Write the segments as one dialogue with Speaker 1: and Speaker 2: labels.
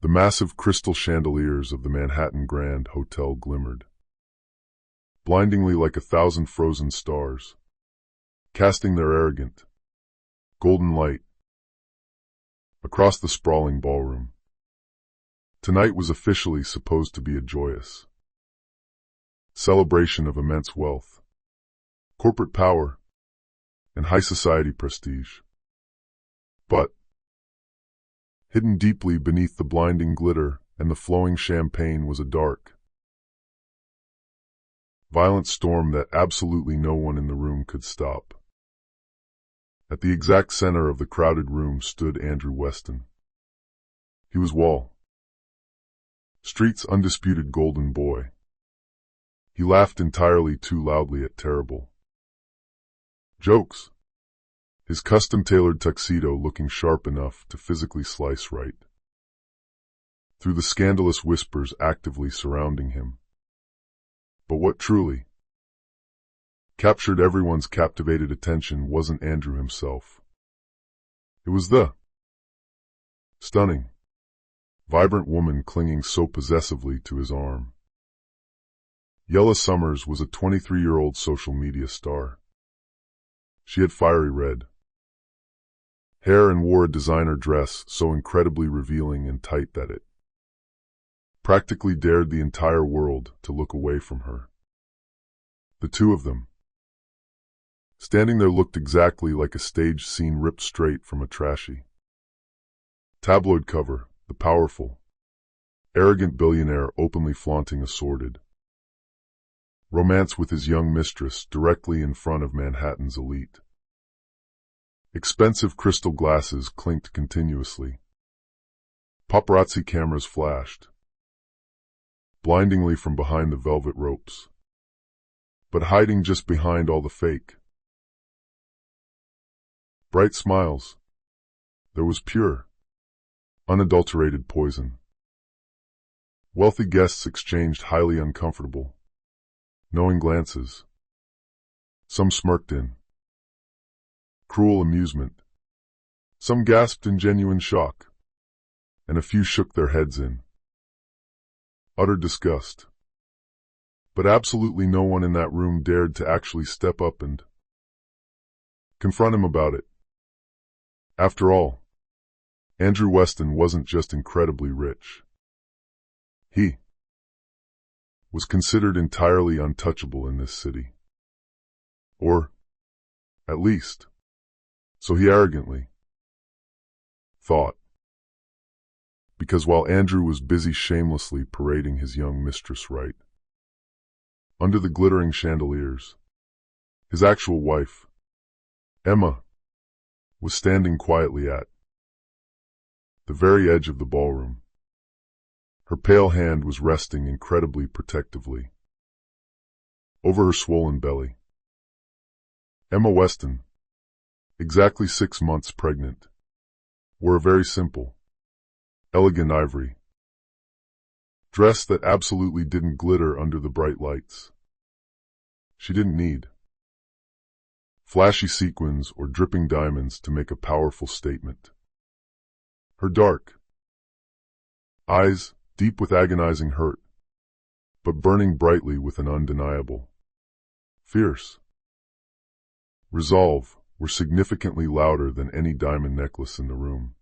Speaker 1: The massive crystal chandeliers of the Manhattan Grand Hotel glimmered, blindingly like 1,000 frozen stars, casting their arrogant, golden light across the sprawling ballroom. Tonight was officially supposed to be a joyous celebration of immense wealth, corporate power, and high society prestige. But hidden deeply beneath the blinding glitter and the flowing champagne was a dark, violent storm that absolutely no one in the room could stop. At the exact center of the crowded room stood Andrew Weston. He was Wall Street's undisputed golden boy. He laughed entirely too loudly at terrible jokes, his custom-tailored tuxedo looking sharp enough to physically slice right through the scandalous whispers actively surrounding him. But what truly captured everyone's captivated attention wasn't Andrew himself. It was the stunning, vibrant woman clinging so possessively to his arm. Yella Summers was a 23-year-old social media star. She had fiery red hair and wore a designer dress so incredibly revealing and tight that it practically dared the entire world to look away from her. The two of them, standing there, looked exactly like a stage scene ripped straight from a trashy tabloid cover, the powerful, arrogant billionaire openly flaunting a sordid romance with his young mistress directly in front of Manhattan's elite. Expensive crystal glasses clinked continuously. Paparazzi cameras flashed blindingly from behind the velvet ropes. But hiding just behind all the fake, bright smiles, there was pure, unadulterated poison. Wealthy guests exchanged highly uncomfortable, knowing glances. Some smirked in cruel amusement. Some gasped in genuine shock, and a few shook their heads in utter disgust. But absolutely no one in that room dared to actually step up and confront him about it. After all, Andrew Weston wasn't just incredibly rich. He was considered entirely untouchable in this city. Or, at least, so he arrogantly thought. Because while Andrew was busy shamelessly parading his young mistress right under the glittering chandeliers, his actual wife, Emma, was standing quietly at the very edge of the ballroom. Her pale hand was resting incredibly protectively over her swollen belly. Emma Weston, exactly 6 months pregnant, wore a very simple, elegant ivory dress that absolutely didn't glitter under the bright lights. She didn't need flashy sequins or dripping diamonds to make a powerful statement. Her dark eyes, deep with agonizing hurt, but burning brightly with an undeniable, fierce resolve, were significantly louder than any diamond necklace in the room.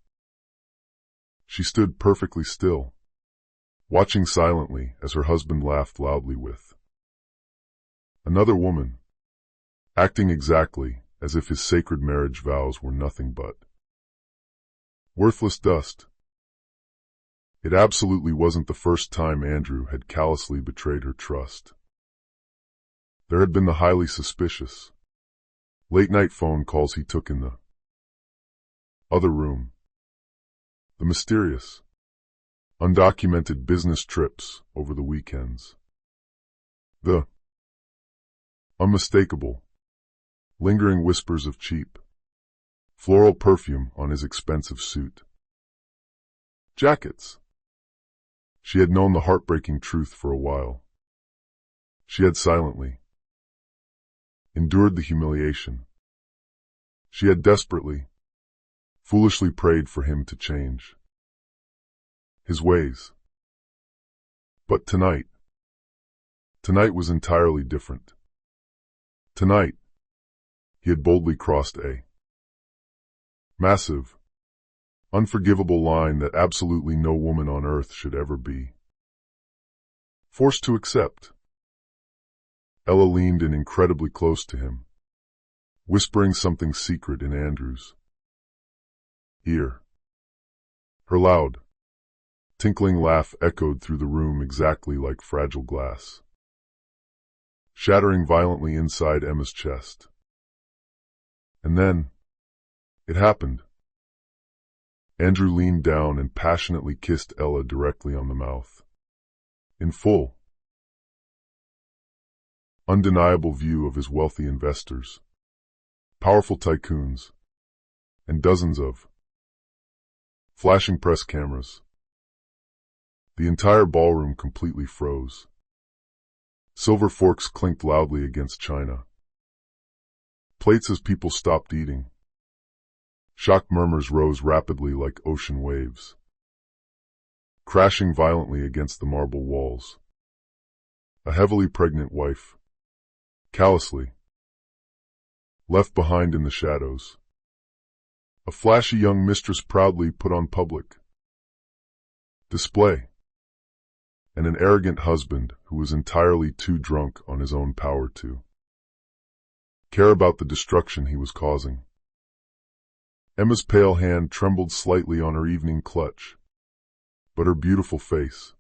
Speaker 1: She stood perfectly still, watching silently as her husband laughed loudly with another woman, acting exactly as if his sacred marriage vows were nothing but worthless dust. It absolutely wasn't the first time Andrew had callously betrayed her trust. There had been the highly suspicious late-night phone calls he took in the other room, the mysterious, undocumented business trips over the weekends, the unmistakable, lingering whispers of cheap, floral perfume on his expensive suit jackets. She had known the heartbreaking truth for a while. She had silently endured the humiliation. She had desperately, foolishly prayed for him to change. his ways. But tonight was entirely different. Tonight, he had boldly crossed a massive, unforgivable line that absolutely no woman on earth should ever be forced to accept. Ella leaned in incredibly close to him, whispering something secret in Andrew's ear. Her loud, tinkling laugh echoed through the room exactly like fragile glass, shattering violently inside Emma's chest. And then, it happened. Andrew leaned down and passionately kissed Ella directly on the mouth. In full, undeniable view of his wealthy investors, powerful tycoons, and dozens of flashing press cameras. The entire ballroom completely froze. Silver forks clinked loudly against china. Plates as people stopped eating. Shocked murmurs rose rapidly like ocean waves, crashing violently against the marble walls. A heavily pregnant wife, callously left behind in the shadows. A flashy young mistress proudly put on public display. And an arrogant husband who was entirely too drunk on his own power to care about the destruction he was causing. Emma's pale hand trembled slightly on her evening clutch, but her beautiful face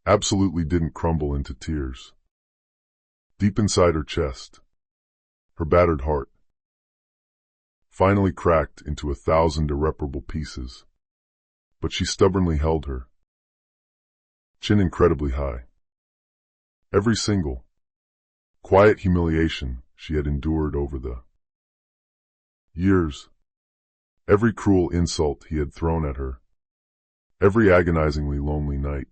Speaker 1: absolutely didn't crumble into tears. Deep inside her chest, her battered heart finally cracked into 1,000 irreparable pieces, but she stubbornly held her chin incredibly high. Every single quiet humiliation she had endured over the years, every cruel insult he had thrown at her, every agonizingly lonely night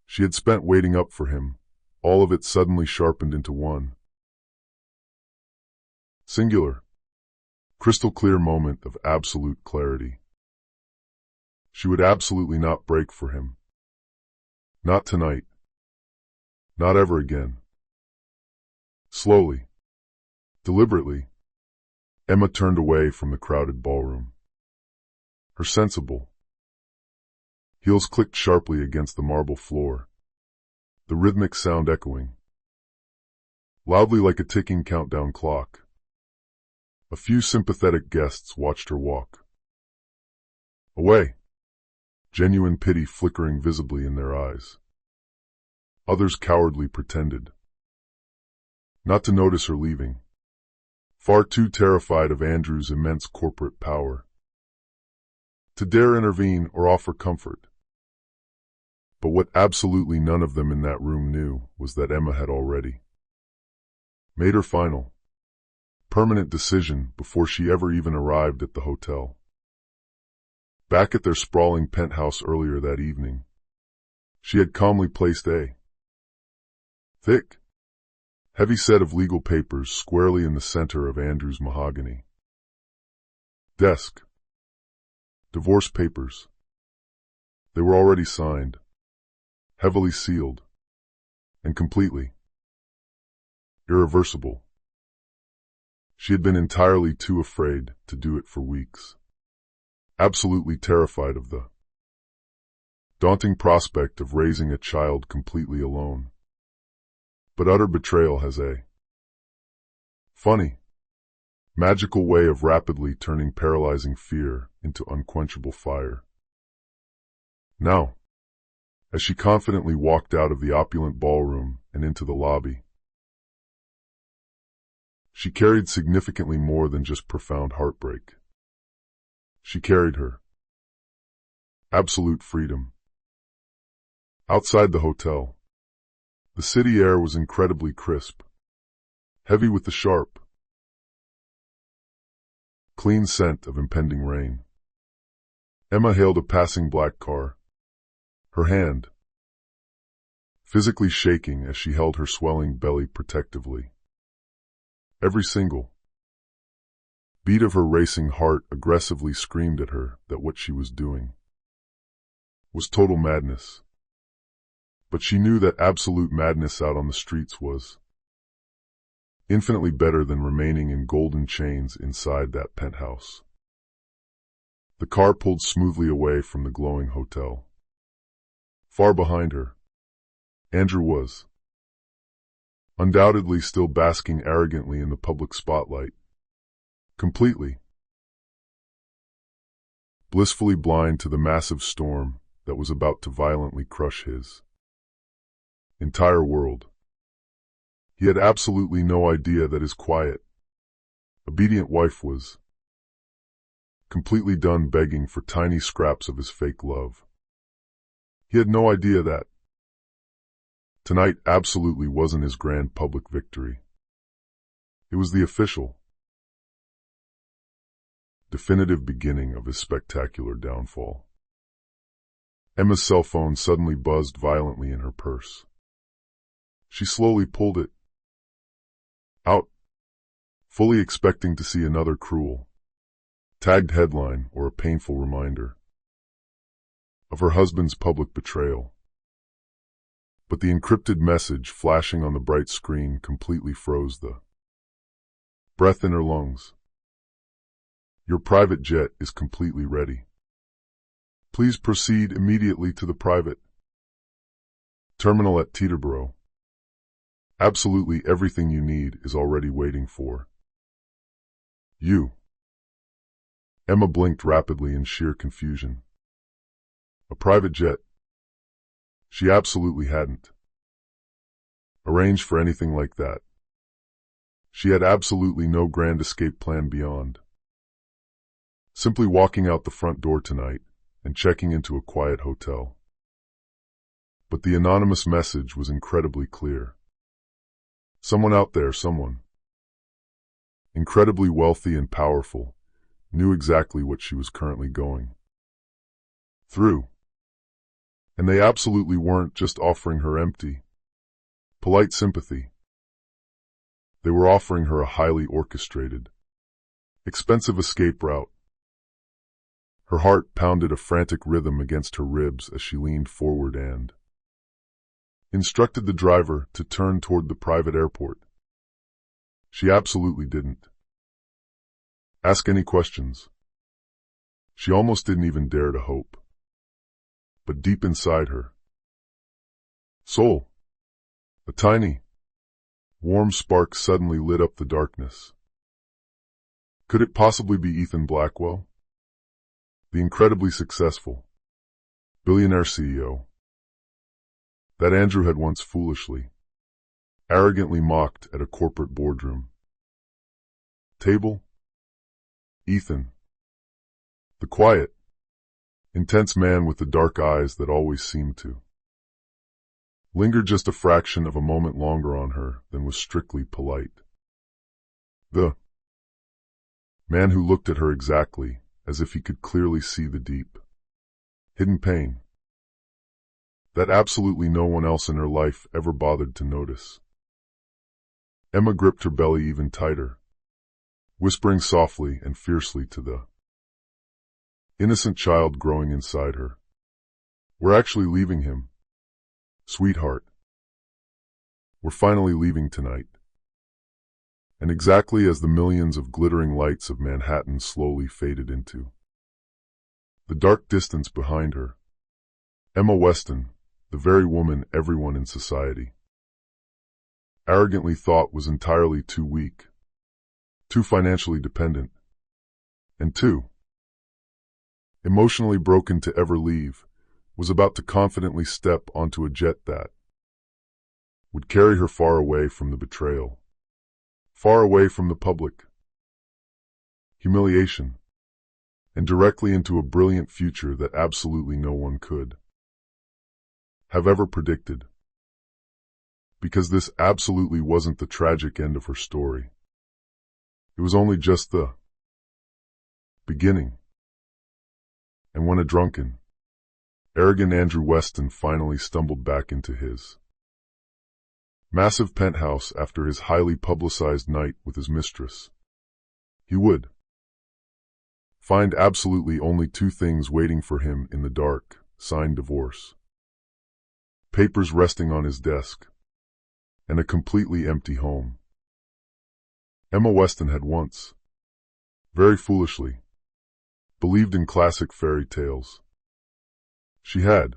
Speaker 1: she had spent waiting up for him, all of it suddenly sharpened into one singular, crystal clear moment of absolute clarity. She would absolutely not break for him. Not tonight. Not ever again. Slowly, deliberately, Emma turned away from the crowded ballroom. Her sensible heels clicked sharply against the marble floor, the rhythmic sound echoing loudly like a ticking countdown clock. A few sympathetic guests watched her walk away, genuine pity flickering visibly in their eyes. Others cowardly pretended not to notice her leaving, far too terrified of Andrew's immense corporate power to dare intervene or offer comfort. But what absolutely none of them in that room knew was that Emma had already made her final, permanent decision before she ever even arrived at the hotel. Back at their sprawling penthouse earlier that evening, she had calmly placed a thick, heavy set of legal papers squarely in the center of Andrew's mahogany desk. Divorce papers. They were already signed, heavily sealed, and completely irreversible. She had been entirely too afraid to do it for weeks. Absolutely terrified of the daunting prospect of raising a child completely alone. But utter betrayal has a funny, magical way of rapidly turning paralyzing fear into unquenchable fire. Now, as she confidently walked out of the opulent ballroom and into the lobby, she carried significantly more than just profound heartbreak. She carried her absolute freedom. Outside the hotel, the city air was incredibly crisp, heavy with the sharp, clean scent of impending rain. Emma hailed a passing black car, her hand physically shaking as she held her swelling belly protectively. Every single beat of her racing heart aggressively screamed at her that what she was doing was total madness. But she knew that absolute madness out on the streets was infinitely better than remaining in golden chains inside that penthouse. The car pulled smoothly away from the glowing hotel. Far behind her, Andrew was undoubtedly still basking arrogantly in the public spotlight, completely, blissfully blind to the massive storm that was about to violently crush his entire world. He had absolutely no idea that his quiet, obedient wife was completely done begging for tiny scraps of his fake love. He had no idea that tonight absolutely wasn't his grand public victory. It was the official, definitive beginning of his spectacular downfall. Emma's cell phone suddenly buzzed violently in her purse. She slowly pulled it out, fully expecting to see another cruel, tagged headline or a painful reminder of her husband's public betrayal. But the encrypted message flashing on the bright screen completely froze the breath in her lungs. Your private jet is completely ready. Please proceed immediately to the private terminal at Teterboro. Absolutely everything you need is already waiting for you. Emma blinked rapidly in sheer confusion. A private jet? She absolutely hadn't arranged for anything like that. She had absolutely no grand escape plan beyond simply walking out the front door tonight and checking into a quiet hotel. But the anonymous message was incredibly clear. Someone out there, someone incredibly wealthy and powerful, knew exactly what she was currently going through. And they absolutely weren't just offering her empty, polite sympathy. They were offering her a highly orchestrated, expensive escape route. Her heart pounded a frantic rhythm against her ribs as she leaned forward and instructed the driver to turn toward the private airport. She absolutely didn't ask any questions. She almost didn't even dare to hope. But deep inside her soul, a tiny, warm spark suddenly lit up the darkness. Could it possibly be Ethan Blackwell? The incredibly successful billionaire CEO that Andrew had once foolishly, arrogantly mocked at a corporate boardroom table? Ethan, the quiet, intense man with the dark eyes that always seemed to linger just a fraction of a moment longer on her than was strictly polite. The man who looked at her exactly as if he could clearly see the deep, hidden pain that absolutely no one else in her life ever bothered to notice. Emma gripped her belly even tighter, whispering softly and fiercely to the innocent child growing inside her. We're actually leaving him, sweetheart. We're finally leaving tonight. And exactly as the millions of glittering lights of Manhattan slowly faded into the dark distance behind her, Emma Weston, the very woman everyone in society arrogantly thought was entirely too weak, too financially dependent, and too emotionally broken to ever leave, was about to confidently step onto a jet that would carry her far away from the betrayal, far away from the public humiliation, and directly into a brilliant future that absolutely no one could have ever predicted. Because this absolutely wasn't the tragic end of her story. It was only just the beginning. And when a drunken, arrogant Andrew Weston finally stumbled back into his massive penthouse after his highly publicized night with his mistress, he would find absolutely only two things waiting for him in the dark, signed divorce. Papers resting on his desk, and a completely empty home. Emma Weston had once, very foolishly, believed in classic fairy tales. She had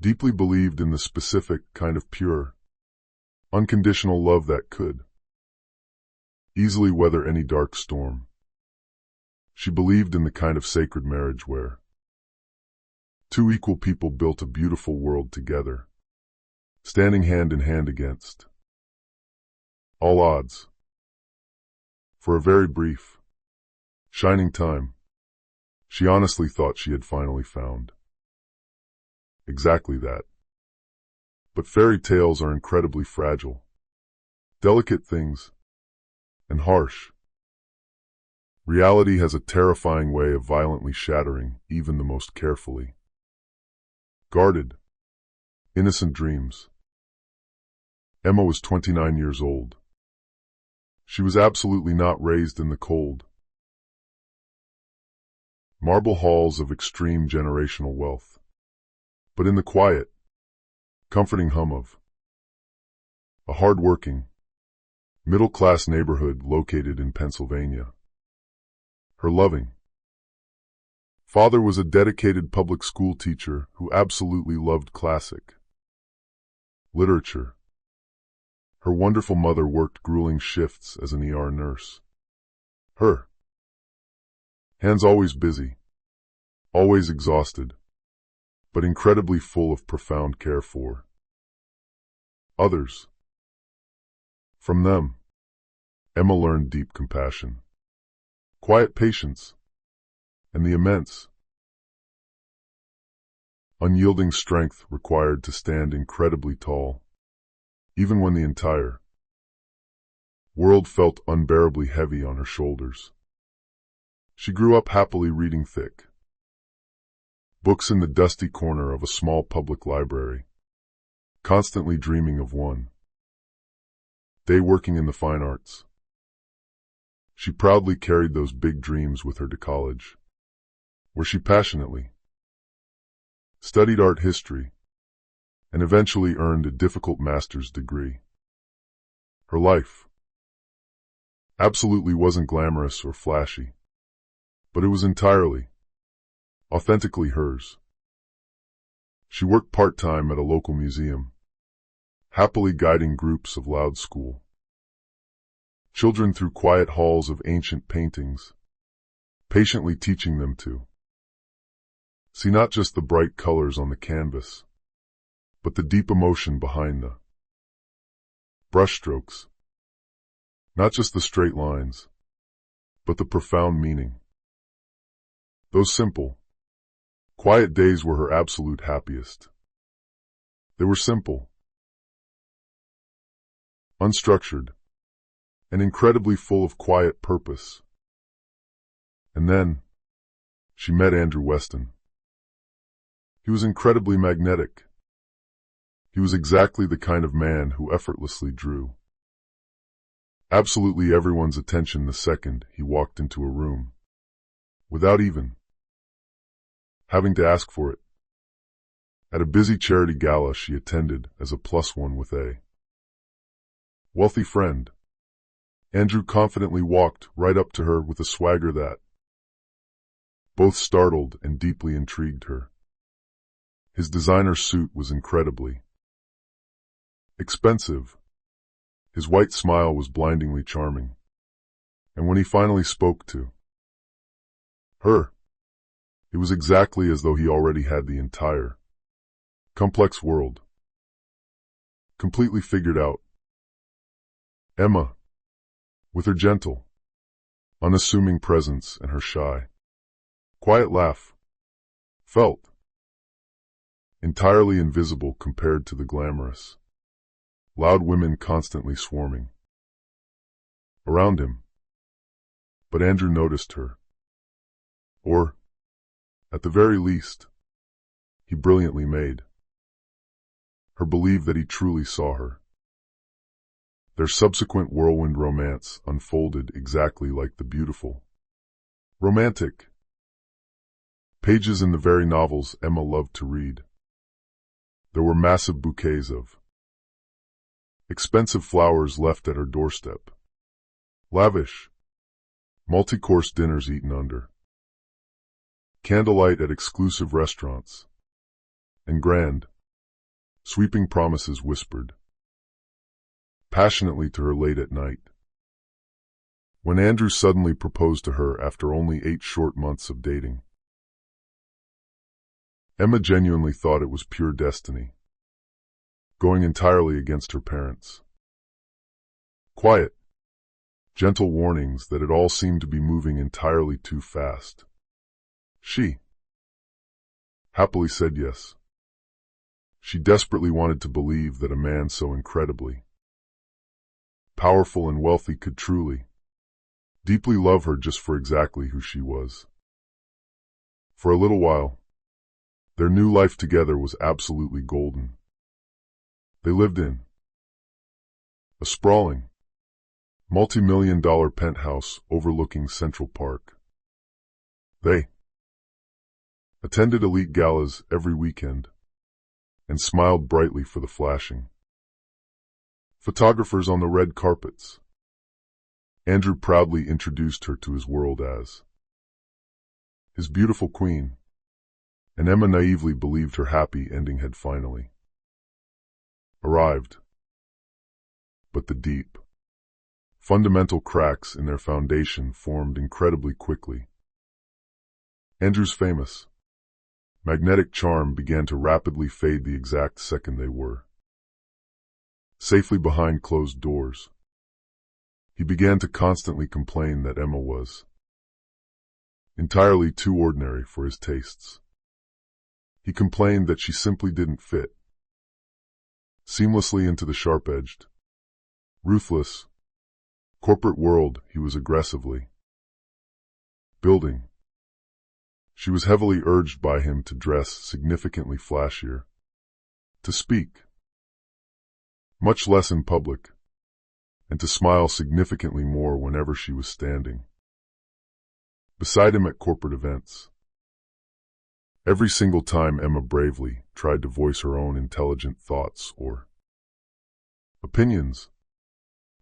Speaker 1: deeply believed in the specific kind of pure, unconditional love that could easily weather any dark storm. She believed in the kind of sacred marriage where two equal people built a beautiful world together, standing hand in hand against all odds. For a very brief, shining time, she honestly thought she had finally found exactly that. But fairy tales are incredibly fragile, delicate things, and harsh. Reality has a terrifying way of violently shattering even the most carefully guarded, innocent dreams. Emma was 29 years old. She was absolutely not raised in the cold marble halls of extreme generational wealth, but in the quiet, comforting hum of a hard-working, middle-class neighborhood located in Pennsylvania. Her loving father was a dedicated public school teacher who absolutely loved classic literature. Her wonderful mother worked grueling shifts as an ER nurse. Her hands always busy, always exhausted, but incredibly full of profound care for others. From them, Emma learned deep compassion, quiet patience, and the immense, unyielding strength required to stand incredibly tall, even when the entire world felt unbearably heavy on her shoulders. She grew up happily reading thick books in the dusty corner of a small public library, constantly dreaming of one day working in the fine arts. She proudly carried those big dreams with her to college, where she passionately studied art history and eventually earned a difficult master's degree. Her life absolutely wasn't glamorous or flashy, but it was entirely, authentically hers. She worked part-time at a local museum, happily guiding groups of loud school children through quiet halls of ancient paintings, patiently teaching them to see not just the bright colors on the canvas, but the deep emotion behind the brushstrokes, not just the straight lines, but the profound meaning. Those simple, quiet days were her absolute happiest. They were simple, unstructured, and incredibly full of quiet purpose. And then, she met Andrew Weston. He was incredibly magnetic. He was exactly the kind of man who effortlessly drew absolutely everyone's attention the second he walked into a room, without even having to ask for it. At a busy charity gala she attended as a +1 with a wealthy friend, Andrew confidently walked right up to her with a swagger that both startled and deeply intrigued her. His designer suit was incredibly expensive. His white smile was blindingly charming. And when he finally spoke to her, it was exactly as though he already had the entire complex world completely figured out. Emma, with her gentle, unassuming presence and her shy, quiet laugh, felt entirely invisible compared to the glamorous, loud women constantly swarming around him. But Andrew noticed her. Or, at the very least, he brilliantly made her believe that he truly saw her. Their subsequent whirlwind romance unfolded exactly like the beautiful, romantic Pages in the very novels Emma loved to read. There were massive bouquets of expensive flowers left at her doorstep. Lavish, multi-course dinners eaten under candlelight at exclusive restaurants. And grand, sweeping promises whispered passionately to her late at night. When Andrew suddenly proposed to her after only 8 short months of dating, Emma genuinely thought it was pure destiny, going entirely against her parents' quiet, gentle warnings that it all seemed to be moving entirely too fast. She happily said yes. She desperately wanted to believe that a man so incredibly powerful and wealthy could truly, deeply love her just for exactly who she was. For a little while, their new life together was absolutely golden. They lived in a sprawling, multi-million-dollar penthouse overlooking Central Park. They attended elite galas every weekend and smiled brightly for the flashing photographers on the red carpets. Andrew proudly introduced her to his world as his beautiful queen, and Emma naively believed her happy ending had finally arrived. But the deep, fundamental cracks in their foundation formed incredibly quickly. Andrew's famous, magnetic charm began to rapidly fade the exact second they were safely behind closed doors. He began to constantly complain that Emma was entirely too ordinary for his tastes. He complained that she simply didn't fit seamlessly into the sharp-edged, ruthless, corporate world he was aggressively building. She was heavily urged by him to dress significantly flashier, to speak much less in public, and to smile significantly more whenever she was standing beside him at corporate events. Every single time Emma bravely tried to voice her own intelligent thoughts or opinions,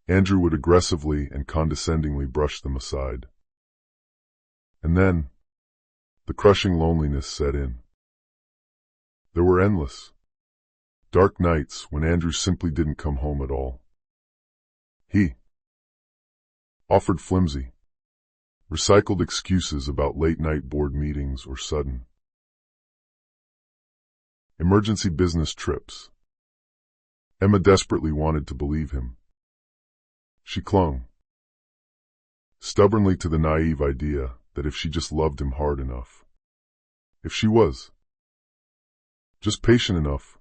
Speaker 1: Andrew would aggressively and condescendingly brush them aside. And then, the crushing loneliness set in. There were endless, dark nights when Andrew simply didn't come home at all. He offered flimsy, recycled excuses about late-night board meetings or sudden emergency business trips. Emma desperately wanted to believe him. She clung stubbornly to the naive idea that if she just loved him hard enough, if she was just patient enough,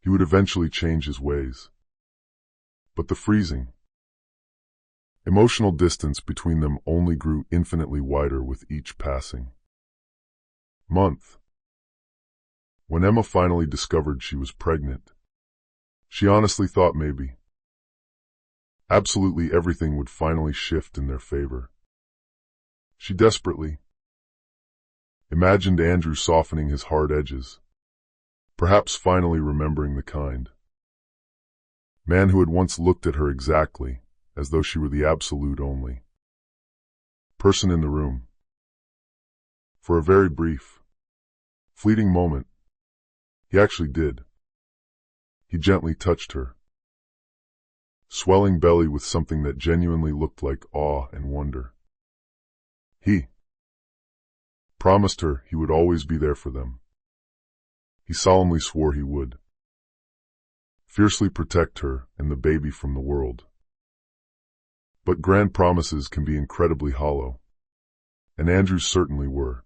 Speaker 1: he would eventually change his ways. But the freezing, emotional distance between them only grew infinitely wider with each passing month. When Emma finally discovered she was pregnant, she honestly thought maybe absolutely everything would finally shift in their favor. She desperately imagined Andrew softening his hard edges, perhaps finally remembering the kind man who had once looked at her exactly as though she were the absolute only person in the room. For a very brief, fleeting moment, he actually did. He gently touched her swelling belly with something that genuinely looked like awe and wonder. He promised her he would always be there for them. He solemnly swore he would fiercely protect her and the baby from the world. But grand promises can be incredibly hollow, and Andrew's certainly were.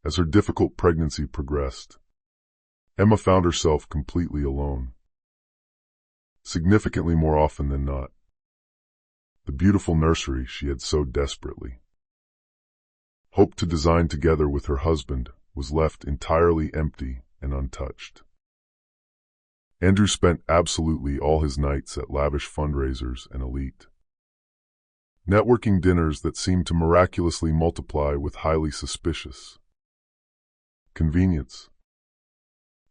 Speaker 1: As her difficult pregnancy progressed, Emma found herself completely alone. Significantly more often than not, the beautiful nursery she had so desperately hoped to design together with her husband was left entirely empty and untouched. Andrew spent absolutely all his nights at lavish fundraisers and elite Networking dinners that seemed to miraculously multiply with highly suspicious convenience.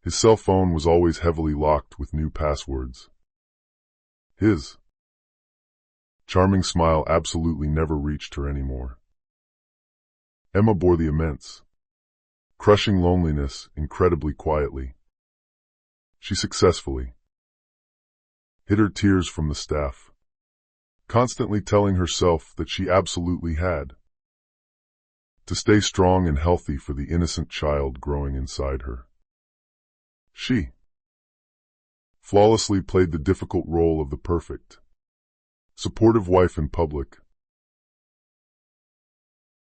Speaker 1: His cell phone was always heavily locked with new passwords. His charming smile absolutely never reached her anymore. Emma bore the immense, crushing loneliness incredibly quietly. She successfully hid her tears from the staff, constantly telling herself that she absolutely had to stay strong and healthy for the innocent child growing inside her. She flawlessly played the difficult role of the perfect, supportive wife in public.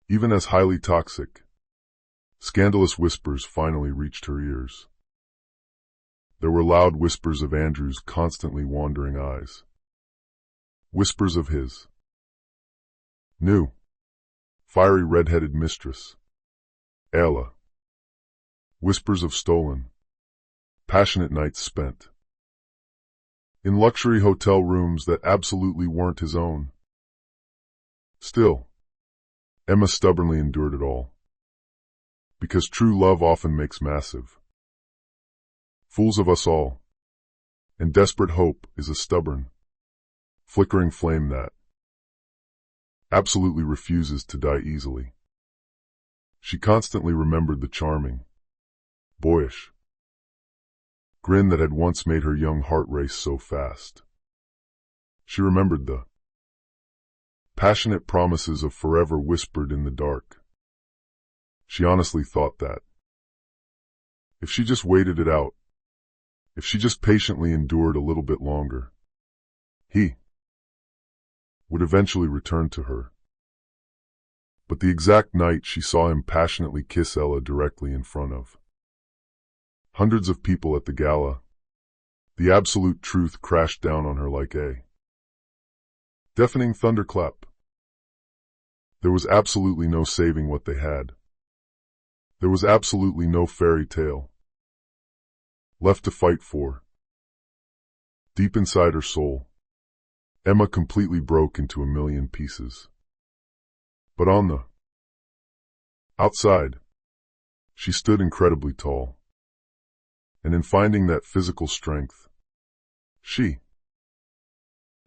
Speaker 1: Even as highly toxic, scandalous whispers finally reached her ears. There were loud whispers of Andrew's constantly wandering eyes. Whispers of his new, fiery red-headed mistress, Ayla. Whispers of stolen, passionate nights spent in luxury hotel rooms that absolutely weren't his own. Still, Emma stubbornly endured it all. Because true love often makes massive fools of us all, and desperate hope is a stubborn, flickering flame that absolutely refuses to die easily. She constantly remembered the charming, boyish grin that had once made her young heart race so fast. She remembered the passionate promises of forever whispered in the dark. She honestly thought that if she just waited it out, if she just patiently endured a little bit longer, he would eventually return to her. But the exact night she saw him passionately kiss Ella directly in front of hundreds of people at the gala, the absolute truth crashed down on her like a deafening thunderclap. There was absolutely no saving what they had. There was absolutely no fairy tale left to fight for. Deep inside her soul, Emma completely broke into a million pieces. But on the outside, she stood incredibly tall. And in finding that physical strength, she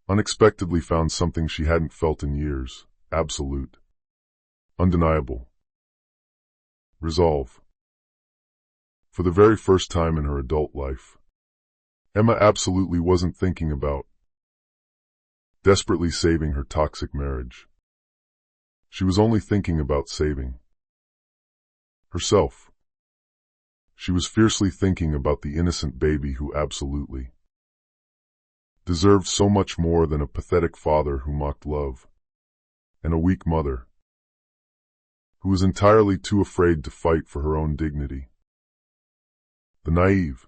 Speaker 1: unexpectedly found something she hadn't felt in years: absolute, undeniable resolve. For the very first time in her adult life, Emma absolutely wasn't thinking about desperately saving her toxic marriage. She was only thinking about saving herself. She was fiercely thinking about the innocent baby who absolutely deserved so much more than a pathetic father who mocked love, and a weak mother who was entirely too afraid to fight for her own dignity. The naive,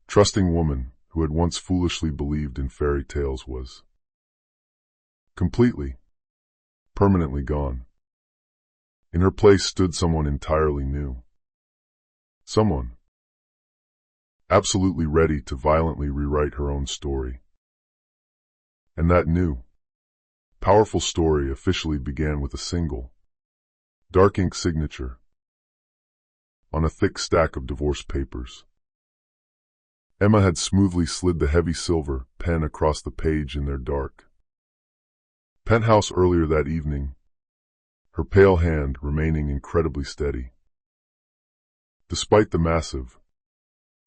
Speaker 1: trusting woman who had once foolishly believed in fairy tales was completely, permanently gone. In her place stood someone entirely new. Someone absolutely ready to violently rewrite her own story. And that new, powerful story officially began with a single, dark ink signature on a thick stack of divorce papers. Emma had smoothly slid the heavy silver pen across the page in their dark penthouse earlier that evening, her pale hand remaining incredibly steady. Despite the massive,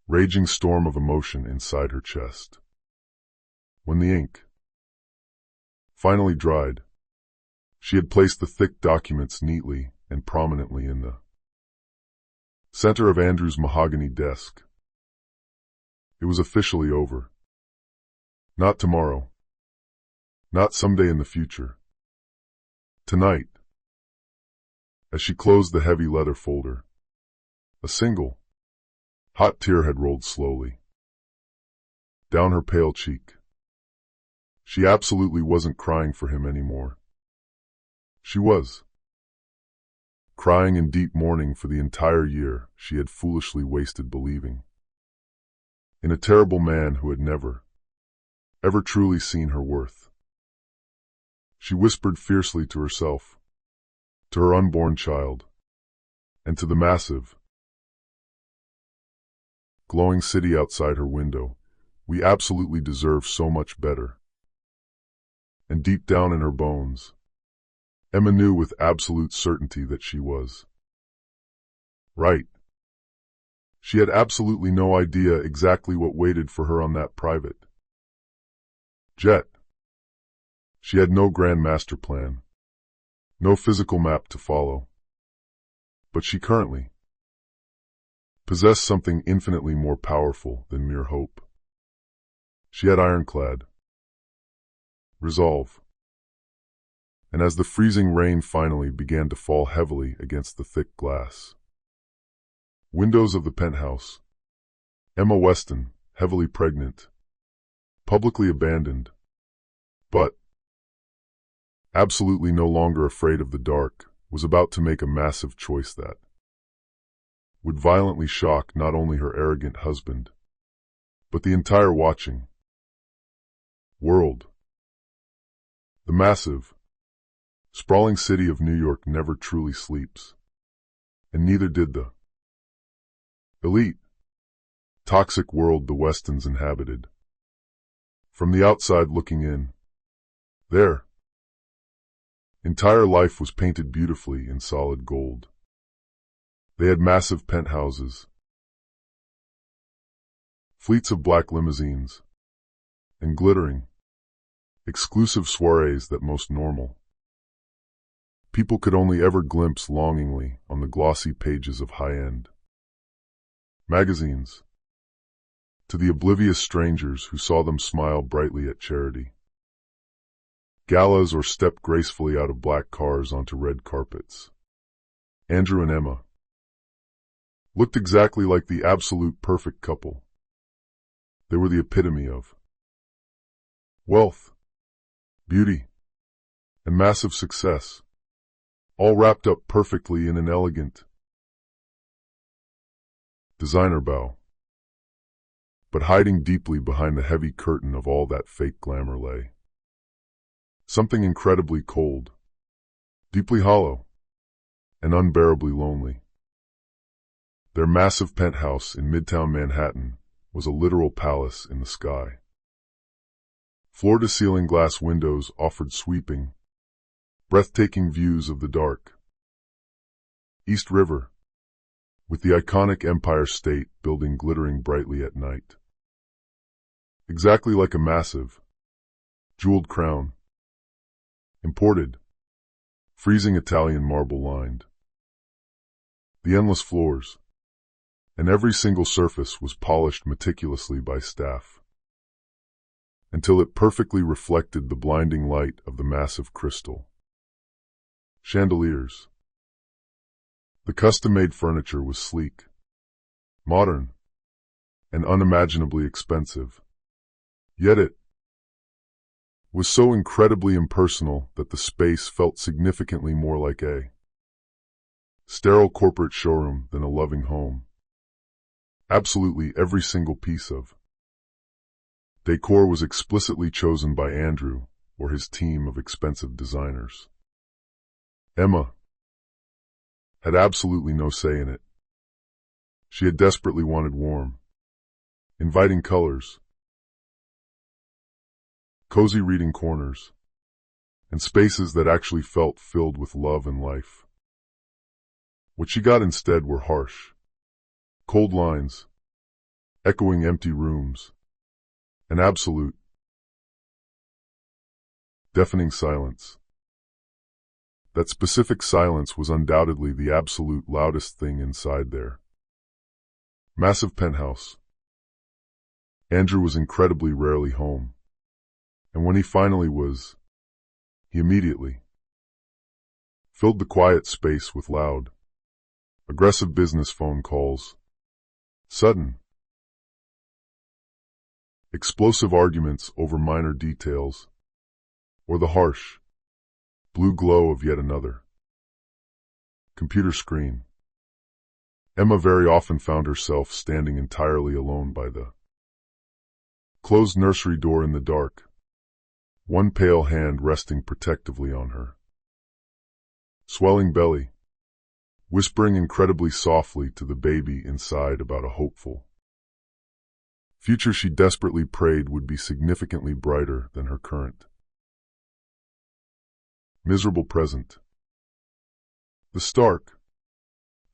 Speaker 1: raging storm of emotion inside her chest. When the ink finally dried, she had placed the thick documents neatly and prominently in the center of Andrew's mahogany desk. It was officially over. Not tomorrow. Not someday in the future. Tonight. As she closed the heavy leather folder, a single, hot tear had rolled slowly down her pale cheek. She absolutely wasn't crying for him anymore. She was crying in deep mourning for the entire year she had foolishly wasted believing in a terrible man who had never, ever truly seen her worth. She whispered fiercely to herself, to her unborn child, and to the massive, glowing city outside her window. We absolutely deserve so much better. And deep down in her bones, Emma knew with absolute certainty that she was right. She had absolutely no idea exactly what waited for her on that private jet. She had no grand master plan, no physical map to follow. But she currently possessed something infinitely more powerful than mere hope. She had ironclad resolve. And as the freezing rain finally began to fall heavily against the thick glass windows of the penthouse, Emma Weston, heavily pregnant, publicly abandoned, but absolutely no longer afraid of the dark, was about to make a massive choice that would violently shock not only her arrogant husband, but the entire watching world. The massive, sprawling city of New York never truly sleeps, and neither did the elite, toxic world the Westons inhabited. From the outside looking in, their entire life was painted beautifully in solid gold. They had massive penthouses, fleets of black limousines, and glittering, exclusive soirees that most normal people could only ever glimpse longingly on the glossy pages of high-end magazines. To the oblivious strangers who saw them smile brightly at charity galas or step gracefully out of black cars onto red carpets, Andrew and Emma looked exactly like the absolute perfect couple. They were the epitome of wealth, beauty, and massive success, all wrapped up perfectly in an elegant designer bow. But hiding deeply behind the heavy curtain of all that fake glamour lay something incredibly cold, deeply hollow, and unbearably lonely. Their massive penthouse in Midtown Manhattan was a literal palace in the sky. Floor-to-ceiling glass windows offered sweeping, breathtaking views of the dark East River, with the iconic Empire State Building glittering brightly at night. Exactly like a massive, jeweled crown, imported, freezing Italian marble lined the endless floors, and every single surface was polished meticulously by staff, until it perfectly reflected the blinding light of the massive crystal chandeliers. The custom-made furniture was sleek, modern, and unimaginably expensive. Yet it was so incredibly impersonal that the space felt significantly more like a sterile corporate showroom than a loving home. Absolutely every single piece of decor was explicitly chosen by Andrew or his team of expensive designers. Emma had absolutely no say in it. She had desperately wanted warm, inviting colors, cozy reading corners, and spaces that actually felt filled with love and life. What she got instead were harsh, cold lines, echoing empty rooms, and absolute, deafening silence. That specific silence was undoubtedly the absolute loudest thing inside there massive penthouse. Andrew was incredibly rarely home, and when he finally was, he immediately filled the quiet space with loud, aggressive business phone calls, sudden, explosive arguments over minor details, or the harsh, blue glow of yet another computer screen. Emma very often found herself standing entirely alone by the closed nursery door in the dark, one pale hand resting protectively on her swelling belly, whispering incredibly softly to the baby inside about a hopeful future she desperately prayed would be significantly brighter than her current miserable present. The stark,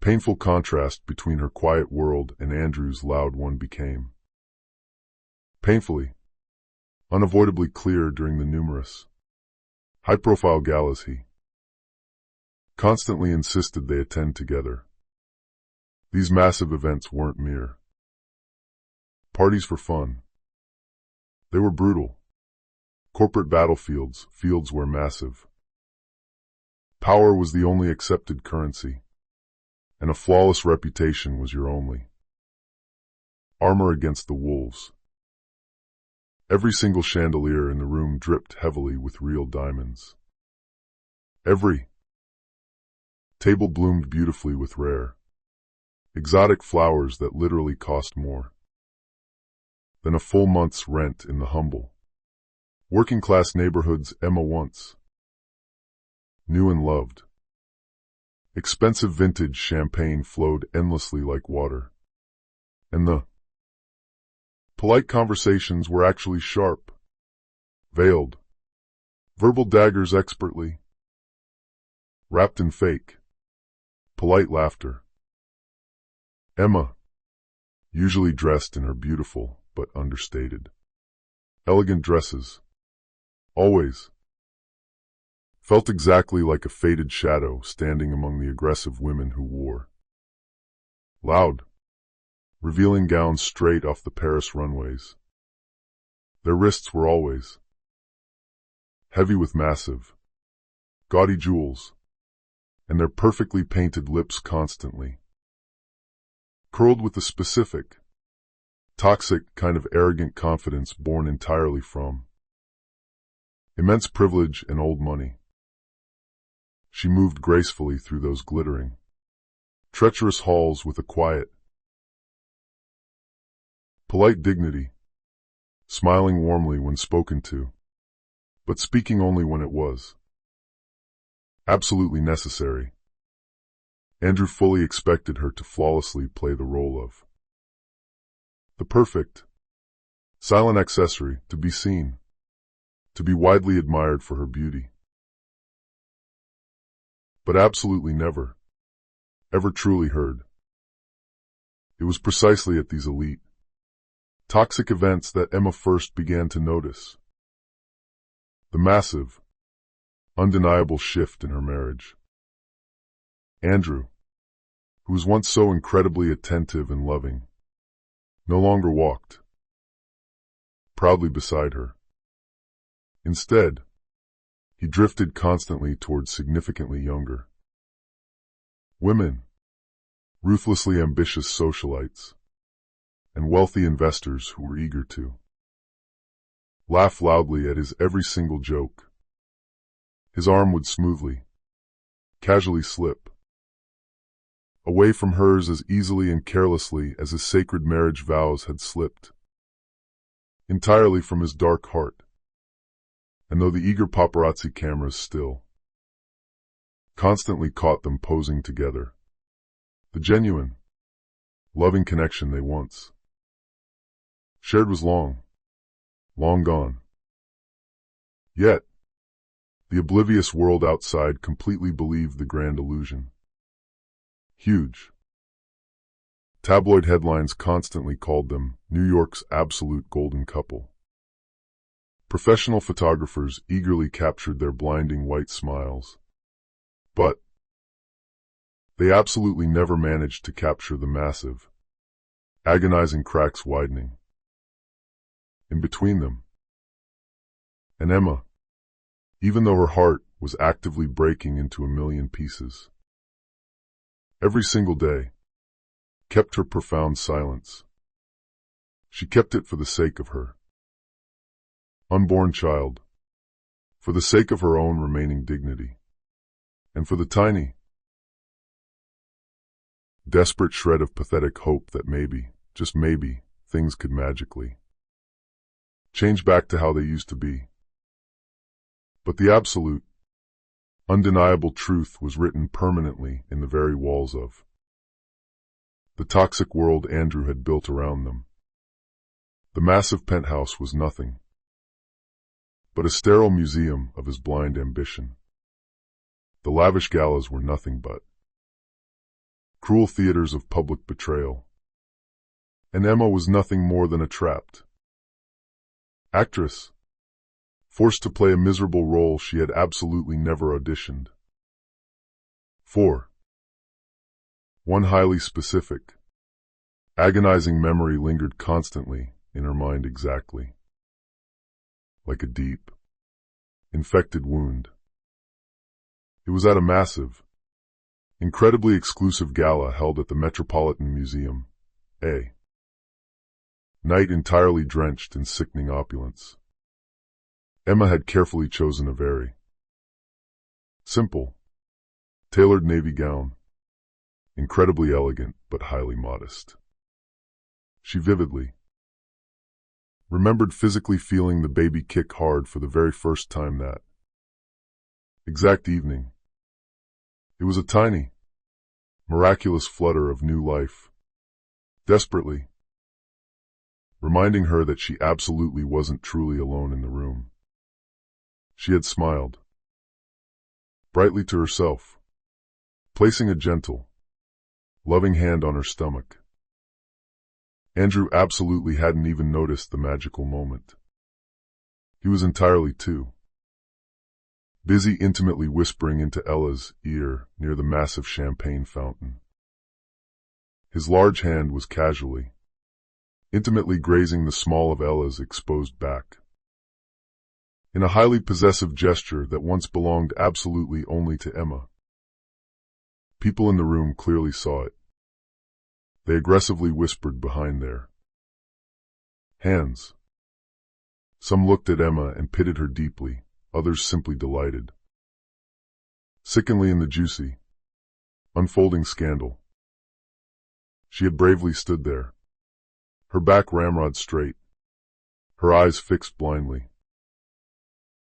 Speaker 1: painful contrast between her quiet world and Andrew's loud one became painfully, unavoidably clear during the numerous, high-profile galas he constantly insisted they attend together. These massive events weren't mere parties for fun. They were brutal, corporate battlefields, fields where massive power was the only accepted currency, and a flawless reputation was your only armor against the wolves. Every single chandelier in the room dripped heavily with real diamonds. Every table bloomed beautifully with rare, exotic flowers that literally cost more than a full month's rent in the humble, working-class neighborhoods Emma once knew and loved. Expensive vintage champagne flowed endlessly like water, and the polite conversations were actually sharp, veiled, verbal daggers expertly wrapped in fake, polite laughter. Emma, usually dressed in her beautiful but understated, elegant dresses, always felt exactly like a faded shadow standing among the aggressive women who wore loud, revealing gowns straight off the Paris runways. Their wrists were always heavy with massive, gaudy jewels, and their perfectly painted lips constantly curled with a specific, toxic kind of arrogant confidence born entirely from immense privilege and old money. She moved gracefully through those glittering, treacherous halls with a quiet, polite dignity, smiling warmly when spoken to, but speaking only when it was absolutely necessary. Andrew fully expected her to flawlessly play the role of the perfect, silent accessory, to be seen, to be widely admired for her beauty, but absolutely never, ever truly heard. It was precisely at these elite, toxic events that Emma first began to notice the massive, undeniable shift in her marriage. Andrew, who was once so incredibly attentive and loving, no longer walked proudly beside her. Instead, he drifted constantly towards significantly younger women, ruthlessly ambitious socialites, and wealthy investors who were eager to laugh loudly at his every single joke. His arm would smoothly, casually slip away from hers as easily and carelessly as his sacred marriage vows had slipped entirely from his dark heart. And though the eager paparazzi cameras still constantly caught them posing together, the genuine, loving connection they once shared was long, long gone. Yet, the oblivious world outside completely believed the grand illusion. Huge tabloid headlines constantly called them New York's absolute golden couple. Professional photographers eagerly captured their blinding white smiles, but they absolutely never managed to capture the massive, agonizing cracks widening in between them. And Emma, even though her heart was actively breaking into a million pieces every single day, kept her profound silence. She kept it for the sake of her unborn child, for the sake of her own remaining dignity, and for the tiny, desperate shred of pathetic hope that maybe, just maybe, things could magically change back to how they used to be. But the absolute, undeniable truth was written permanently in the very walls of the toxic world Andrew had built around them. The massive penthouse was nothing but a sterile museum of his blind ambition. The lavish galas were nothing but cruel theaters of public betrayal. And Emma was nothing more than a trapped actress, forced to play a miserable role she had absolutely never auditioned for. One highly specific, agonizing memory lingered constantly in her mind, exactly like a deep, infected wound. It was at a massive, incredibly exclusive gala held at the Metropolitan Museum, a night entirely drenched in sickening opulence. Emma had carefully chosen a very simple, tailored navy gown, incredibly elegant but highly modest. She vividly remembered physically feeling the baby kick hard for the very first time that exact evening. It was a tiny, miraculous flutter of new life, desperately reminding her that she absolutely wasn't truly alone in the room. She had smiled brightly to herself, placing a gentle, loving hand on her stomach. Andrew absolutely hadn't even noticed the magical moment. He was entirely too busy intimately whispering into Ella's ear near the massive champagne fountain. His large hand was casually, intimately grazing the small of Ella's exposed back, in a highly possessive gesture that once belonged absolutely only to Emma. People in the room clearly saw it. They aggressively whispered behind their hands. Some looked at Emma and pitied her deeply, others simply delighted. Sickeningly in the juicy, unfolding scandal, she had bravely stood there, her back ramrod straight, her eyes fixed blindly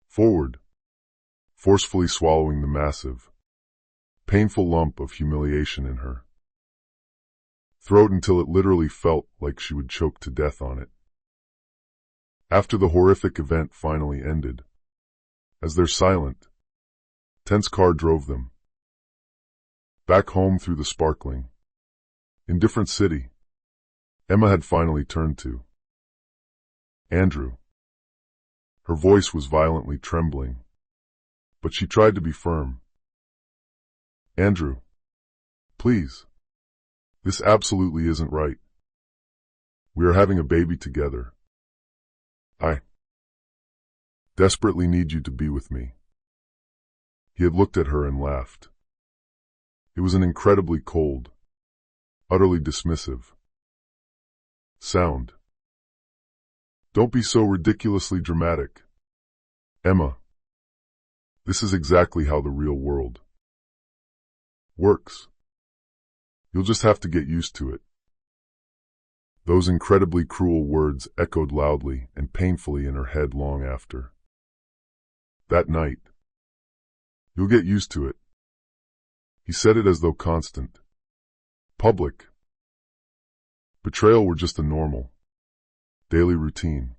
Speaker 1: forward, forcefully swallowing the massive, painful lump of humiliation in her throat until it literally felt like she would choke to death on it. After the horrific event finally ended, as their silent, tense car drove them back home through the sparkling, indifferent city, Emma had finally turned to Andrew. Her voice was violently trembling, but she tried to be firm. Andrew, please. This absolutely isn't right. We are having a baby together. I desperately need you to be with me. He had looked at her and laughed. It was an incredibly cold, utterly dismissive sound. Don't be so ridiculously dramatic, Emma. This is exactly how the real world works. You'll just have to get used to it. Those incredibly cruel words echoed loudly and painfully in her head long after that night. You'll get used to it. He said it as though constant, public betrayal were just a normal, daily routine.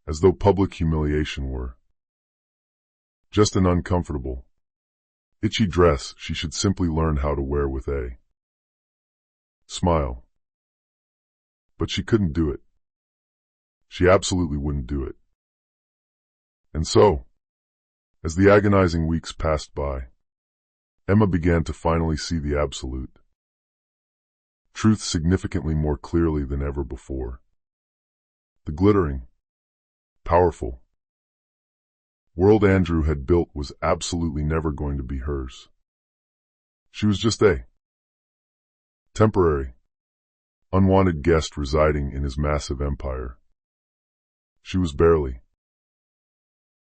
Speaker 1: As though public humiliation were just an uncomfortable, itchy dress she should simply learn how to wear with a smile. But she couldn't do it. She absolutely wouldn't do it. And so, as the agonizing weeks passed by, Emma began to finally see the absolute truth significantly more clearly than ever before. The glittering, powerful world Andrew had built was absolutely never going to be hers. She was just a temporary, unwanted guest residing in his massive empire. She was barely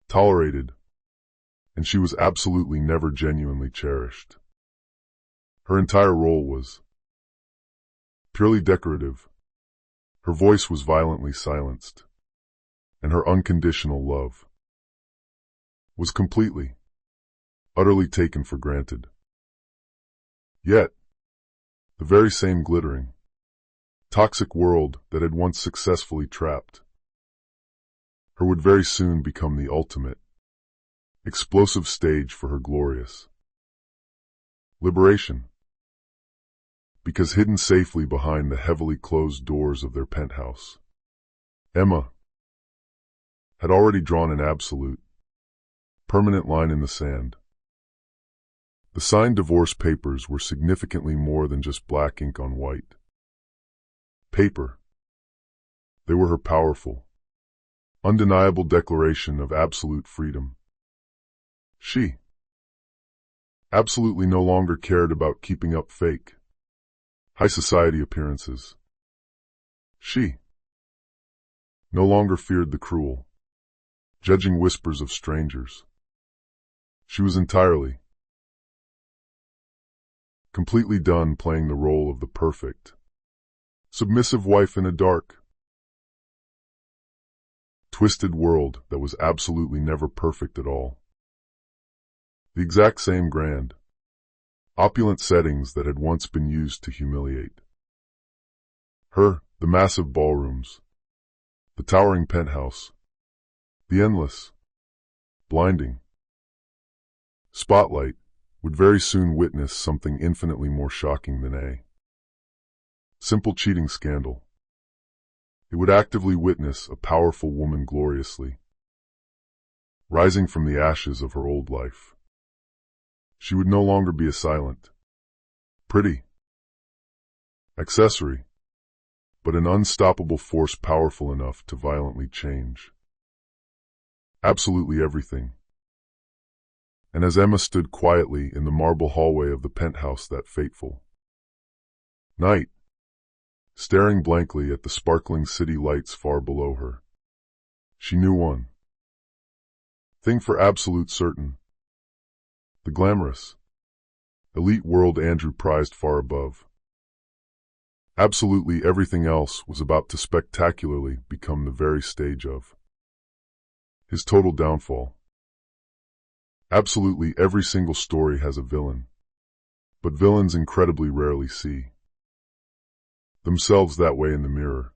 Speaker 1: tolerated, and she was absolutely never genuinely cherished. Her entire role was purely decorative. Her voice was violently silenced, and her unconditional love was completely, utterly taken for granted. Yet, the very same glittering, toxic world that had once successfully trapped her would very soon become the ultimate, explosive stage for her glorious liberation. Because hidden safely behind the heavily closed doors of their penthouse, Emma had already drawn an absolute, permanent line in the sand. The signed divorce papers were significantly more than just black ink on white paper. They were her powerful, undeniable declaration of absolute freedom. She absolutely no longer cared about keeping up fake, high society appearances. She no longer feared the cruel, judging whispers of strangers. She was entirely, completely done playing the role of the perfect, submissive wife in a dark, twisted world that was absolutely never perfect at all. The exact same grand, opulent settings that had once been used to humiliate her, the massive ballrooms, the towering penthouse, the endless, blinding spotlight, would very soon witness something infinitely more shocking than a simple cheating scandal. It would actively witness a powerful woman gloriously rising from the ashes of her old life. She would no longer be a silent, pretty accessory, but an unstoppable force powerful enough to violently change absolutely everything. And as Emma stood quietly in the marble hallway of the penthouse that fateful night, staring blankly at the sparkling city lights far below her, she knew one thing for absolute certain. The glamorous, elite world Andrew prized far above absolutely everything else was about to spectacularly become the very stage of his total downfall. Absolutely every single story has a villain, but villains incredibly rarely see themselves that way in the mirror.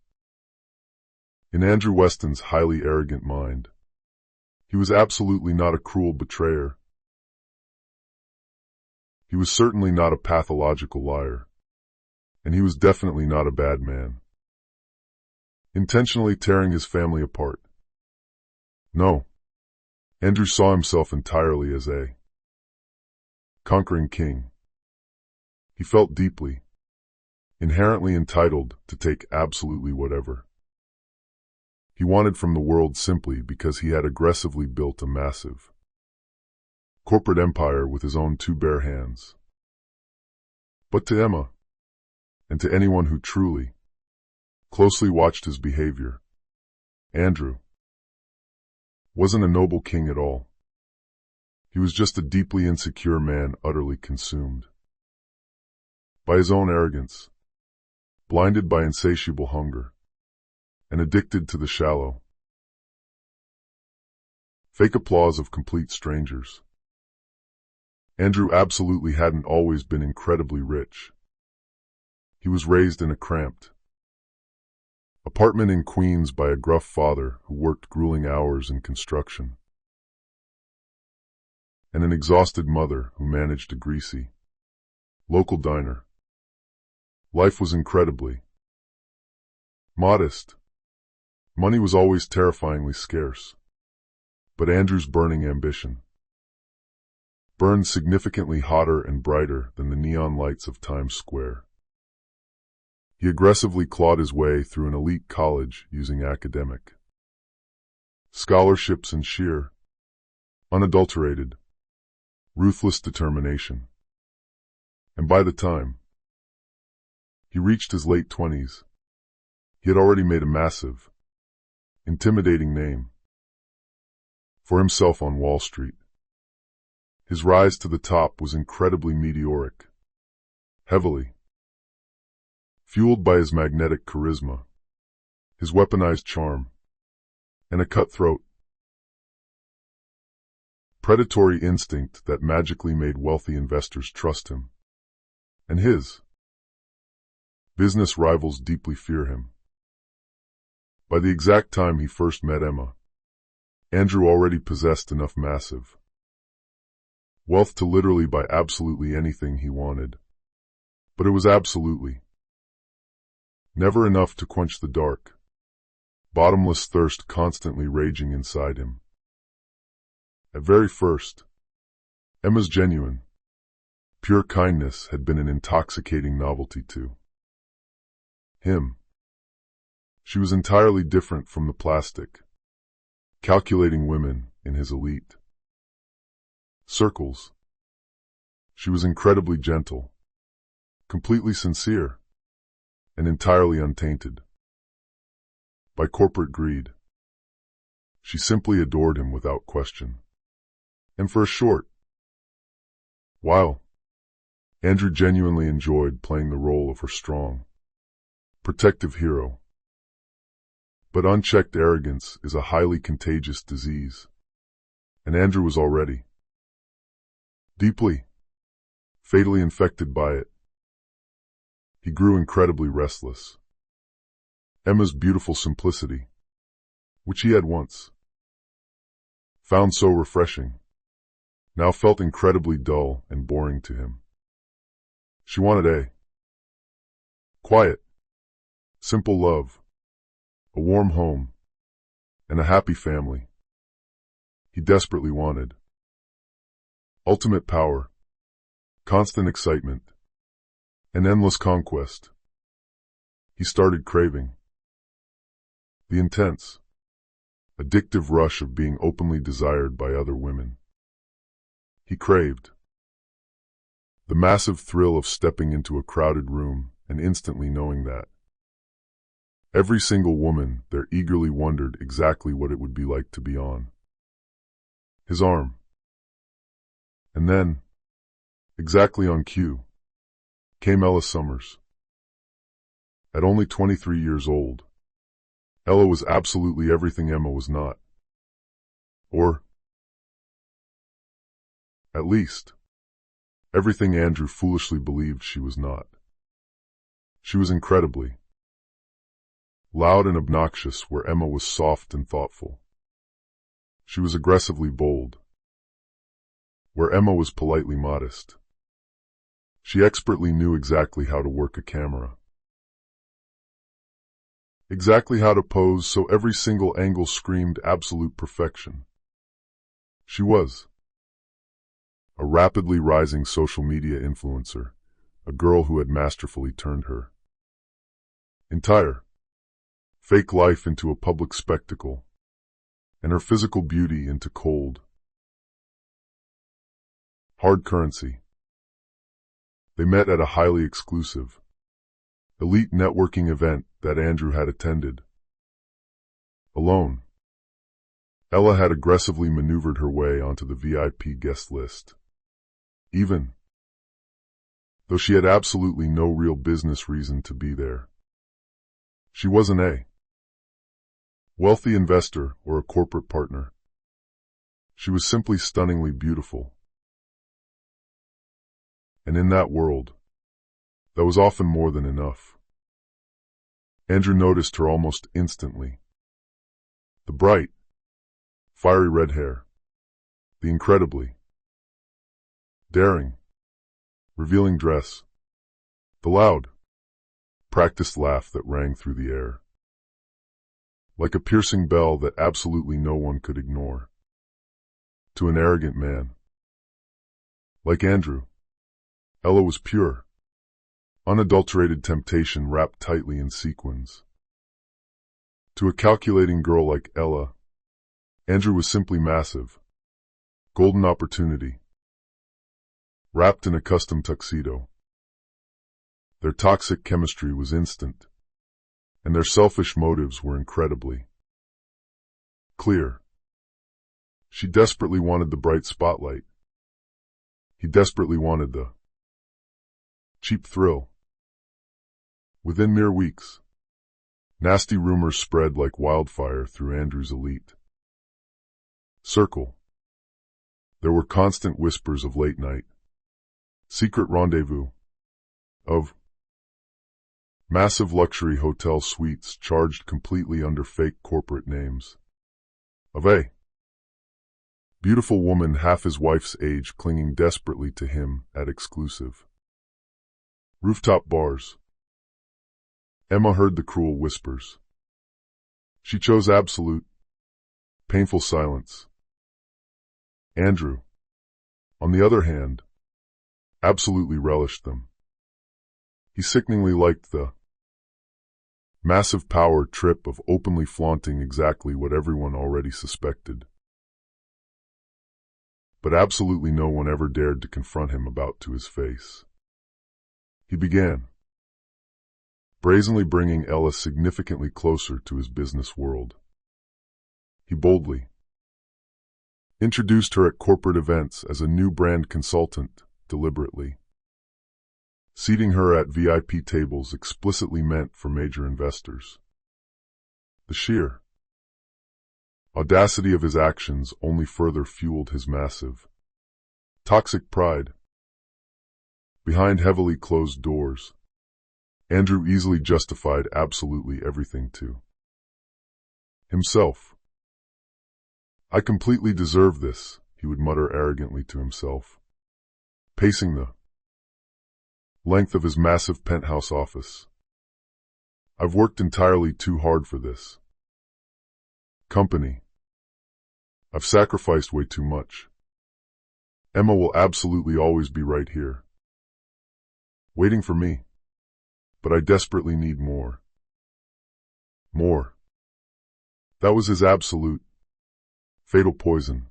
Speaker 1: In Andrew Weston's highly arrogant mind, he was absolutely not a cruel betrayer. He was certainly not a pathological liar, and he was definitely not a bad man, intentionally tearing his family apart. No, Andrew saw himself entirely as a conquering king. He felt deeply, inherently entitled to take absolutely whatever he wanted from the world simply because he had aggressively built a massive corporate empire with his own two bare hands. But to Emma, and to anyone who truly, closely watched his behavior, Andrew wasn't a noble king at all. He was just a deeply insecure man utterly consumed by his own arrogance, blinded by insatiable hunger, and addicted to the shallow, fake applause of complete strangers. Andrew absolutely hadn't always been incredibly rich. He was raised in a cramped apartment in Queens by a gruff father who worked grueling hours in construction, and an exhausted mother who managed a greasy local diner. Life was incredibly modest. Money was always terrifyingly scarce. But Andrew's burning ambition burned significantly hotter and brighter than the neon lights of Times Square. He aggressively clawed his way through an elite college using academic scholarships and sheer, unadulterated, ruthless determination. And by the time he reached his late 20s, he had already made a massive, intimidating name for himself on Wall Street. His rise to the top was incredibly meteoric, heavily fueled by his magnetic charisma, his weaponized charm, and a cutthroat predatory instinct that magically made wealthy investors trust him. And his business rivals deeply fear him. By the exact time he first met Emma, Andrew already possessed enough massive wealth to literally buy absolutely anything he wanted. But it was absolutely never enough to quench the dark, bottomless thirst constantly raging inside him. At very first, Emma's genuine, pure kindness had been an intoxicating novelty to him. She was entirely different from the plastic, calculating women in his elite circles. She was incredibly gentle, completely sincere, and entirely untainted by corporate greed. She simply adored him without question. And for a short while, Andrew genuinely enjoyed playing the role of her strong, protective hero. But unchecked arrogance is a highly contagious disease, and Andrew was already deeply, fatally infected by it. He grew incredibly restless. Emma's beautiful simplicity, which he had once found so refreshing, now felt incredibly dull and boring to him. She wanted a quiet, simple love, a warm home, and a happy family. He desperately wanted ultimate power, constant excitement, and endless conquest. He started craving the intense, addictive rush of being openly desired by other women. He craved the massive thrill of stepping into a crowded room and instantly knowing that every single woman there eagerly wondered exactly what it would be like to be on his arm. And then, exactly on cue, came Ella Summers. At only 23 years old, Ella was absolutely everything Emma was not. Or, at least, everything Andrew foolishly believed she was not. She was incredibly loud and obnoxious where Emma was soft and thoughtful. She was aggressively bold where Emma was politely modest. She expertly knew exactly how to work a camera, exactly how to pose so every single angle screamed absolute perfection. She was a rapidly rising social media influencer, a girl who had masterfully turned her entire fake life into a public spectacle, and her physical beauty into cold, hard currency. They met at a highly exclusive, elite networking event that Andrew had attended. Alone, Ella had aggressively maneuvered her way onto the VIP guest list, even though she had absolutely no real business reason to be there. She wasn't a wealthy investor or a corporate partner. She was simply stunningly beautiful. And in that world, that was often more than enough. Andrew noticed her almost instantly. The bright, fiery red hair, the incredibly daring, revealing dress, the loud, practiced laugh that rang through the air, like a piercing bell that absolutely no one could ignore. To an arrogant man like Andrew, Ella was pure, unadulterated temptation wrapped tightly in sequins. To a calculating girl like Ella, Andrew was simply massive, golden opportunity, wrapped in a custom tuxedo. Their toxic chemistry was instant, and their selfish motives were incredibly clear. She desperately wanted the bright spotlight. He desperately wanted the cheap thrill. Within mere weeks, nasty rumors spread like wildfire through Andrew's elite circle. There were constant whispers of late night, secret rendezvous, of massive luxury hotel suites charged completely under fake corporate names, of a beautiful woman half his wife's age clinging desperately to him at exclusive rooftop bars. Emma heard the cruel whispers. She chose absolute, painful silence. Andrew, on the other hand, absolutely relished them. He sickeningly liked the massive power trip of openly flaunting exactly what everyone already suspected. But absolutely no one ever dared to confront him about to his face. He began, brazenly bringing Ella significantly closer to his business world. He boldly introduced her at corporate events as a new brand consultant, deliberately seating her at VIP tables explicitly meant for major investors. The sheer audacity of his actions only further fueled his massive, toxic pride. Behind heavily closed doors, Andrew easily justified absolutely everything to himself. "I completely deserve this," he would mutter arrogantly to himself, pacing the length of his massive penthouse office. "I've worked entirely too hard for this company. I've sacrificed way too much. Emma will absolutely always be right here, waiting for me. But I desperately need more. More." That was his absolute, fatal poison.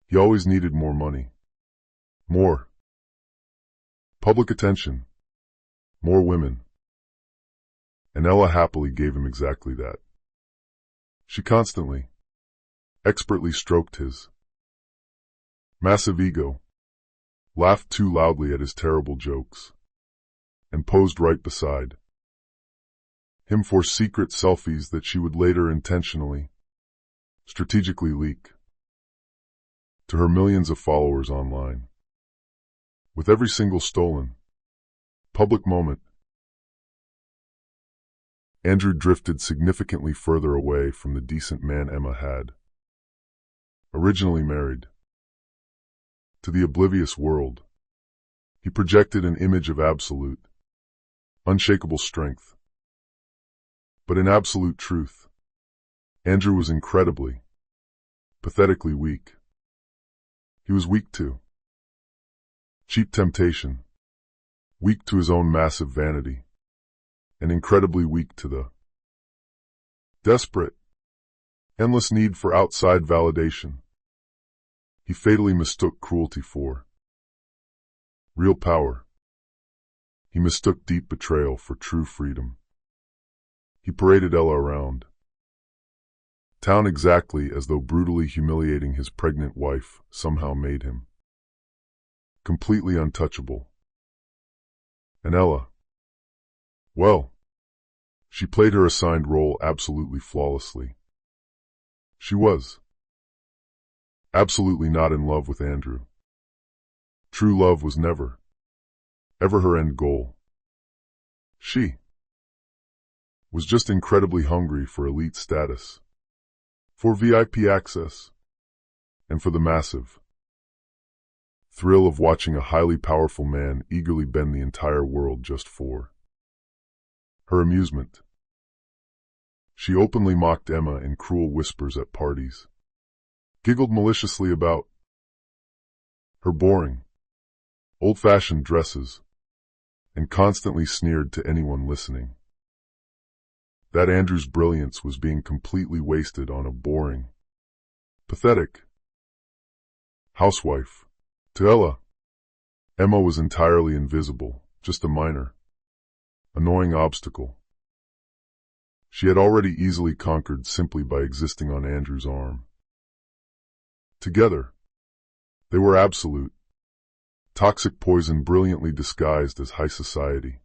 Speaker 1: He always needed more money. More public attention. More women. And Ella happily gave him exactly that. She constantly, expertly stroked his massive ego, laughed too loudly at his terrible jokes, and posed right beside him for secret selfies that she would later intentionally, strategically leak to her millions of followers online. With every single stolen, public moment, Andrew drifted significantly further away from the decent man Emma had originally married. To the oblivious world, he projected an image of absolute, unshakable strength. But in absolute truth, Andrew was incredibly, pathetically weak. He was weak to cheap temptation, weak to his own massive vanity, and incredibly weak to the desperate, endless need for outside validation. He fatally mistook cruelty for real power. He mistook deep betrayal for true freedom. He paraded Ella around town exactly as though brutally humiliating his pregnant wife somehow made him completely untouchable. And Ella, well, she played her assigned role absolutely flawlessly. She was absolutely not in love with Andrew. True love was never, ever her end goal. She was just incredibly hungry for elite status, for VIP access, and for the massive thrill of watching a highly powerful man eagerly bend the entire world just for her amusement. She openly mocked Emma in cruel whispers at parties, giggled maliciously about her boring, old-fashioned dresses, and constantly sneered to anyone listening that Andrew's brilliance was being completely wasted on a boring, pathetic housewife. To Ella, Emma was entirely invisible, just a minor, annoying obstacle she had already easily conquered simply by existing on Andrew's arm. Together, they were absolute, toxic poison brilliantly disguised as high society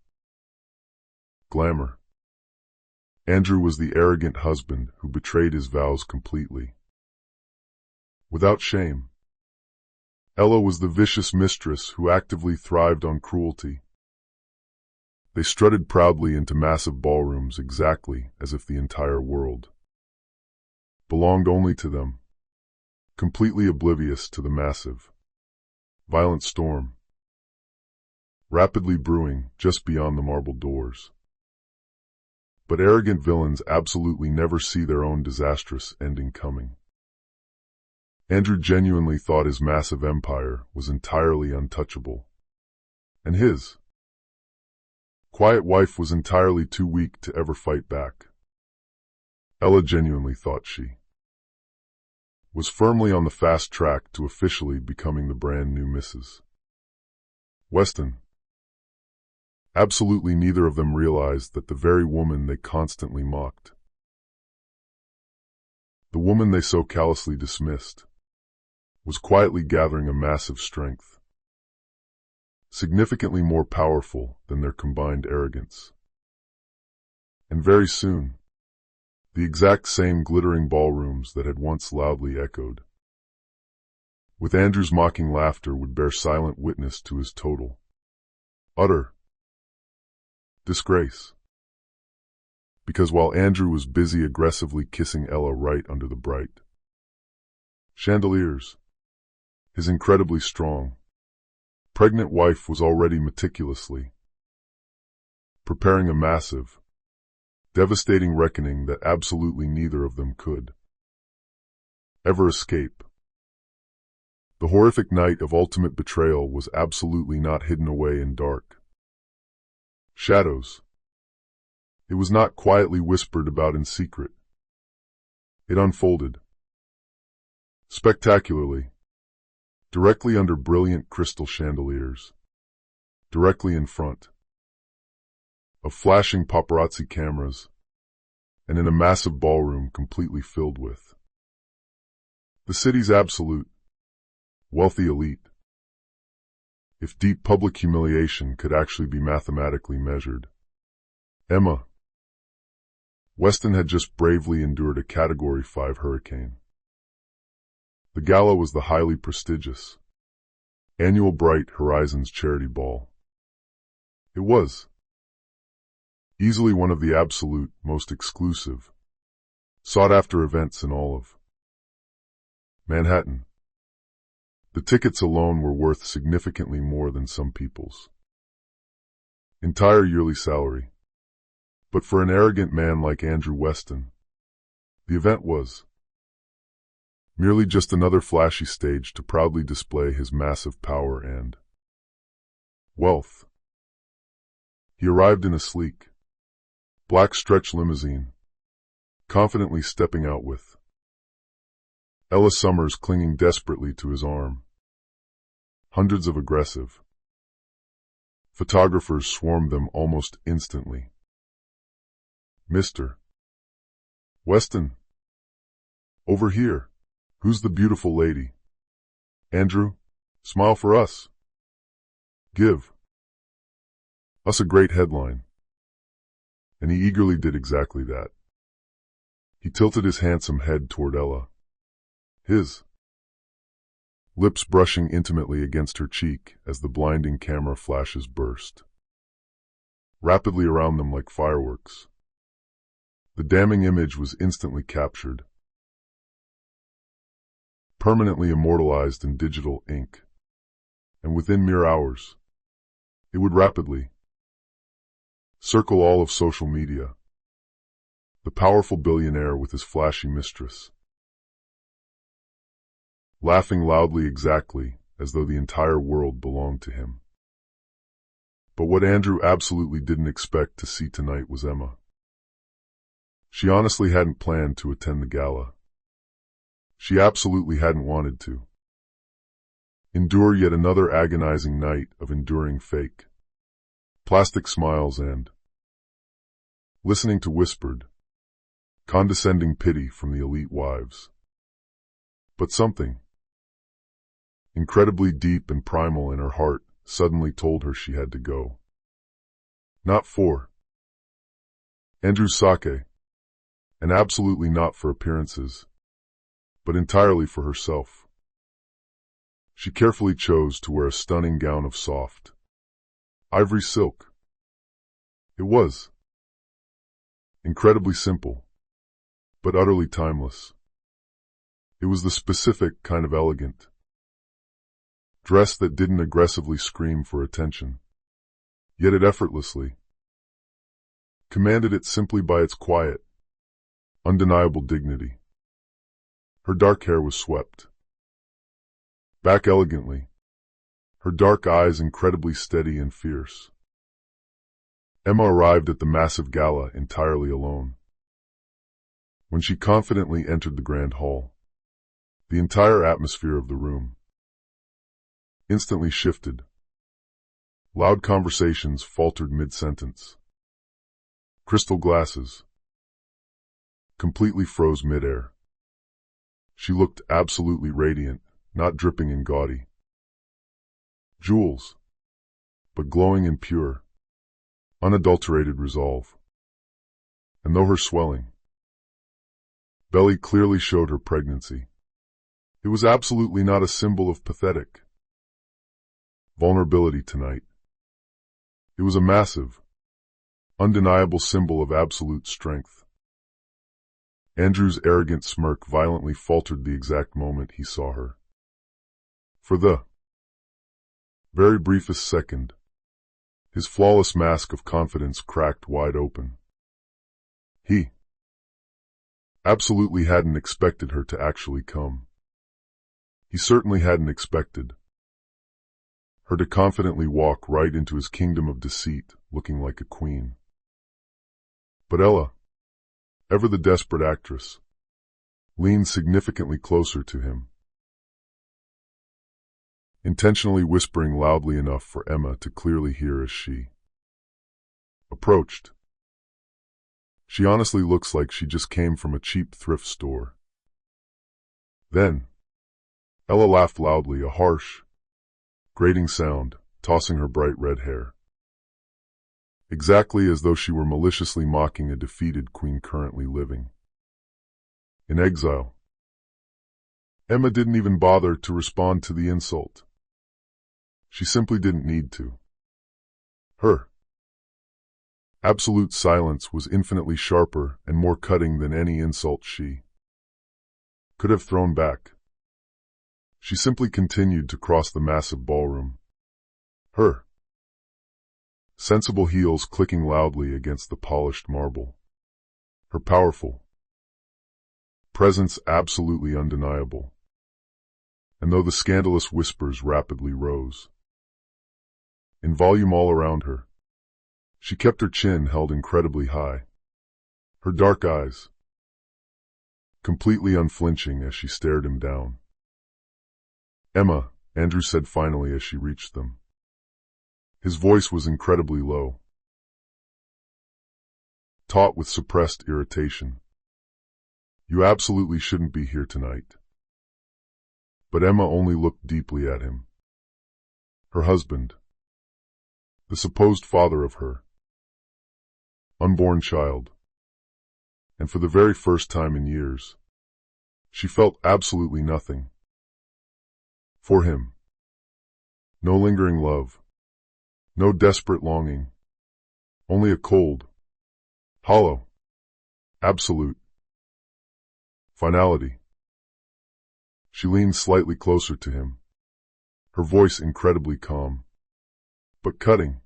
Speaker 1: glamour. Andrew was the arrogant husband who betrayed his vows completely, without shame. Ella was the vicious mistress who actively thrived on cruelty. They strutted proudly into massive ballrooms exactly as if the entire world belonged only to them, completely oblivious to the massive, violent storm rapidly brewing just beyond the marble doors. But arrogant villains absolutely never see their own disastrous ending coming. Andrew genuinely thought his massive empire was entirely untouchable, and his quiet wife was entirely too weak to ever fight back. Ella genuinely thought she was firmly on the fast track to officially becoming the brand new Mrs. Weston. Absolutely neither of them realized that the very woman they constantly mocked, the woman they so callously dismissed, was quietly gathering a massive strength, significantly more powerful than their combined arrogance. And very soon, the exact same glittering ballrooms that had once loudly echoed with Andrew's mocking laughter would bear silent witness to his total, utter disgrace. Because while Andrew was busy aggressively kissing Ella right under the bright chandeliers, his incredibly strong, pregnant wife was already meticulously preparing a massive, devastating reckoning that absolutely neither of them could ever escape. The horrific night of ultimate betrayal was absolutely not hidden away in dark shadows. It was not quietly whispered about in secret. It unfolded spectacularly, directly under brilliant crystal chandeliers, directly in front of flashing paparazzi cameras, and in a massive ballroom completely filled with the city's absolute, wealthy elite. If deep public humiliation could actually be mathematically measured, Emma Weston had just bravely endured a Category 5 hurricane. The gala was the highly prestigious annual Bright Horizons charity ball. It was easily one of the absolute most exclusive, sought-after events in all of Manhattan. The tickets alone were worth significantly more than some people's entire yearly salary. But for an arrogant man like Andrew Weston, the event was merely just another flashy stage to proudly display his massive power and wealth. He arrived in a sleek, black stretch limousine, confidently stepping out with Ella Summers clinging desperately to his arm. Hundreds of aggressive photographers swarmed them almost instantly. Mr. Weston, over here. Who's the beautiful lady? Andrew, smile for us. Give us a great headline. And he eagerly did exactly that. He tilted his handsome head toward Ella, his lips brushing intimately against her cheek as the blinding camera flashes burst rapidly around them like fireworks. The damning image was instantly captured, permanently immortalized in digital ink, and within mere hours, it would rapidly circle all of social media. The powerful billionaire with his flashy mistress, laughing loudly exactly as though the entire world belonged to him. But what Andrew absolutely didn't expect to see tonight was Emma. She honestly hadn't planned to attend the gala. She absolutely hadn't wanted to endure yet another agonizing night of enduring fake plastic smiles and listening to whispered, condescending pity from the elite wives. But something incredibly deep and primal in her heart suddenly told her she had to go. Not for Andrew's sake, and absolutely not for appearances, but entirely for herself. She carefully chose to wear a stunning gown of soft, ivory silk. It was incredibly simple, but utterly timeless. It was the specific kind of elegant dress that didn't aggressively scream for attention, yet it effortlessly commanded it simply by its quiet, undeniable dignity. Her dark hair was swept back elegantly, her dark eyes incredibly steady and fierce. Emma arrived at the massive gala entirely alone. When she confidently entered the grand hall, the entire atmosphere of the room instantly shifted. Loud conversations faltered mid-sentence. Crystal glasses completely froze mid-air. She looked absolutely radiant, not dripping in gaudy jewels, but glowing in pure, unadulterated resolve. And though her swelling belly clearly showed her pregnancy, it was absolutely not a symbol of pathetic vulnerability tonight. It was a massive, undeniable symbol of absolute strength. Andrew's arrogant smirk violently faltered the exact moment he saw her. For the very briefest second, his flawless mask of confidence cracked wide open. He absolutely hadn't expected her to actually come. He certainly hadn't expected her to confidently walk right into his kingdom of deceit, looking like a queen. But Ella, ever the desperate actress, leaned significantly closer to him, intentionally whispering loudly enough for Emma to clearly hear as she approached. She honestly looks like she just came from a cheap thrift store. Then, Ella laughed loudly, a harsh, grating sound, tossing her bright red hair, exactly as though she were maliciously mocking a defeated queen currently living in exile. Emma didn't even bother to respond to the insult. She simply didn't need to. Her absolute silence was infinitely sharper and more cutting than any insult she could have thrown back. She simply continued to cross the massive ballroom, her sensible heels clicking loudly against the polished marble, her powerful presence absolutely undeniable. And though the scandalous whispers rapidly rose in volume all around her, she kept her chin held incredibly high, her dark eyes completely unflinching as she stared him down. "Emma," Andrew said finally as she reached them. His voice was incredibly low, taut with suppressed irritation. "You absolutely shouldn't be here tonight." But Emma only looked deeply at him. Her husband, the supposed father of her unborn child. And for the very first time in years, she felt absolutely nothing for him. No lingering love, no desperate longing, only a cold, hollow, absolute finality. She leaned slightly closer to him, her voice incredibly calm, but cutting,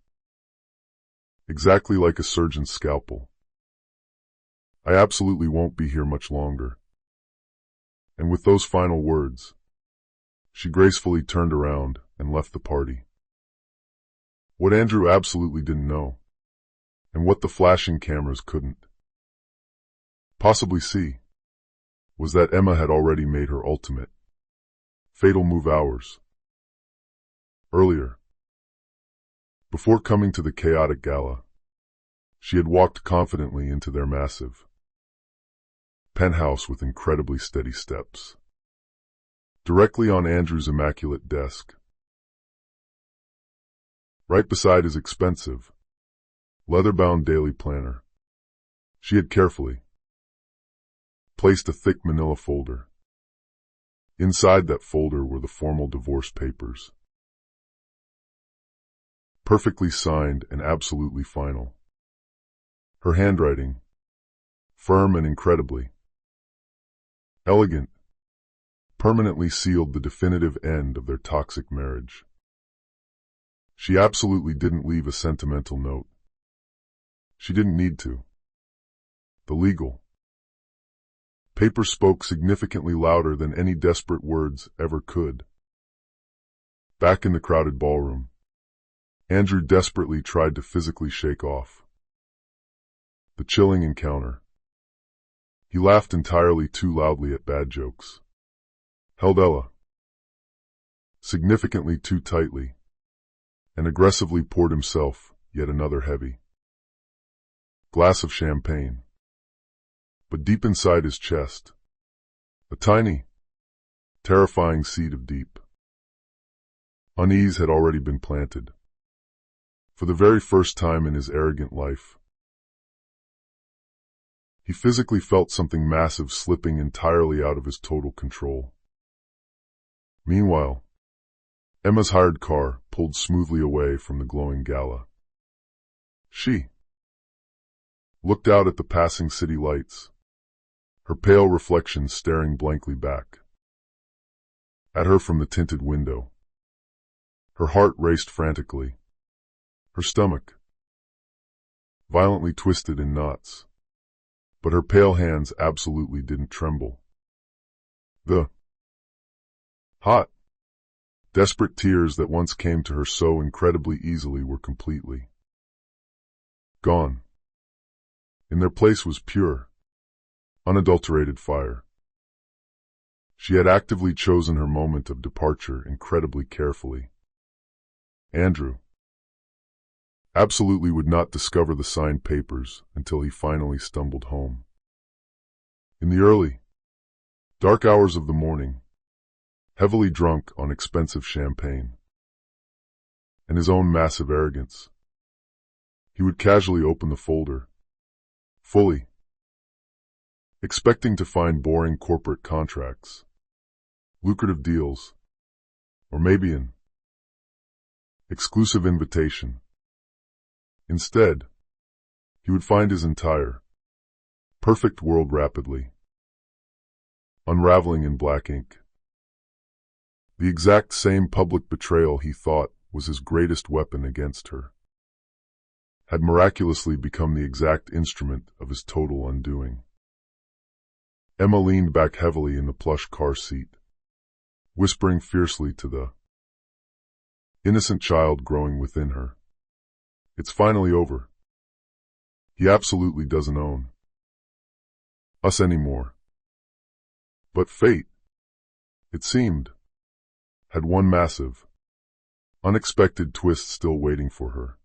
Speaker 1: exactly like a surgeon's scalpel. "I absolutely won't be here much longer." And with those final words, she gracefully turned around and left the party. What Andrew absolutely didn't know, and what the flashing cameras couldn't possibly see, was that Emma had already made her ultimate, fatal move hours earlier. Before coming to the chaotic gala, she had walked confidently into their massive penthouse with incredibly steady steps, directly on Andrew's immaculate desk. Right beside his expensive, leather-bound daily planner, she had carefully placed a thick manila folder. Inside that folder were the formal divorce papers. Perfectly signed and absolutely final. Her handwriting, firm and incredibly elegant, permanently sealed the definitive end of their toxic marriage. She absolutely didn't leave a sentimental note. She didn't need to. The legal paper spoke significantly louder than any desperate words ever could. Back in the crowded ballroom, Andrew desperately tried to physically shake off the chilling encounter. He laughed entirely too loudly at bad jokes, held Ella significantly too tightly, and aggressively poured himself yet another heavy glass of champagne. But deep inside his chest, a tiny, terrifying seed of deep unease had already been planted. For the very first time in his arrogant life, he physically felt something massive slipping entirely out of his total control. Meanwhile, Emma's hired car pulled smoothly away from the glowing gala. She looked out at the passing city lights, her pale reflection staring blankly back at her from the tinted window. Her heart raced frantically, her stomach violently twisted in knots, but her pale hands absolutely didn't tremble. The hot, desperate tears that once came to her so incredibly easily were completely gone. In their place was pure, unadulterated fire. She had actively chosen her moment of departure incredibly carefully. Andrew absolutely would not discover the signed papers until he finally stumbled home. In the early, dark hours of the morning, heavily drunk on expensive champagne and his own massive arrogance, he would casually open the folder, fully expecting to find boring corporate contracts, lucrative deals, or maybe an exclusive invitation. Instead, he would find his entire, perfect world rapidly unraveling in black ink. The exact same public betrayal he thought was his greatest weapon against her had miraculously become the exact instrument of his total undoing. Emma leaned back heavily in the plush car seat, whispering fiercely to the innocent child growing within her. It's finally over. He absolutely doesn't own us anymore. But fate, it seemed, had one massive, unexpected twist still waiting for her.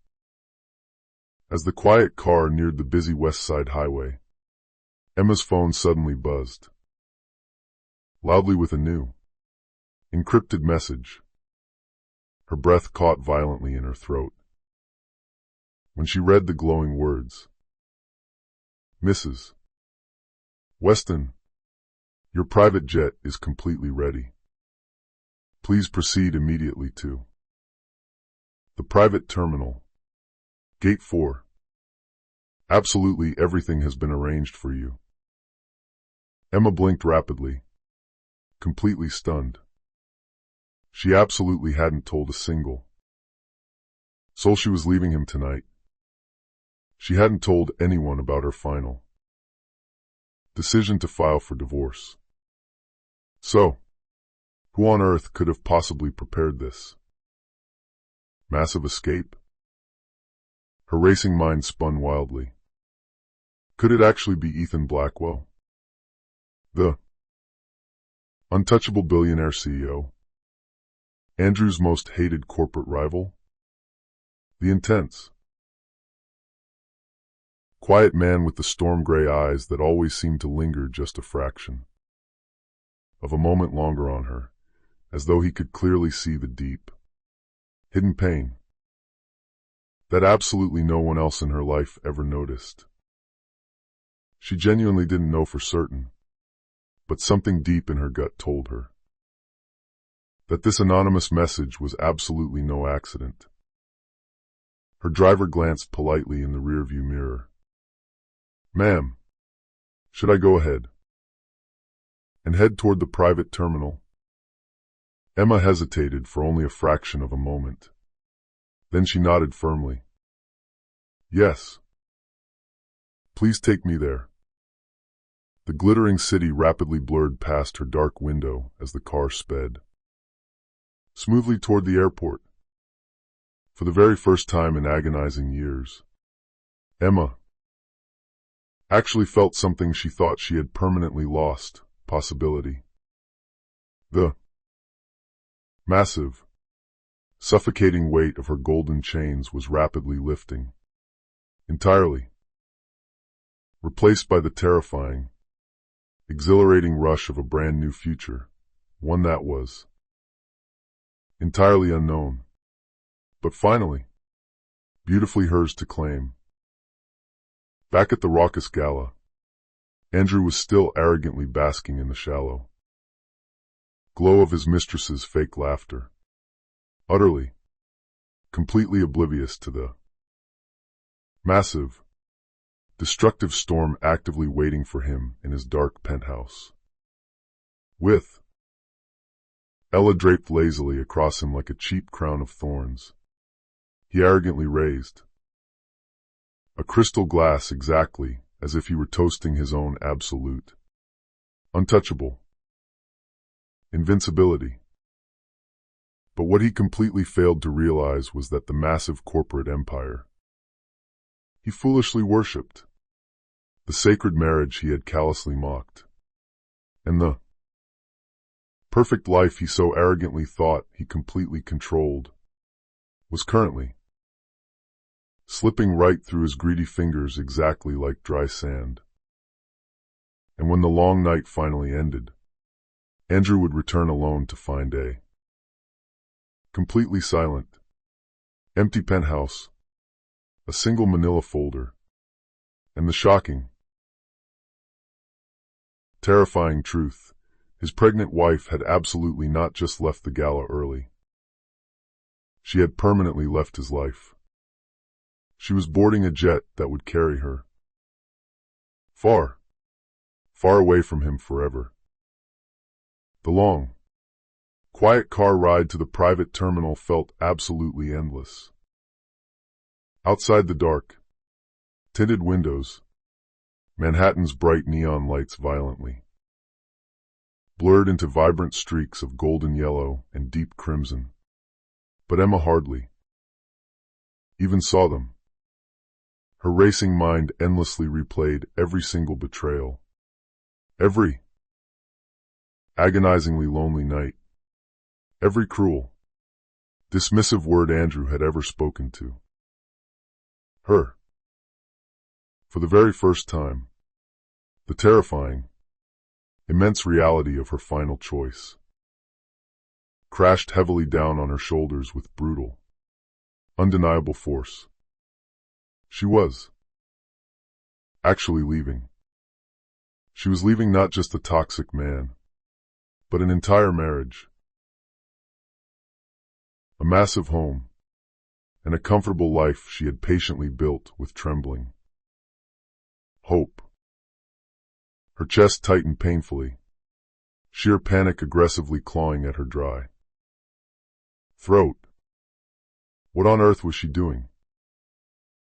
Speaker 1: As the quiet car neared the busy West Side highway, Emma's phone suddenly buzzed loudly with a new, encrypted message. Her breath caught violently in her throat when she read the glowing words. Mrs. Weston, your private jet is completely ready. Please proceed immediately to the private terminal, Gate 4. Absolutely everything has been arranged for you. Emma blinked rapidly, completely stunned. She absolutely hadn't told a single soul she was leaving him tonight. She hadn't told anyone about her final decision to file for divorce. So, who on earth could have possibly prepared this massive escape? Her racing mind spun wildly. Could it actually be Ethan Blackwell, the untouchable billionaire CEO, Andrew's most hated corporate rival, the intense, quiet man with the storm-gray eyes that always seemed to linger just a fraction of a moment longer on her, as though he could clearly see the deep, hidden pain that absolutely no one else in her life ever noticed. She genuinely didn't know for certain, but something deep in her gut told her that this anonymous message was absolutely no accident. Her driver glanced politely in the rearview mirror. "Ma'am, should I go ahead?" And head toward the private terminal? Emma hesitated for only a fraction of a moment. Then she nodded firmly. "Yes. Please take me there." The glittering city rapidly blurred past her dark window as the car sped smoothly toward the airport. For the very first time in agonizing years, Emma actually felt something she thought she had permanently lost: possibility. The massive, suffocating weight of her golden chains was rapidly lifting, entirely replaced by the terrifying, exhilarating rush of a brand new future, one that was entirely unknown, but finally, beautifully hers to claim. Back at the raucous gala, Andrew was still arrogantly basking in the shallow glow of his mistress's fake laughter, utterly, completely oblivious to the massive, destructive storm actively waiting for him in his dark penthouse. With Ella draped lazily across him like a cheap crown of thorns, he arrogantly raised a crystal glass exactly as if he were toasting his own absolute, untouchable invincibility. But what he completely failed to realize was that the massive corporate empire he foolishly worshipped, the sacred marriage he had callously mocked, and the perfect life he so arrogantly thought he completely controlled, was currently slipping right through his greedy fingers exactly like dry sand. And when the long night finally ended, Andrew would return alone to find a completely silent, empty penthouse, a single manila folder, and the shocking, terrifying truth: his pregnant wife had absolutely not just left the gala early. She had permanently left his life. She was boarding a jet that would carry her far, far away from him forever. The long, quiet car ride to the private terminal felt absolutely endless. Outside the dark, tinted windows, Manhattan's bright neon lights violently blurred into vibrant streaks of golden yellow and deep crimson. But Emma hardly even saw them. Her racing mind endlessly replayed every single betrayal, every agonizingly lonely night, every cruel, dismissive word Andrew had ever spoken to her. For the very first time, the terrifying, immense reality of her final choice crashed heavily down on her shoulders with brutal, undeniable force. She was actually leaving. She was leaving not just a toxic man, but an entire marriage, a massive home, and a comfortable life she had patiently built with trembling hope. Her chest tightened painfully, sheer panic aggressively clawing at her dry throat. What on earth was she doing?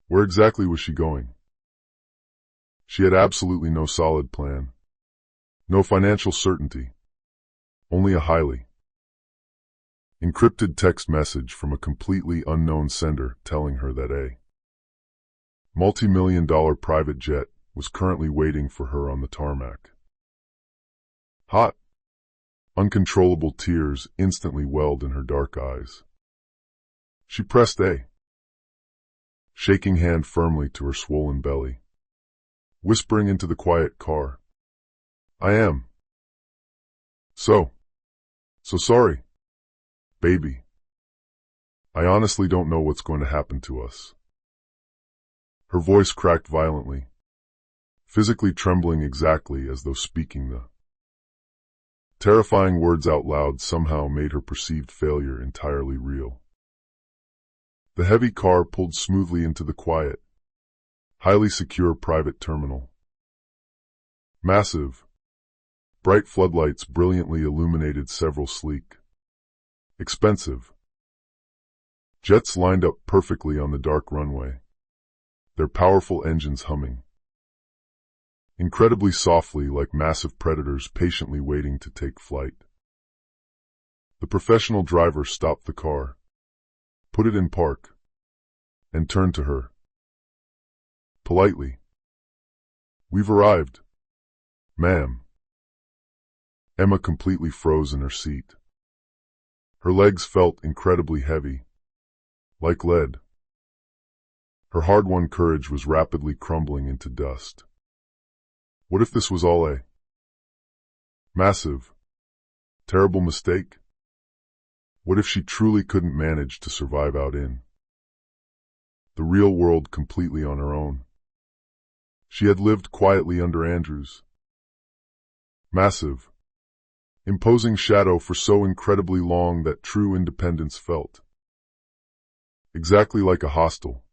Speaker 1: Where exactly was she going? She had absolutely no solid plan, no financial certainty, only a highly encrypted text message from a completely unknown sender telling her that a multi-million-dollar private jet was currently waiting for her on the tarmac. Hot, uncontrollable tears instantly welled in her dark eyes. She pressed a shaking hand firmly to her swollen belly, whispering into the quiet car, "I am so sorry, baby. I honestly don't know what's going to happen to us." Her voice cracked violently, physically trembling exactly as though speaking the Terrifying words out loud somehow made her perceived failure entirely real. The heavy car pulled smoothly into the quiet, highly secure private terminal. Massive, bright floodlights brilliantly illuminated several sleek, expensive jets lined up perfectly on the dark runway, their powerful engines humming incredibly softly like massive predators patiently waiting to take flight. The professional driver stopped the car, put it in park, and turned to her. Politely. "We've arrived, ma'am." Emma completely froze in her seat. Her legs felt incredibly heavy, like lead. Her hard-won courage was rapidly crumbling into dust. What if this was all a massive, terrible mistake? What if she truly couldn't manage to survive out in the real world completely on her own? She had lived quietly under Andrew's massive, imposing shadow for so incredibly long that true independence felt exactly like a hostile,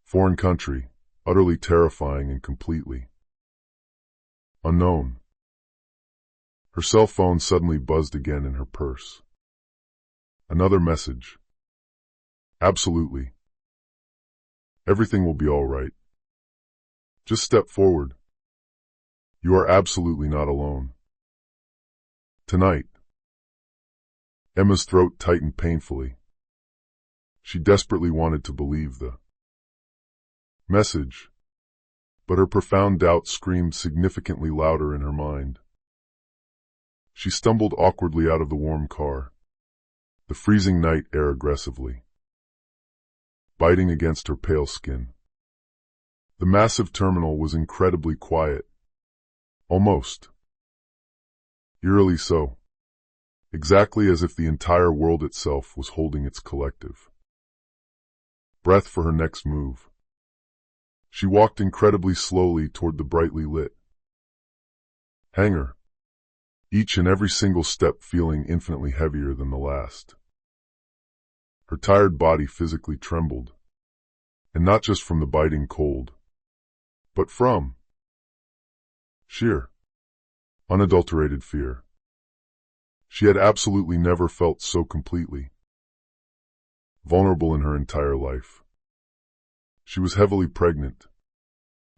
Speaker 1: foreign country, utterly terrifying and completely unknown. Her cell phone suddenly buzzed again in her purse. Another message. Absolutely. Everything will be all right. Just step forward. You are absolutely not alone. Tonight. Emma's throat tightened painfully. She desperately wanted to believe the message, but her profound doubt screamed significantly louder in her mind. She stumbled awkwardly out of the warm car, the freezing night air aggressively biting against her pale skin. The massive terminal was incredibly quiet, almost eerily so, exactly as if the entire world itself was holding its collective breath for her next move. She walked incredibly slowly toward the brightly lit hangar, each and every single step feeling infinitely heavier than the last. Her tired body physically trembled, and not just from the biting cold, but from sheer, unadulterated fear. She had absolutely never felt so completely vulnerable in her entire life. She was heavily pregnant,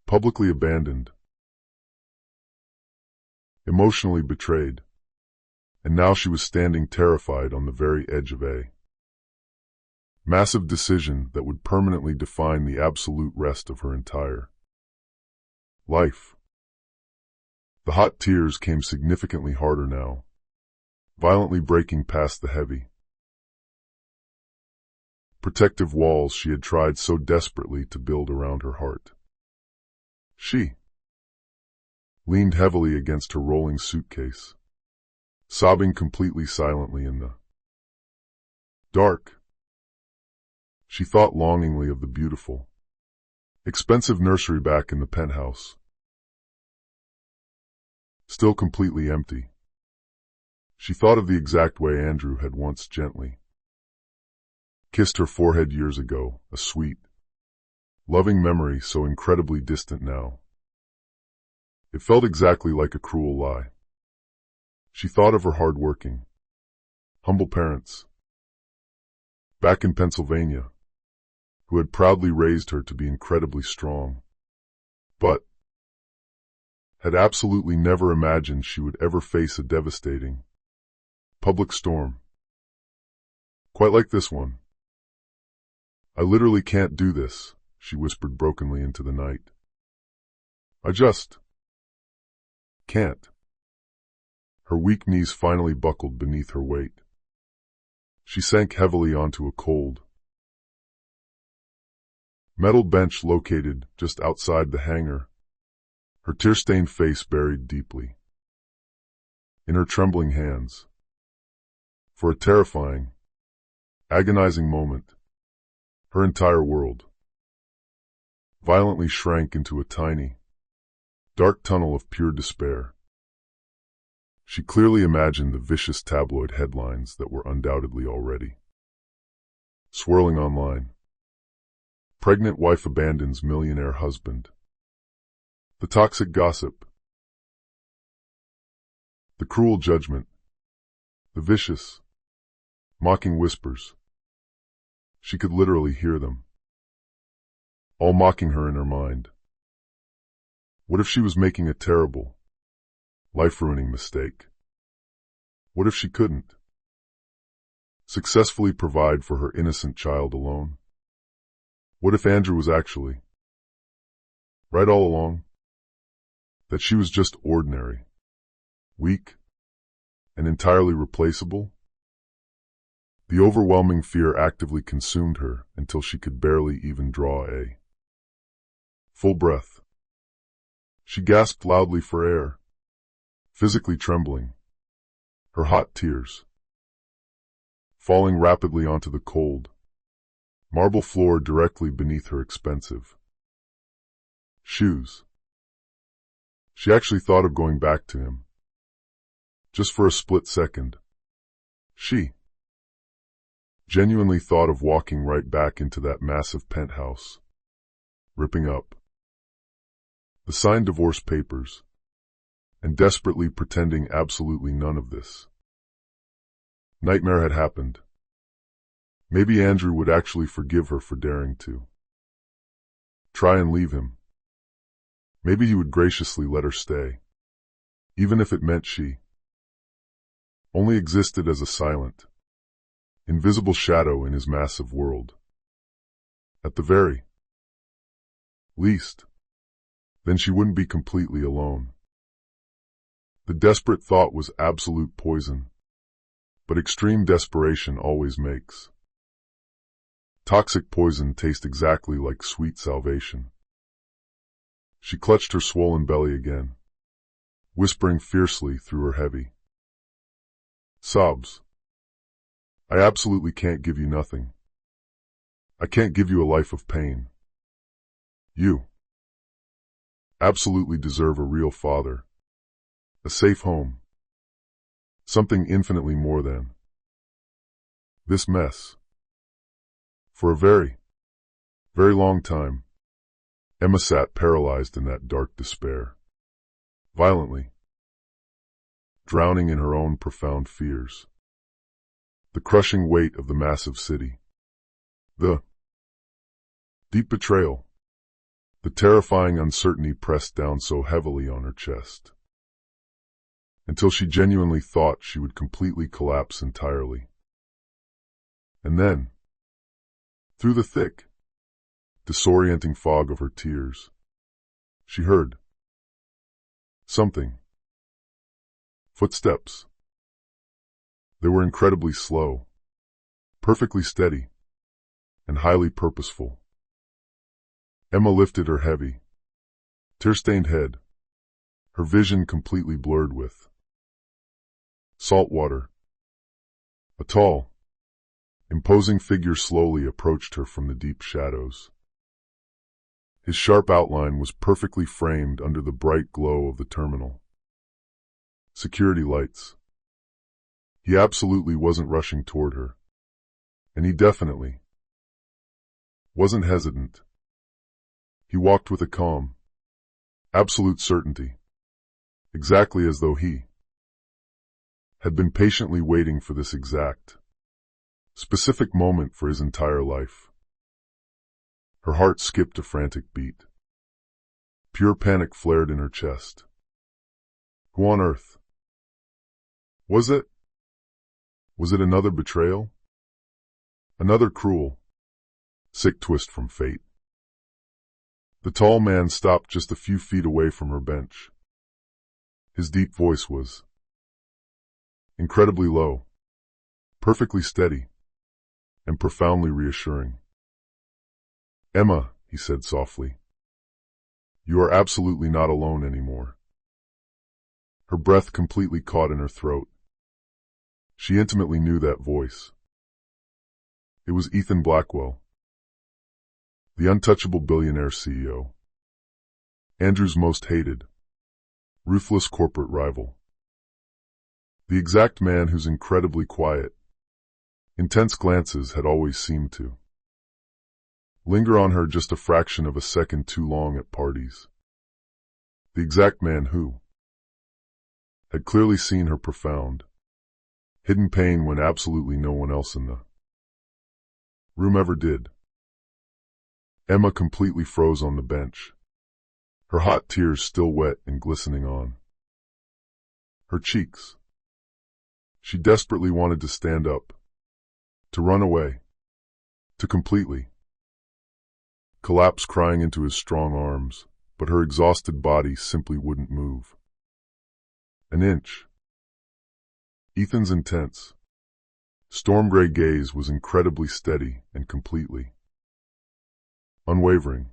Speaker 1: publicly abandoned, emotionally betrayed, and now she was standing terrified on the very edge of a massive decision that would permanently define the absolute rest of her entire life. The hot tears came significantly harder now, violently breaking past the heavy protective walls she had tried so desperately to build around her heart. She leaned heavily against her rolling suitcase, sobbing completely silently in the dark. She thought longingly of the beautiful, expensive nursery back in the penthouse, still completely empty. She thought of the exact way Andrew had once gently kissed her forehead years ago, a sweet, loving memory so incredibly distant now. It felt exactly like a cruel lie. She thought of her hard-working, humble parents back in Pennsylvania, who had proudly raised her to be incredibly strong, but had absolutely never imagined she would ever face a devastating public storm, quite like this one. "I literally can't do this," she whispered brokenly into the night. "I just can't." Her weak knees finally buckled beneath her weight. She sank heavily onto a cold metal bench located just outside the hangar, her tear-stained face buried deeply in her trembling hands. For a terrifying, agonizing moment, her entire world violently shrank into a tiny, dark tunnel of pure despair. She clearly imagined the vicious tabloid headlines that were undoubtedly already swirling online. Pregnant wife abandons millionaire husband. The toxic gossip. The cruel judgment. The vicious, mocking whispers. She could literally hear them, all mocking her in her mind. What if she was making a terrible, life-ruining mistake? What if she couldn't successfully provide for her innocent child alone? What if Andrew was actually right all along? That she was just ordinary, weak, and entirely replaceable? The overwhelming fear actively consumed her until she could barely even draw a full breath. She gasped loudly for air, physically trembling, her hot tears falling rapidly onto the cold, marble floor directly beneath her expensive shoes. She actually thought of going back to him. Just for a split second. She genuinely thought of walking right back into that massive penthouse, ripping up the signed divorce papers, and desperately pretending absolutely none of this nightmare had happened. Maybe Andrew would actually forgive her for daring to try and leave him. Maybe he would graciously let her stay, even if it meant she only existed as a silent, invisible shadow in his massive world. At the very least, then she wouldn't be completely alone. The desperate thought was absolute poison, but extreme desperation always makes toxic poison taste exactly like sweet salvation. She clutched her swollen belly again, whispering fiercely through her heavy sobs. I absolutely can't give you nothing. I can't give you a life of pain. You absolutely deserve a real father, a safe home, something infinitely more than this mess. For a very, very long time, Emma sat paralyzed in that dark despair, violently drowning in her own profound fears. The crushing weight of the massive city, the deep betrayal, the terrifying uncertainty pressed down so heavily on her chest, until she genuinely thought she would completely collapse entirely. And then, through the thick, disorienting fog of her tears, she heard something. Footsteps. They were incredibly slow, perfectly steady, and highly purposeful. Emma lifted her heavy, tear-stained head, her vision completely blurred with salt water. A tall, imposing figure slowly approached her from the deep shadows. His sharp outline was perfectly framed under the bright glow of the terminal security lights. He absolutely wasn't rushing toward her, and he definitely wasn't hesitant. He walked with a calm, absolute certainty, exactly as though he had been patiently waiting for this exact, specific moment for his entire life. Her heart skipped a frantic beat. Pure panic flared in her chest. Who on earth was it? Was it another betrayal? Another cruel, sick twist from fate? The tall man stopped just a few feet away from her bench. His deep voice was incredibly low, perfectly steady, and profoundly reassuring. Emma, he said softly, you are absolutely not alone anymore. Her breath completely caught in her throat. She intimately knew that voice. It was Ethan Blackwell, the untouchable billionaire CEO. Andrew's most hated, ruthless corporate rival. The exact man whose incredibly quiet, intense glances had always seemed to linger on her just a fraction of a second too long at parties. The exact man who had clearly seen her profound, hidden pain when absolutely no one else in the room ever did. Emma completely froze on the bench, her hot tears still wet and glistening on her cheeks. She desperately wanted to stand up, to run away, to completely collapse crying into his strong arms, but her exhausted body simply wouldn't move an inch. Ethan's intense, storm-gray gaze was incredibly steady and completely unwavering.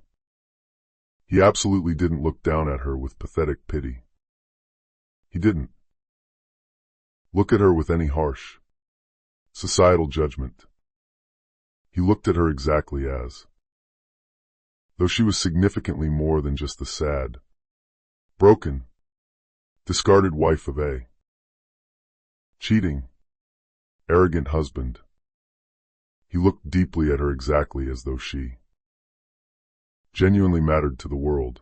Speaker 1: He absolutely didn't look down at her with pathetic pity. He didn't look at her with any harsh, societal judgment. He looked at her exactly as though she was significantly more than just the sad, broken, discarded wife of a cheating, arrogant husband. He looked deeply at her exactly as though she genuinely mattered to the world.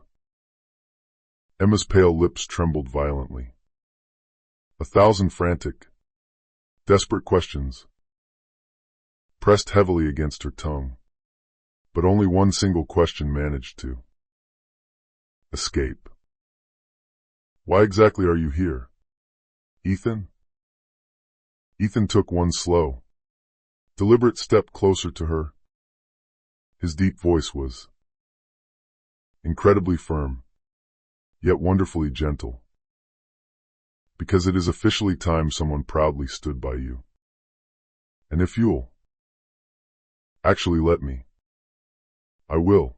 Speaker 1: Emma's pale lips trembled violently. 1,000 frantic, desperate questions pressed heavily against her tongue, but only one single question managed to escape. Why exactly are you here, Ethan? Ethan took one slow, deliberate step closer to her. His deep voice was incredibly firm, yet wonderfully gentle. Because it is officially time someone proudly stood by you. And if you'll actually let me, I will.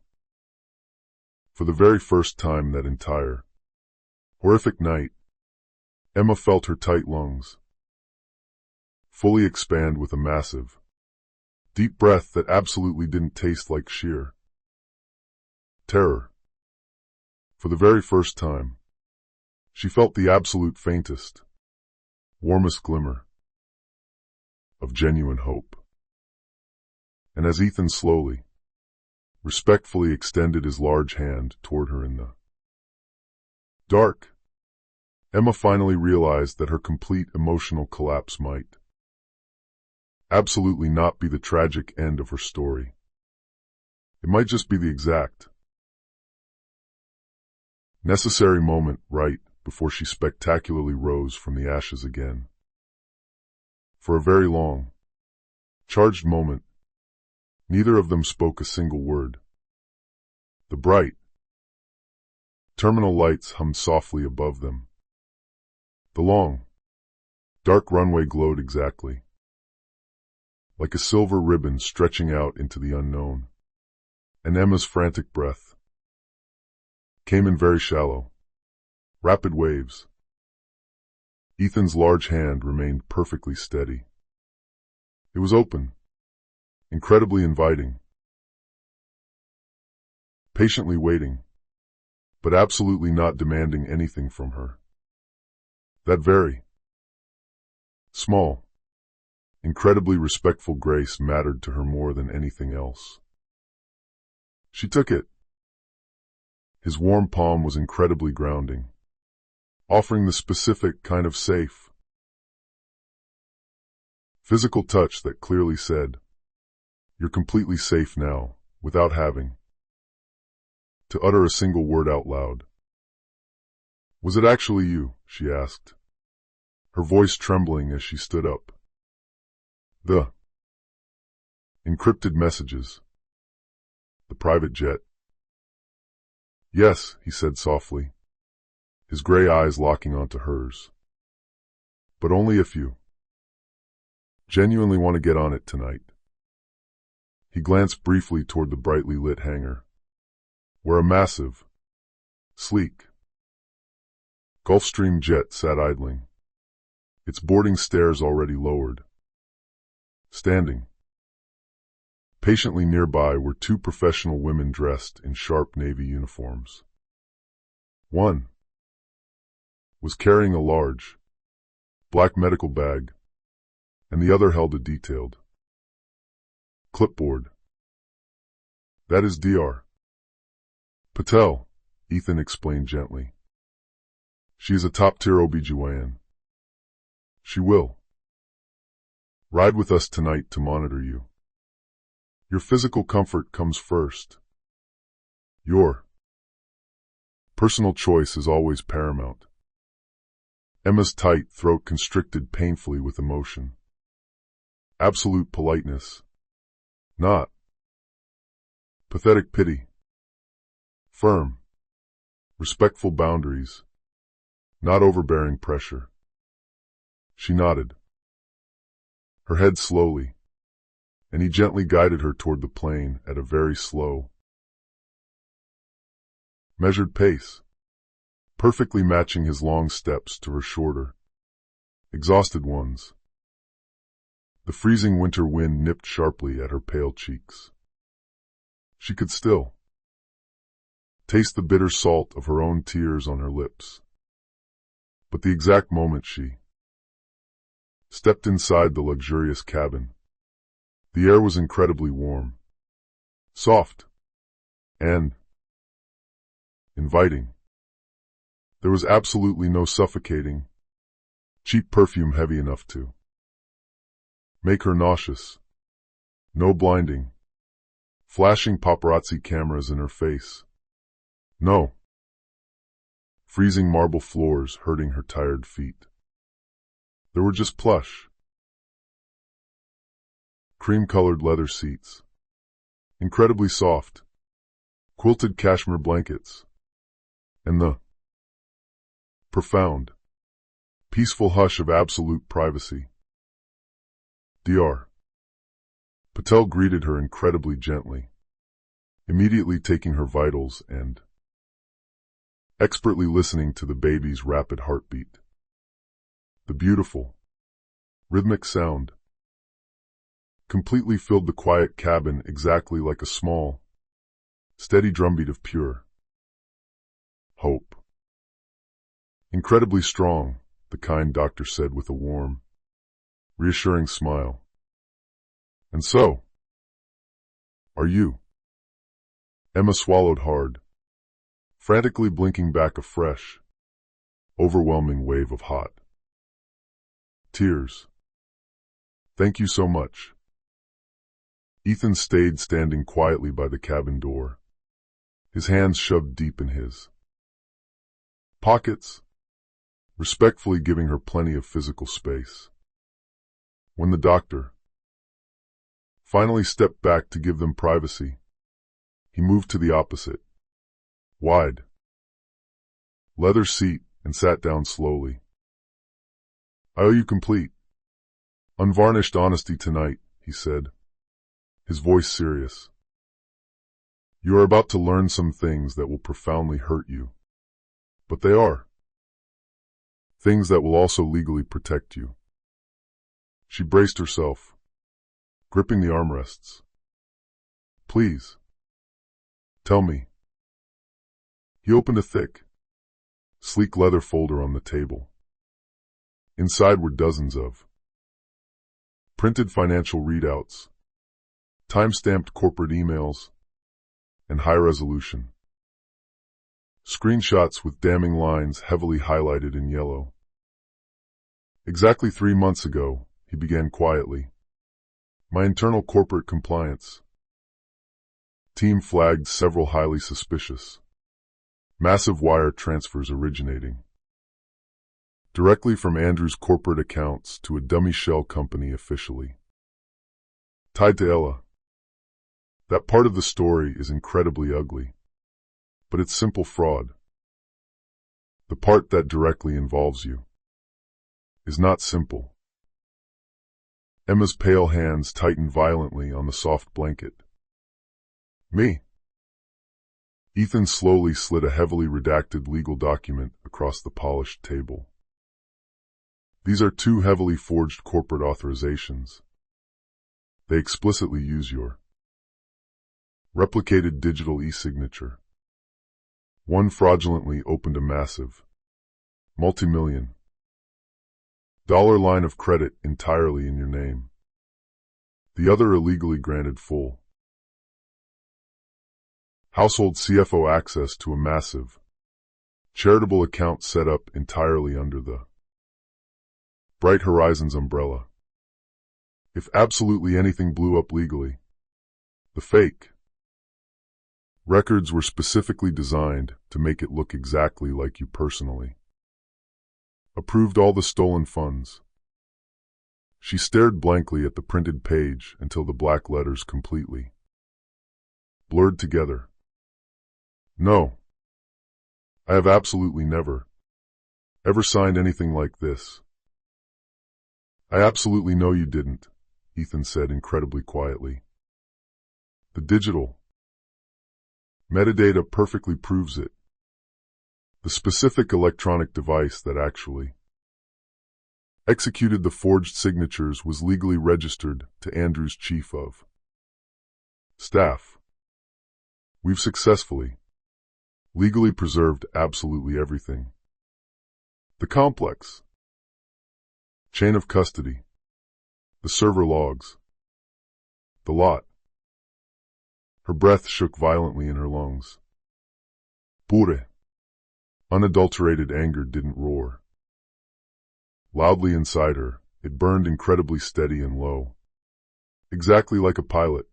Speaker 1: For the very first time that entire horrific night, Emma felt her tight lungs fully expand with a massive, deep breath that absolutely didn't taste like sheer terror. For the very first time, she felt the absolute faintest, warmest glimmer of genuine hope. And as Ethan slowly, respectfully extended his large hand toward her in the dark, Emma finally realized that her complete emotional collapse might absolutely not be the tragic end of her story. It might just be the exact necessary moment right before she spectacularly rose from the ashes again. For a very long, charged moment, neither of them spoke a single word. The bright, terminal lights hummed softly above them. The long, dark runway glowed exactly like a silver ribbon stretching out into the unknown, and Emma's frantic breath came in very shallow, rapid waves. Ethan's large hand remained perfectly steady. It was open, incredibly inviting, patiently waiting, but absolutely not demanding anything from her. That very small, incredibly respectful grace mattered to her more than anything else. She took it. His warm palm was incredibly grounding, offering the specific kind of safe, physical touch that clearly said, "You're completely safe now," without having to utter a single word out loud. "Was it actually you?" she asked, her voice trembling as she stood up. "The encrypted messages. The private jet." "Yes," he said softly, his gray eyes locking onto hers. "But only if you genuinely want to get on it tonight." He glanced briefly toward the brightly lit hangar, where a massive, sleek Gulfstream jet sat idling, its boarding stairs already lowered. Standing patiently nearby were two professional women dressed in sharp navy uniforms. One was carrying a large, black medical bag, and the other held a detailed clipboard. That is Dr. Patel, Ethan explained gently. She is a top-tier OB-GYN. She will ride with us tonight to monitor you. Your physical comfort comes first. Your personal choice is always paramount. Emma's tight throat constricted painfully with emotion. Absolute politeness. Not pathetic pity. Firm, respectful boundaries. Not overbearing pressure. She nodded, her head slowly, and he gently guided her toward the plane at a very slow, measured pace, perfectly matching his long steps to her shorter, exhausted ones. The freezing winter wind nipped sharply at her pale cheeks. She could still taste the bitter salt of her own tears on her lips. But the exact moment she stepped inside the luxurious cabin, the air was incredibly warm, soft, and inviting. There was absolutely no suffocating, cheap perfume heavy enough to make her nauseous. No blinding, flashing paparazzi cameras in her face. No freezing marble floors hurting her tired feet. There were just plush, cream-colored leather seats, incredibly soft, quilted cashmere blankets, and the profound, peaceful hush of absolute privacy. Dr. Patel greeted her incredibly gently, immediately taking her vitals and expertly listening to the baby's rapid heartbeat. The beautiful, rhythmic sound completely filled the quiet cabin exactly like a small, steady drumbeat of pure hope. Incredibly strong, the kind doctor said with a warm, reassuring smile. And so, are you? Emma swallowed hard, frantically blinking back a fresh, overwhelming wave of hot tears. Thank you so much. Ethan stayed standing quietly by the cabin door, his hands shoved deep in his pockets, respectfully giving her plenty of physical space. When the doctor finally stepped back to give them privacy, he moved to the opposite, wide, leather seat and sat down slowly. I owe you complete, unvarnished honesty tonight, he said, his voice serious. You are about to learn some things that will profoundly hurt you, but they are things that will also legally protect you. She braced herself, gripping the armrests. Please, tell me. He opened a thick, sleek leather folder on the table. Inside were dozens of printed financial readouts, time-stamped corporate emails, and high-resolution screenshots with damning lines heavily highlighted in yellow. Exactly 3 months ago, he began quietly. My internal corporate compliance team flagged several highly suspicious, massive wire transfers originating directly from Andrew's corporate accounts to a dummy shell company officially tied to Ella. That part of the story is incredibly ugly, but it's simple fraud. The part that directly involves you is not simple. Emma's pale hands tightened violently on the soft blanket. Me? Ethan slowly slid a heavily redacted legal document across the polished table. These are 2 heavily forged corporate authorizations. They explicitly use your replicated digital e-signature. One fraudulently opened a massive, multi-million Dollar line of credit entirely in your name. The other illegally granted full household CFO access to a massive charitable account set up entirely under the Bright Horizons umbrella. If absolutely anything blew up legally, the fake records were specifically designed to make it look exactly like you personally approved all the stolen funds. She stared blankly at the printed page until the black letters completely blurred together. No, I have absolutely never, ever signed anything like this. I absolutely know you didn't, Ethan said incredibly quietly. The digital metadata perfectly proves it. The specific electronic device that actually executed the forged signatures was legally registered to Andrew's chief of staff. We've successfully, legally preserved absolutely everything. The complex chain of custody, the server logs, the lot. Her breath shook violently in her lungs. Pure, unadulterated anger didn't roar. Loudly inside her, it burned incredibly steady and low, exactly like a pilot.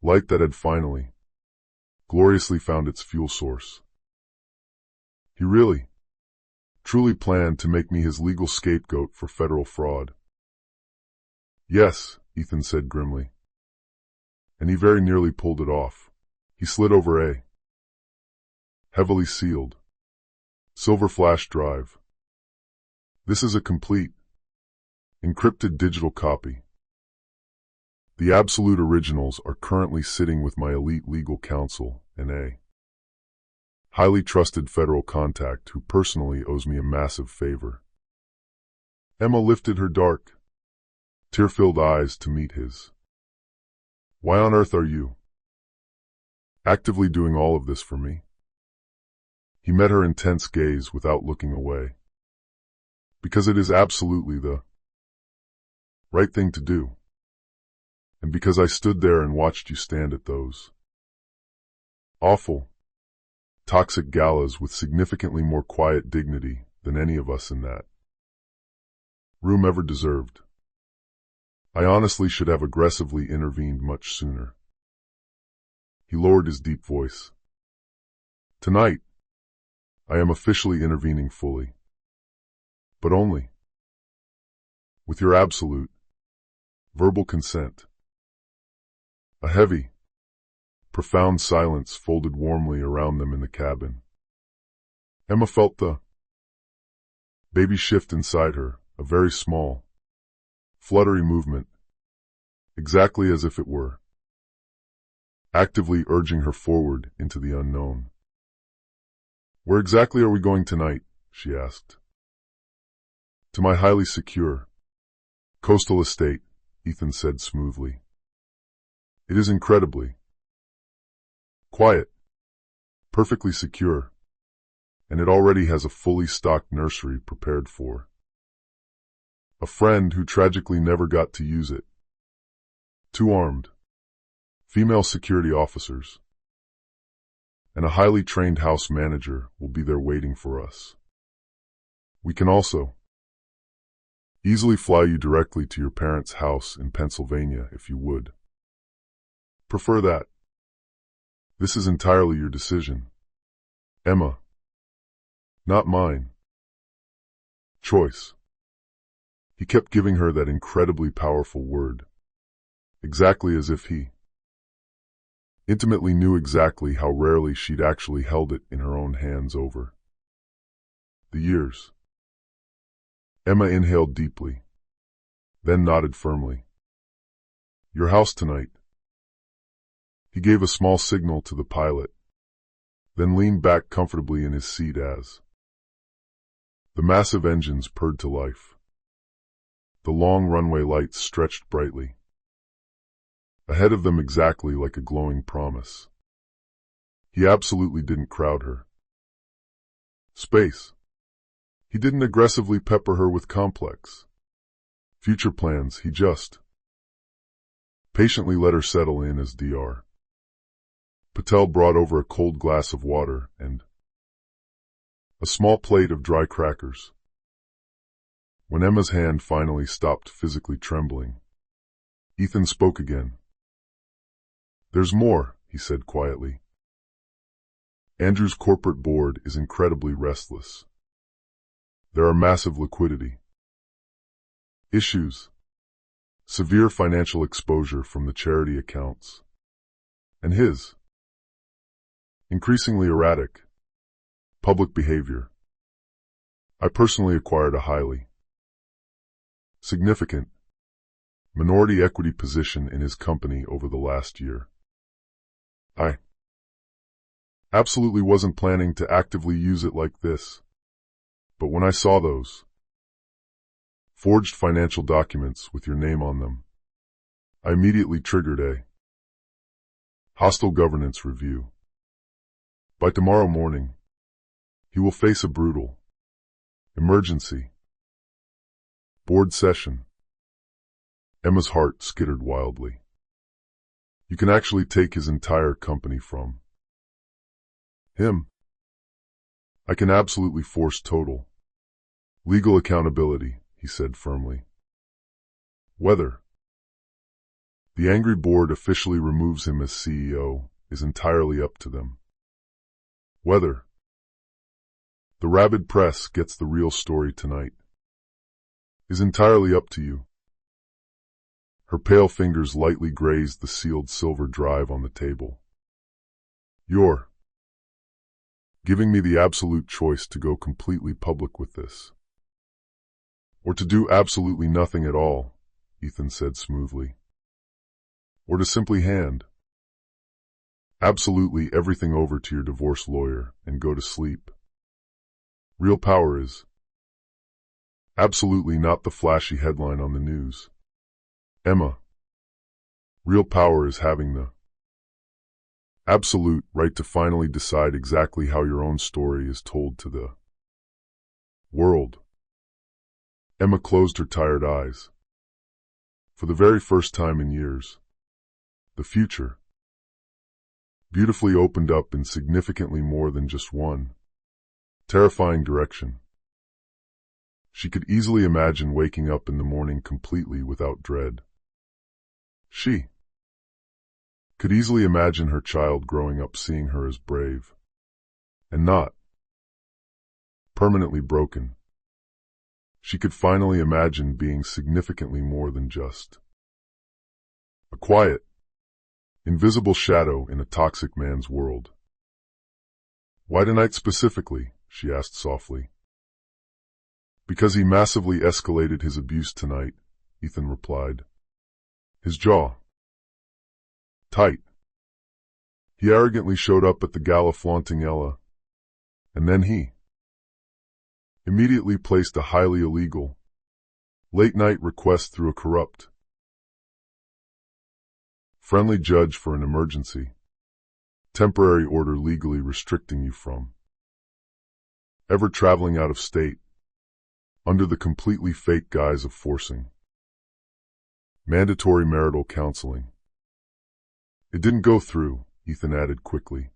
Speaker 1: Light that had finally, gloriously found its fuel source. He really, truly planned to make me his legal scapegoat for federal fraud. Yes, Ethan said grimly. And he very nearly pulled it off. He slid over a heavily sealed silver flash drive. This is a complete, encrypted digital copy. The absolute originals are currently sitting with my elite legal counsel and a highly trusted federal contact who personally owes me a massive favor. Emma lifted her dark, tear-filled eyes to meet his. Why on earth are you actively doing all of this for me? He met her intense gaze without looking away. Because it is absolutely the right thing to do. And because I stood there and watched you stand at those awful, toxic galas with significantly more quiet dignity than any of us in that room ever deserved. I honestly should have aggressively intervened much sooner. He lowered his deep voice. Tonight, I am officially intervening fully. But only with your absolute, verbal consent. A heavy, profound silence folded warmly around them in the cabin. Emma felt the baby shift inside her, a very small, fluttery movement, exactly as if it were actively urging her forward into the unknown. Where exactly are we going tonight? She asked. To my highly secure coastal estate, Ethan said smoothly. It is incredibly quiet, perfectly secure, and it already has a fully stocked nursery prepared for a friend who tragically never got to use it. 2 armed female security officers and a highly trained house manager will be there waiting for us. We can also easily fly you directly to your parents' house in Pennsylvania if you would prefer that. This is entirely your decision, Emma. Not mine. Choice. He kept giving her that incredibly powerful word, exactly as if he intimately knew exactly how rarely she'd actually held it in her own hands over the years. Emma inhaled deeply, then nodded firmly. Your house tonight. He gave a small signal to the pilot, then leaned back comfortably in his seat as the massive engines purred to life. The long runway lights stretched brightly ahead of them, exactly like a glowing promise. He absolutely didn't crowd her space. He didn't aggressively pepper her with complex future plans. He just patiently let her settle in as Dr. Patel brought over a cold glass of water and a small plate of dry crackers. When Emma's hand finally stopped physically trembling, Ethan spoke again. "There's more," he said quietly. "Andrew's corporate board is incredibly restless. There are massive liquidity issues, severe financial exposure from the charity accounts, and his increasingly erratic public behavior. I personally acquired a highly significant minority equity position in his company over the last year. I absolutely wasn't planning to actively use it like this, but when I saw those forged financial documents with your name on them, I immediately triggered a hostile governance review. By tomorrow morning, he will face a brutal emergency board session." Emma's heart skittered wildly. "You can actually take his entire company from him. I can absolutely force total legal accountability," he said firmly. "Whether the angry board officially removes him as CEO is entirely up to them. Whether the rabid press gets the real story tonight is entirely up to you." Her pale fingers lightly grazed the sealed silver drive on the table. "You're giving me the absolute choice to go completely public with this, or to do absolutely nothing at all," Ethan said smoothly. "Or to simply hand absolutely everything over to your divorce lawyer and go to sleep. Real power is absolutely not the flashy headline on the news, Emma. Real power is having the absolute right to finally decide exactly how your own story is told to the world." Emma closed her tired eyes. For the very first time in years, the future beautifully opened up in significantly more than just one terrifying direction. She could easily imagine waking up in the morning completely without dread. She could easily imagine her child growing up seeing her as brave and not permanently broken. She could finally imagine being significantly more than just a quiet, invisible shadow in a toxic man's world. "Why tonight specifically?" she asked softly. "Because he massively escalated his abuse tonight," Ethan replied, his jaw tight. "He arrogantly showed up at the gala flaunting Ella, and then he immediately placed a highly illegal late-night request through a corrupt friendly judge for an emergency temporary order legally restricting you from ever traveling out of state under the completely fake guise of forcing mandatory marital counseling. It didn't go through," Ethan added quickly.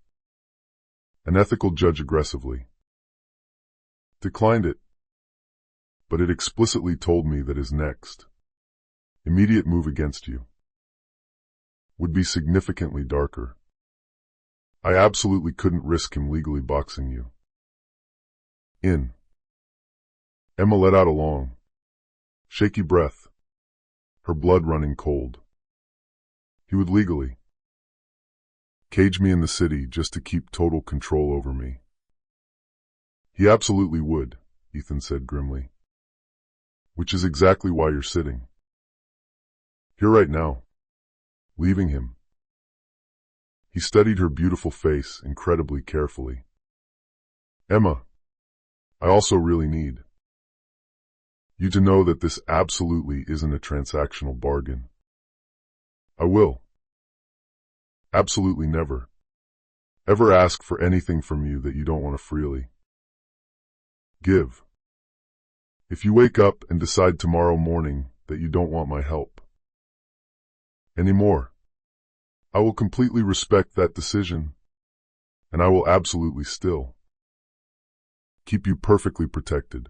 Speaker 1: "An ethical judge aggressively declined it, but it explicitly told me that his next immediate move against you would be significantly darker. I absolutely couldn't risk him legally boxing you in." Emma let out a long, shaky breath, her blood running cold. "He would legally cage me in the city just to keep total control over me." "He absolutely would," Ethan said grimly. "Which is exactly why you're sitting here right now, leaving him." He studied her beautiful face incredibly carefully. "Emma, I also really need you to know that this absolutely isn't a transactional bargain. I will absolutely never, ever ask for anything from you that you don't want to freely give." If you wake up and decide tomorrow morning that you don't want my help anymore, I will completely respect that decision, and I will absolutely still keep you perfectly protected.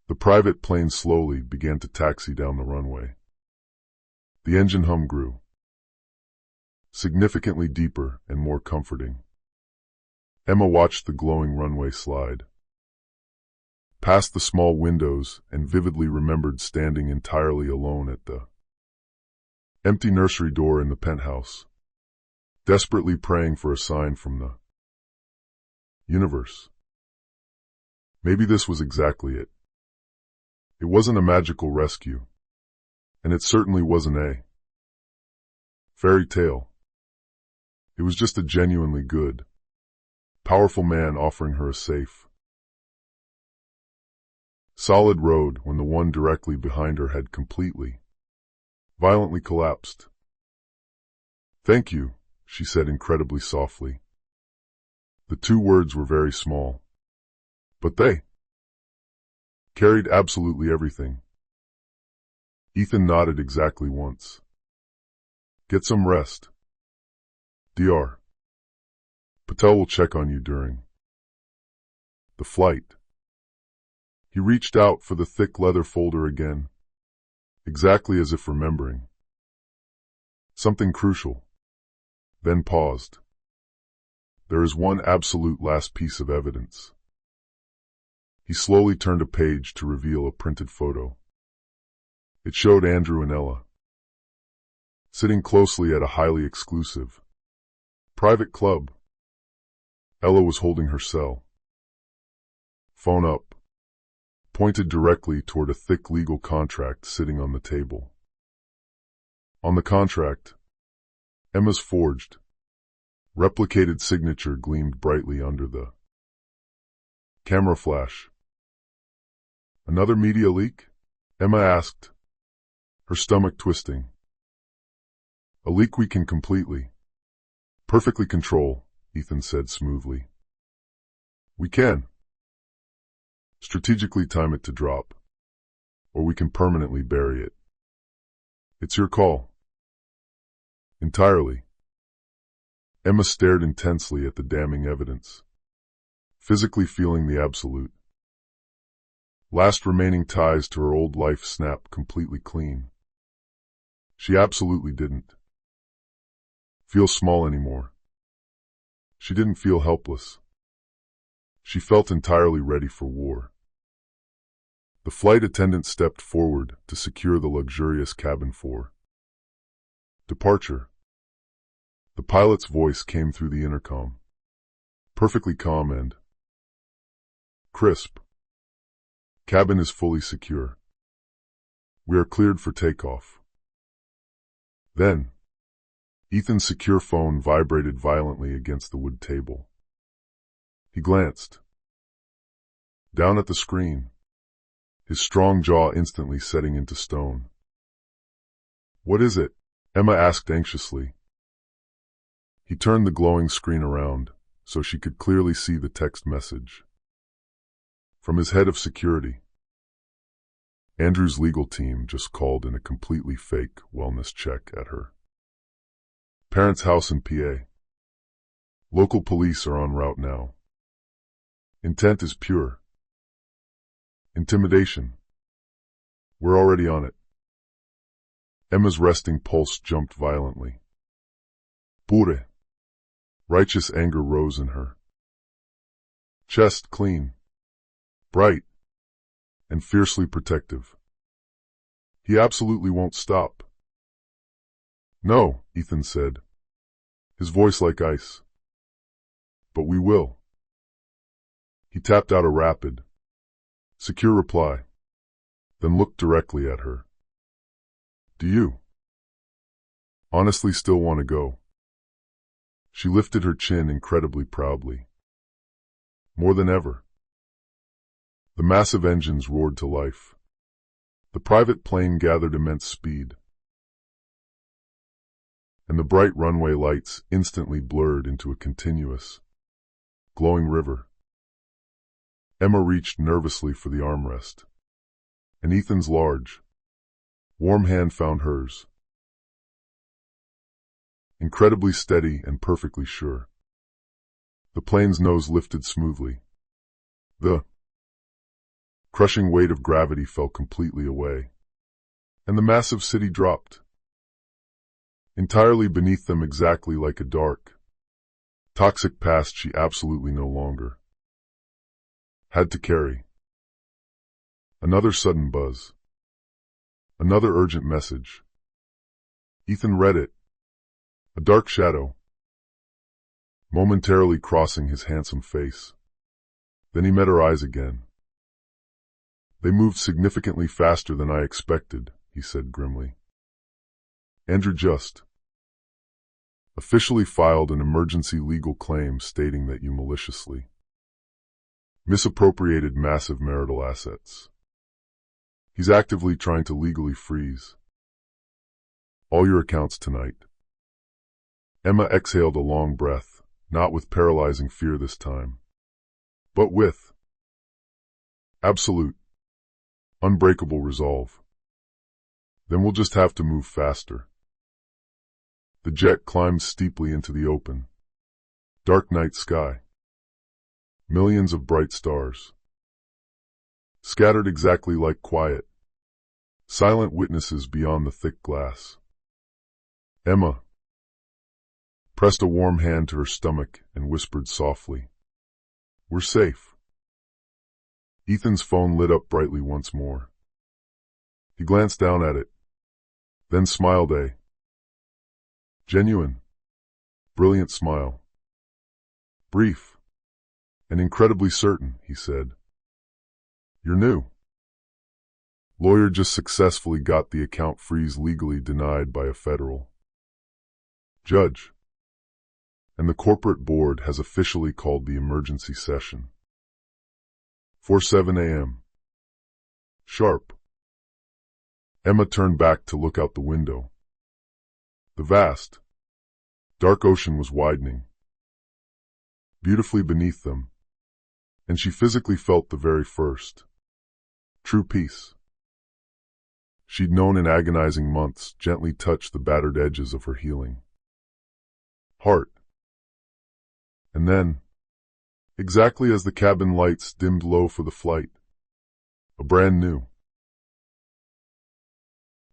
Speaker 1: The private plane slowly began to taxi down the runway. The engine hum grew, significantly deeper and more comforting. Emma watched the glowing runway slide past the small windows and vividly remembered standing entirely alone at the empty nursery door in the penthouse, desperately praying for a sign from the universe. Maybe this was exactly it. It wasn't a magical rescue, and it certainly wasn't a fairy tale. It was just a genuinely good, powerful man offering her a safe, solid road when the one directly behind her had completely, violently collapsed. "Thank you," she said incredibly softly. The two words were very small, but they carried absolutely everything. Ethan nodded exactly once. "Get some rest. Dr. Patel will check on you during the flight." He reached out for the thick leather folder again, exactly as if remembering something crucial, then paused. "There is one absolute last piece of evidence." He slowly turned a page to reveal a printed photo. It showed Andrew and Ella sitting closely at a highly exclusive private club. Ella was holding her cell phone up, pointed directly toward a thick legal contract sitting on the table. On the contract, Emma's forged, replicated signature gleamed brightly under the camera flash. "Another media leak?" Emma asked, her stomach twisting. "A leak we can perfectly control," Ethan said smoothly. "We can strategically time it to drop, or we can permanently bury it. It's your call." "Entirely." Emma stared intensely at the damning evidence, physically feeling the absolute last remaining ties to her old life snap completely clean. She absolutely didn't feel small anymore. She didn't feel helpless. She felt entirely ready for war. The flight attendant stepped forward to secure the luxurious cabin for departure. The pilot's voice came through the intercom, perfectly calm and crisp. "Cabin is fully secure. We are cleared for takeoff." Then, Ethan's secure phone vibrated violently against the wood table. He glanced down at the screen, his strong jaw instantly setting into stone. "What is it?" Emma asked anxiously. He turned the glowing screen around so she could clearly see the text message. From his head of security. "Andrew's legal team just called in a completely fake wellness check at her parents' house in PA. Local police are en route now. Intent is pure intimidation. We're already on it." Emma's resting pulse jumped violently. Pure. Righteous anger rose in her chest, clean, bright, and fiercely protective. "He absolutely won't stop." "No," Ethan said, his voice like ice. "But we will." He tapped out a rapid, secure reply, then looked directly at her. "Do you honestly still want to go?" She lifted her chin incredibly proudly. More than ever. The massive engines roared to life. The private plane gathered immense speed, and the bright runway lights instantly blurred into a continuous, glowing river. Emma reached nervously for the armrest, and Ethan's large, warm hand found hers. Incredibly steady and perfectly sure. The plane's nose lifted smoothly. The crushing weight of gravity fell completely away, and the massive city dropped, entirely beneath them, exactly like a dark, toxic past she absolutely no longer had to carry. Another sudden buzz. Another urgent message. Ethan read it. A dark shadow, momentarily crossing his handsome face. Then he met her eyes again. They moved significantly faster than I expected, he said grimly. Andrew just officially filed an emergency legal claim stating that you maliciously misappropriated massive marital assets. He's actively trying to legally freeze all your accounts tonight. Emma exhaled a long breath, not with paralyzing fear this time, but with absolute, unbreakable resolve. Then we'll just have to move faster. The jet climbed steeply into the open, dark night sky. Millions of bright stars, scattered exactly like quiet, silent witnesses beyond the thick glass. Emma pressed a warm hand to her stomach and whispered softly, "We're safe." Ethan's phone lit up brightly once more. He glanced down at it, then smiled a genuine, brilliant smile. "Brief and incredibly certain," he said. "You're new. Lawyer just successfully got the account freeze legally denied by a federal judge, and the corporate board has officially called the emergency session for 7 a.m. sharp." Emma turned back to look out the window. The vast, dark ocean was widening beautifully beneath them, and she physically felt the very first true peace she'd known in agonizing months gently touch the battered edges of her healing heart. And then, exactly as the cabin lights dimmed low for the flight, a brand new,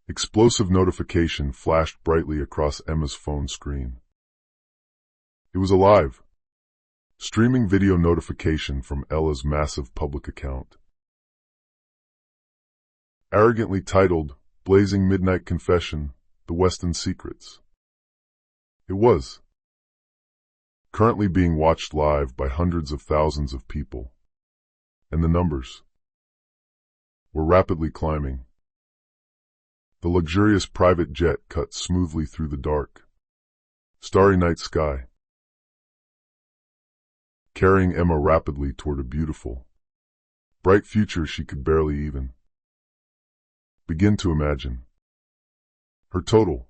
Speaker 1: explosive notification flashed brightly across Emma's phone screen. It was a live, streaming video notification from Ella's massive public account. Arrogantly titled, "Blazing Midnight Confession, The Weston Secrets." It was currently being watched live by hundreds of thousands of people, and the numbers were rapidly climbing. The luxurious private jet cut smoothly through the dark, starry night sky, carrying Emma rapidly toward a beautiful, bright future she could barely even begin to imagine. Her total,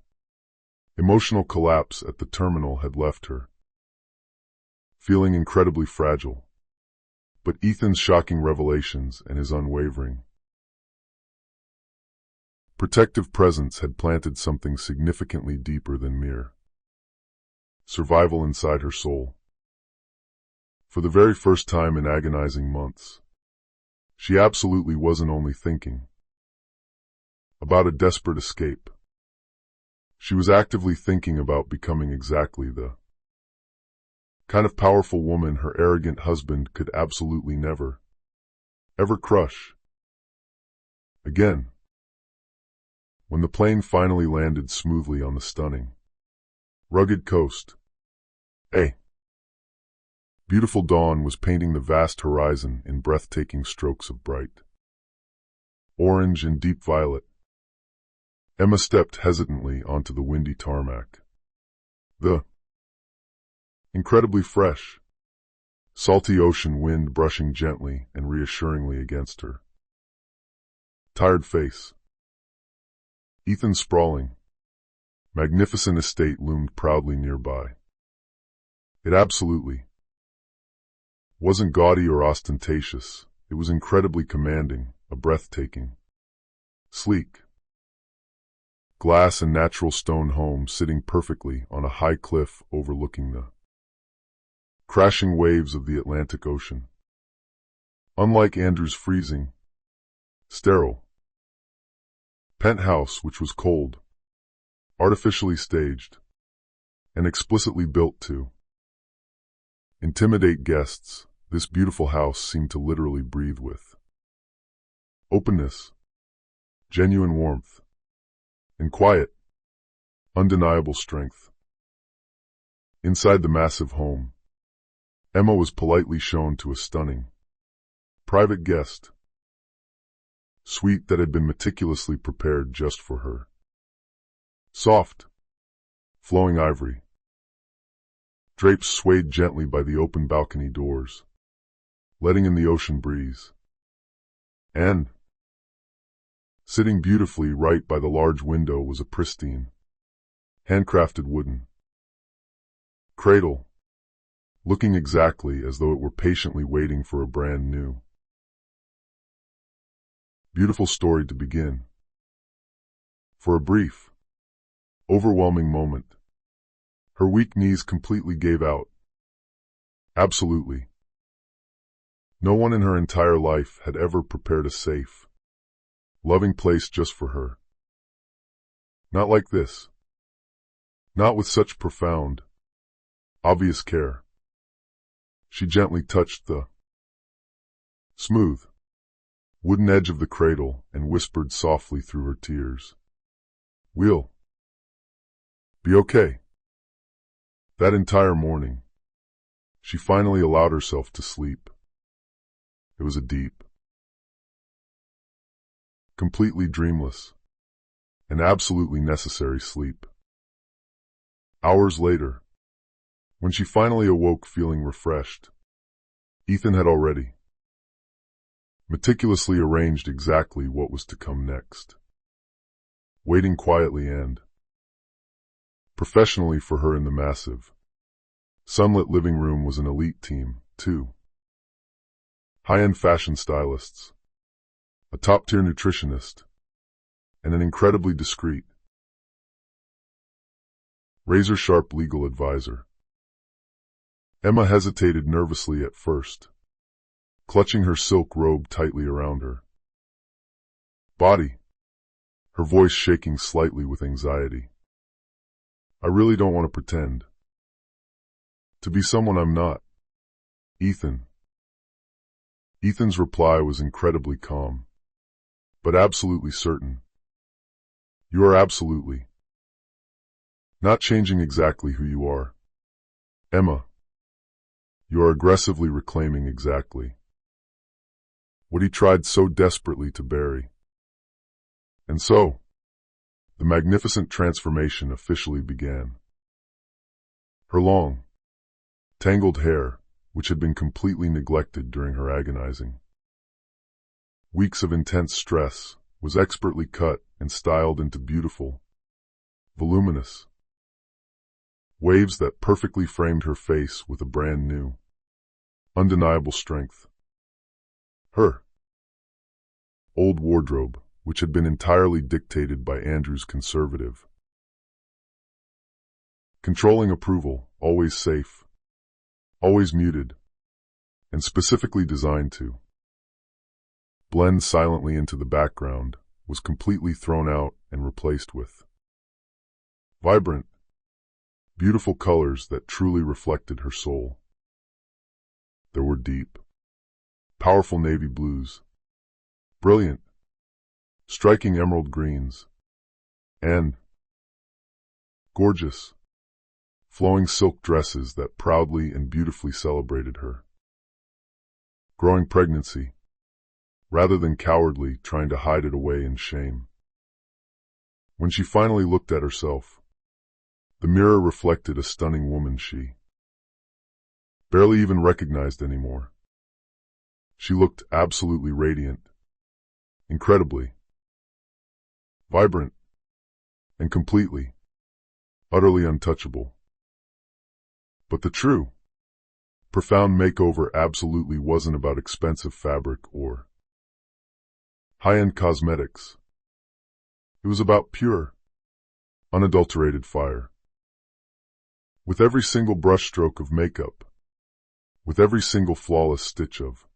Speaker 1: emotional collapse at the terminal had left her feeling incredibly fragile, but Ethan's shocking revelations and his unwavering protective presence had planted something significantly deeper than mere survival inside her soul. For the very first time in agonizing months, she absolutely wasn't only thinking about a desperate escape. She was actively thinking about becoming exactly the kind of powerful woman her arrogant husband could absolutely never, ever crush again. When the plane finally landed smoothly on the stunning, rugged coast, a beautiful dawn was painting the vast horizon in breathtaking strokes of bright orange and deep violet. Emma stepped hesitantly onto the windy tarmac. The incredibly fresh, salty ocean wind brushing gently and reassuringly against her tired face. Ethan's sprawling, magnificent estate loomed proudly nearby. It absolutely wasn't gaudy or ostentatious. It was incredibly commanding, a breathtaking, sleek, glass and natural stone home sitting perfectly on a high cliff overlooking the crashing waves of the Atlantic Ocean. Unlike Andrew's freezing, sterile penthouse, which was cold, artificially staged, and explicitly built to intimidate guests, this beautiful house seemed to literally breathe with openness, genuine warmth, and quiet, undeniable strength. Inside the massive home, Emma was politely shown to a stunning, private guest suite that had been meticulously prepared just for her. Soft, flowing ivory drapes swayed gently by the open balcony doors, letting in the ocean breeze. And, sitting beautifully right by the large window was a pristine, handcrafted wooden cradle, looking exactly as though it were patiently waiting for a brand new, beautiful story to begin. For a brief, overwhelming moment, her weak knees completely gave out. Absolutely. No one in her entire life had ever prepared a safe, loving place just for her. Not like this. Not with such profound, obvious care. She gently touched the smooth, wooden edge of the cradle and whispered softly through her tears, "We'll be okay." That entire morning, she finally allowed herself to sleep. It was a deep, completely dreamless, and absolutely necessary sleep. Hours later, when she finally awoke feeling refreshed, Ethan had already meticulously arranged exactly what was to come next, waiting quietly and professionally for her in the massive, sunlit living room was an elite team, too. High-end fashion stylists, a top-tier nutritionist, and an incredibly discreet, razor-sharp legal advisor. Emma hesitated nervously at first, clutching her silk robe tightly around her body, her voice shaking slightly with anxiety. "I really don't want to pretend to be someone I'm not, Ethan." Ethan's reply was incredibly calm, but absolutely certain. "You are absolutely not changing exactly who you are, Emma. You are aggressively reclaiming exactly what he tried so desperately to bury." And so, the magnificent transformation officially began. Her long, tangled hair, which had been completely neglected during her agonizing weeks of intense stress, was expertly cut and styled into beautiful, voluminous waves that perfectly framed her face with a brand new, undeniable strength. Her old wardrobe, which had been entirely dictated by Andrew's conservative, controlling approval, always safe, always muted, and specifically designed to blend silently into the background, was completely thrown out and replaced with vibrant, beautiful colors that truly reflected her soul. There were deep, powerful navy blues, brilliant, striking emerald greens, and gorgeous, flowing silk dresses that proudly and beautifully celebrated her growing pregnancy, rather than cowardly trying to hide it away in shame. When she finally looked at herself, the mirror reflected a stunning woman she barely even recognized anymore. She looked absolutely radiant, incredibly vibrant, and completely, utterly untouchable. But the true Profound makeover absolutely wasn't about expensive fabric or high-end cosmetics. It was about pure, unadulterated fire. With every single brushstroke of makeup, with every single flawless stitch of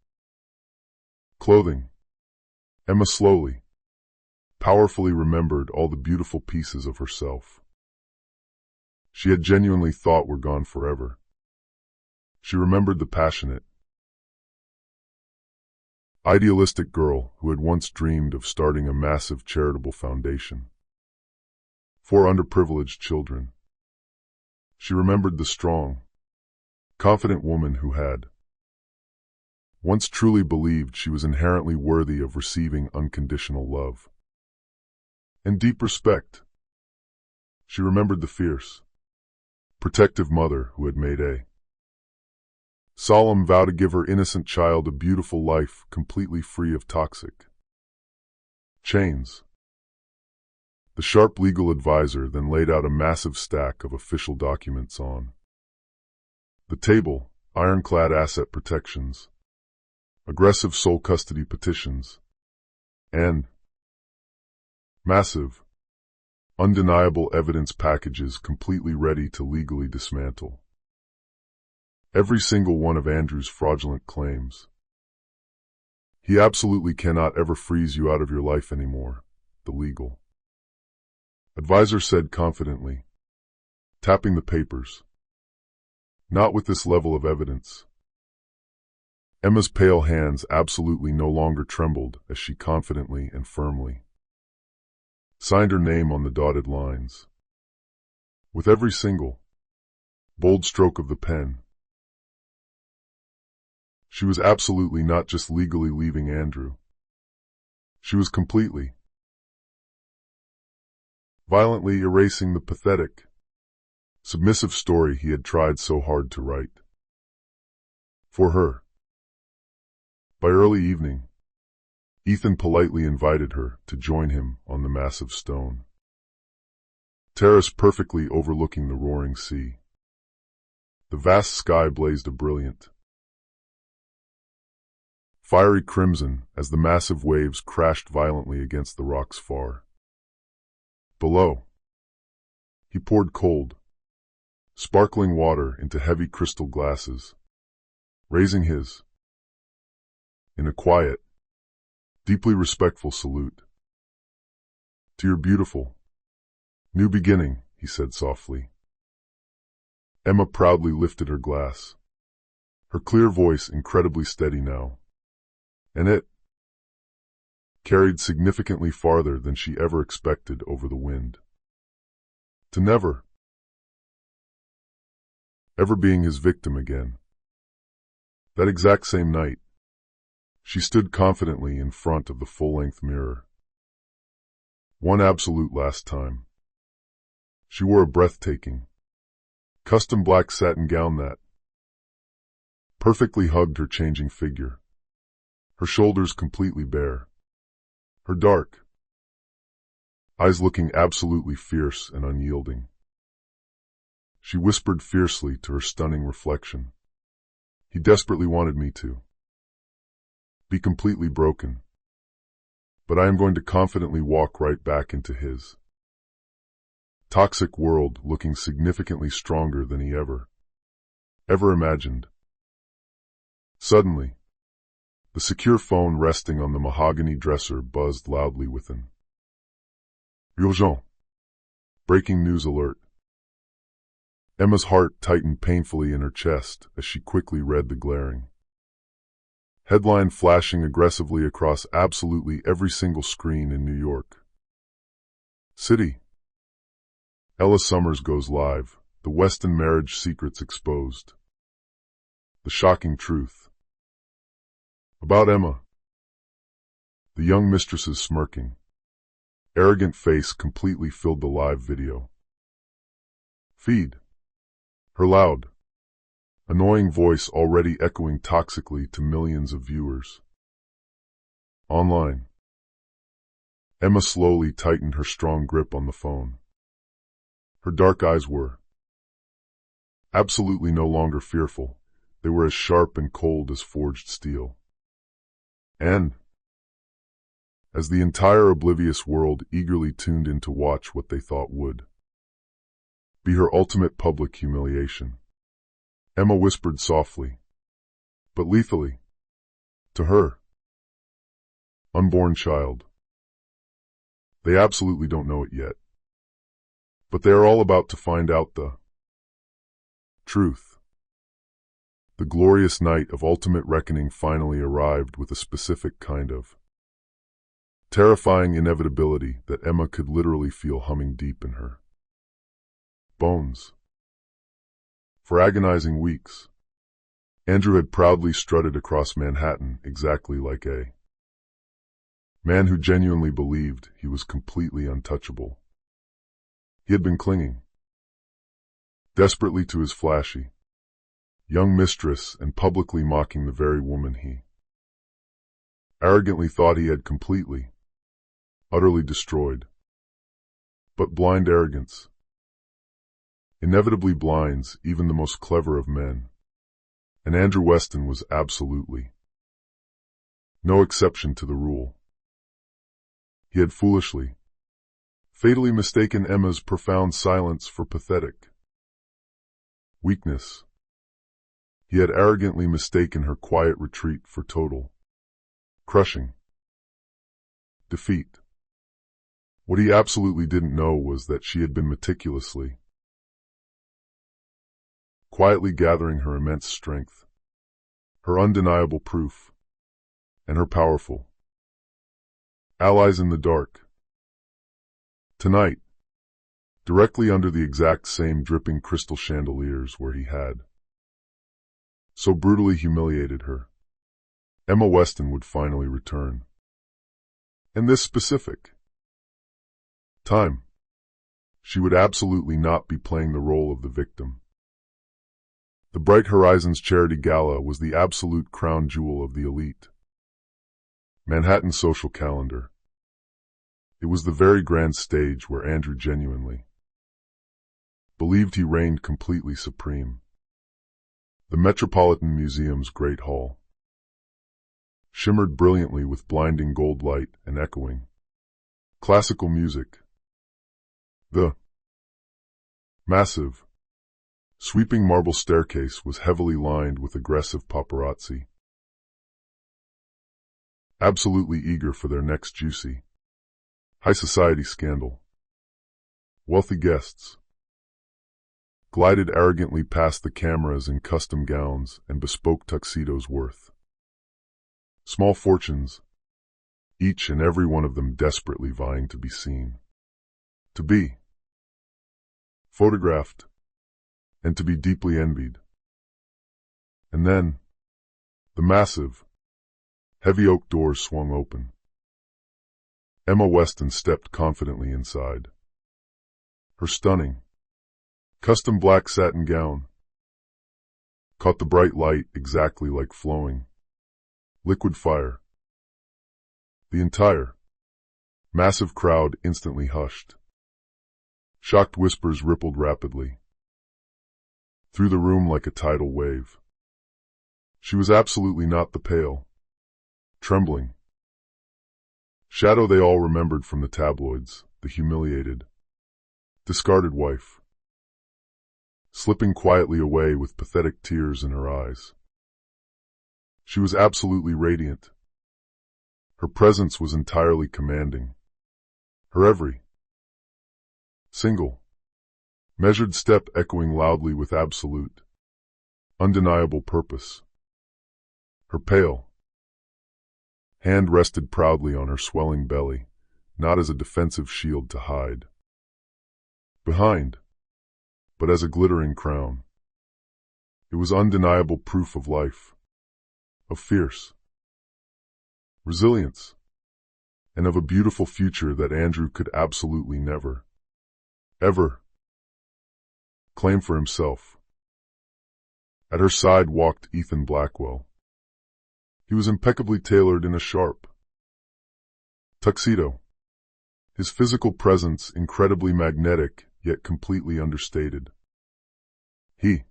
Speaker 1: clothing, Emma slowly, powerfully remembered all the beautiful pieces of herself she had genuinely thought were gone forever. She remembered the passionate, idealistic girl who had once dreamed of starting a massive charitable foundation for underprivileged children. She remembered the strong, confident woman who had once truly believed she was inherently worthy of receiving unconditional love and deep respect. She remembered the fierce, protective mother who had made a solemn vow to give her innocent child a beautiful life completely free of toxic chains. The sharp legal advisor then laid out a massive stack of official documents on the table: ironclad asset protections, aggressive sole custody petitions, and massive, undeniable evidence packages completely ready to legally dismantle every single one of Andrew's fraudulent claims. He absolutely cannot ever freeze you out of your life anymore, the legal advisor said confidently, tapping the papers. Not with this level of evidence. Emma's pale hands absolutely no longer trembled as she confidently and firmly signed her name on the dotted lines. With every single bold stroke of the pen, she was absolutely not just legally leaving Andrew. She was completely, violently erasing the pathetic, submissive story he had tried so hard to write for her. By early evening, Ethan politely invited her to join him on the massive stone terrace perfectly overlooking the roaring sea. The vast sky blazed a brilliant, fiery crimson as the massive waves crashed violently against the rocks far below. He poured cold, sparkling water into heavy crystal glasses, raising his in a quiet, deeply respectful salute. To your beautiful new beginning, he said softly. Emma proudly lifted her glass, her clear voice incredibly steady now, and it carried significantly farther than she ever expected over the wind. To never, ever being his victim again. That exact same night, she stood confidently in front of the full-length mirror. One absolute last time. She wore a breathtaking, custom black satin gown that perfectly hugged her changing figure, her shoulders completely bare, her dark eyes looking absolutely fierce and unyielding. She whispered fiercely to her stunning reflection. He desperately wanted me to be completely broken, but I am going to confidently walk right back into his toxic world looking significantly stronger than he ever imagined. Suddenly, the secure phone resting on the mahogany dresser buzzed loudly within. Urgent. Breaking news alert. Emma's heart tightened painfully in her chest as she quickly read the glaring headline flashing aggressively across absolutely every single screen in New York City. Ella Summers goes live. The Weston marriage secrets exposed. The shocking truth about Emma. The young mistress's smirking, arrogant face completely filled the live video feed. Her loud, annoying voice already echoing toxically to millions of viewers online. Emma slowly tightened her strong grip on the phone. Her dark eyes were absolutely no longer fearful. They were as sharp and cold as forged steel. And, as the entire oblivious world eagerly tuned in to watch what they thought would be her ultimate public humiliation, Emma whispered softly, but lethally, to her unborn child. They absolutely don't know it yet, but they are all about to find out the truth. The glorious night of ultimate reckoning finally arrived with a specific kind of terrifying inevitability that Emma could literally feel humming deep in her bones. For agonizing weeks, Andrew had proudly strutted across Manhattan exactly like a man who genuinely believed he was completely untouchable. He had been clinging desperately to his flashy young mistress and publicly mocking the very woman he arrogantly thought he had completely, utterly destroyed. But blind arrogance inevitably blinds even the most clever of men, and Andrew Weston was absolutely no exception to the rule. He had foolishly, fatally mistaken Emma's profound silence for pathetic weakness. He had arrogantly mistaken her quiet retreat for total, crushing defeat. What he absolutely didn't know was that she had been meticulously, quietly gathering her immense strength, her undeniable proof, and her powerful allies in the dark. Tonight, directly under the exact same dripping crystal chandeliers where he had so brutally humiliated her, Emma Weston would finally return. And this specific time, she would absolutely not be playing the role of the victim. The Bright Horizons Charity Gala was the absolute crown jewel of the elite Manhattan social calendar. It was the very grand stage where Andrew genuinely believed he reigned completely supreme. The Metropolitan Museum's Great Hall shimmered brilliantly with blinding gold light and echoing classical music. The massive, sweeping marble staircase was heavily lined with aggressive paparazzi, absolutely eager for their next juicy, high society scandal. Wealthy guests glided arrogantly past the cameras in custom gowns and bespoke tuxedos worth small fortunes, each and every one of them desperately vying to be seen, to be photographed, and to be deeply envied. And then, the massive, heavy oak doors swung open. Emma Weston stepped confidently inside. Her stunning, custom black satin gown caught the bright light exactly like flowing liquid fire. The entire massive crowd instantly hushed. Shocked whispers rippled rapidly through the room like a tidal wave. She was absolutely not the pale, trembling shadow they all remembered from the tabloids, the humiliated, discarded wife, slipping quietly away with pathetic tears in her eyes. She was absolutely radiant. Her presence was entirely commanding. Her every single, measured step echoing loudly with absolute, undeniable purpose. Her pale hand rested proudly on her swelling belly, not as a defensive shield to hide behind, but as a glittering crown. It was undeniable proof of life, of fierce resilience, and of a beautiful future that Andrew could absolutely never, ever claim for himself. At her side walked Ethan Blackwell. He was impeccably tailored in a sharp tuxedo, his physical presence incredibly magnetic yet completely understated. He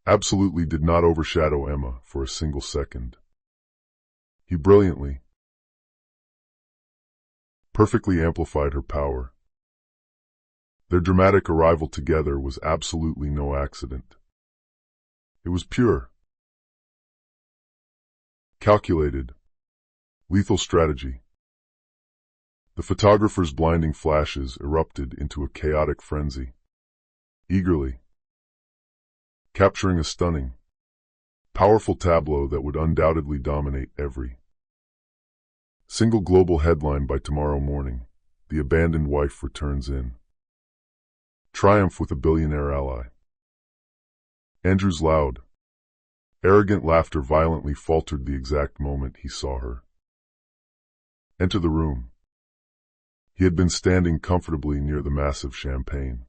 Speaker 1: absolutely did not overshadow Emma for a single second. He brilliantly, perfectly amplified her power. Their dramatic arrival together was absolutely no accident. It was pure, calculated, lethal strategy. The photographer's blinding flashes erupted into a chaotic frenzy, eagerly capturing a stunning, powerful tableau that would undoubtedly dominate every single global headline by tomorrow morning. The abandoned wife returns in triumph with a billionaire ally. Andrew's loud, arrogant laughter violently faltered the exact moment he saw her enter the room. He had been standing comfortably near the massive champagne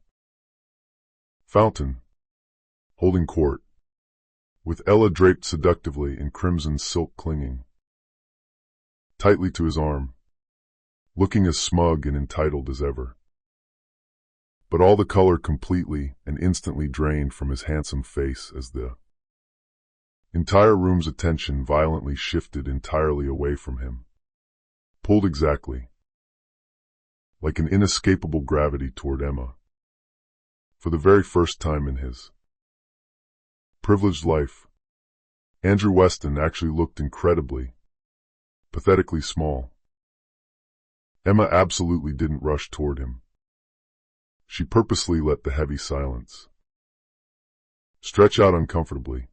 Speaker 1: fountain, holding court, with Ella draped seductively in crimson silk clinging tightly to his arm, looking as smug and entitled as ever. But all the color completely and instantly drained from his handsome face as the entire room's attention violently shifted entirely away from him, pulled exactly like an inescapable gravity toward Emma. For the very first time in his privileged life, Andrew Weston actually looked incredibly, pathetically small. Emma absolutely didn't rush toward him. She purposely let the heavy silence stretch out uncomfortably.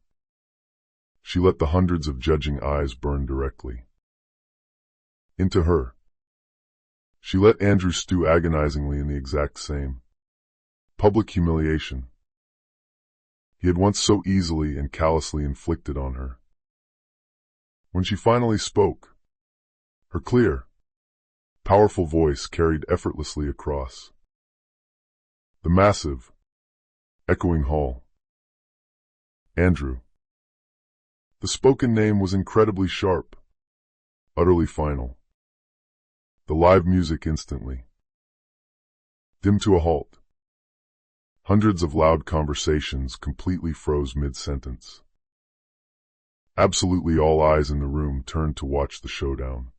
Speaker 1: She let the hundreds of judging eyes burn directly into her. She let Andrew stew agonizingly in the exact same public humiliation he had once so easily and callously inflicted on her. When she finally spoke, her clear, powerful voice carried effortlessly across the massive, echoing hall. Andrew. The spoken name was incredibly sharp, utterly final. The live music instantly dimmed to a halt. Hundreds of loud conversations completely froze mid-sentence. Absolutely all eyes in the room turned to watch the showdown.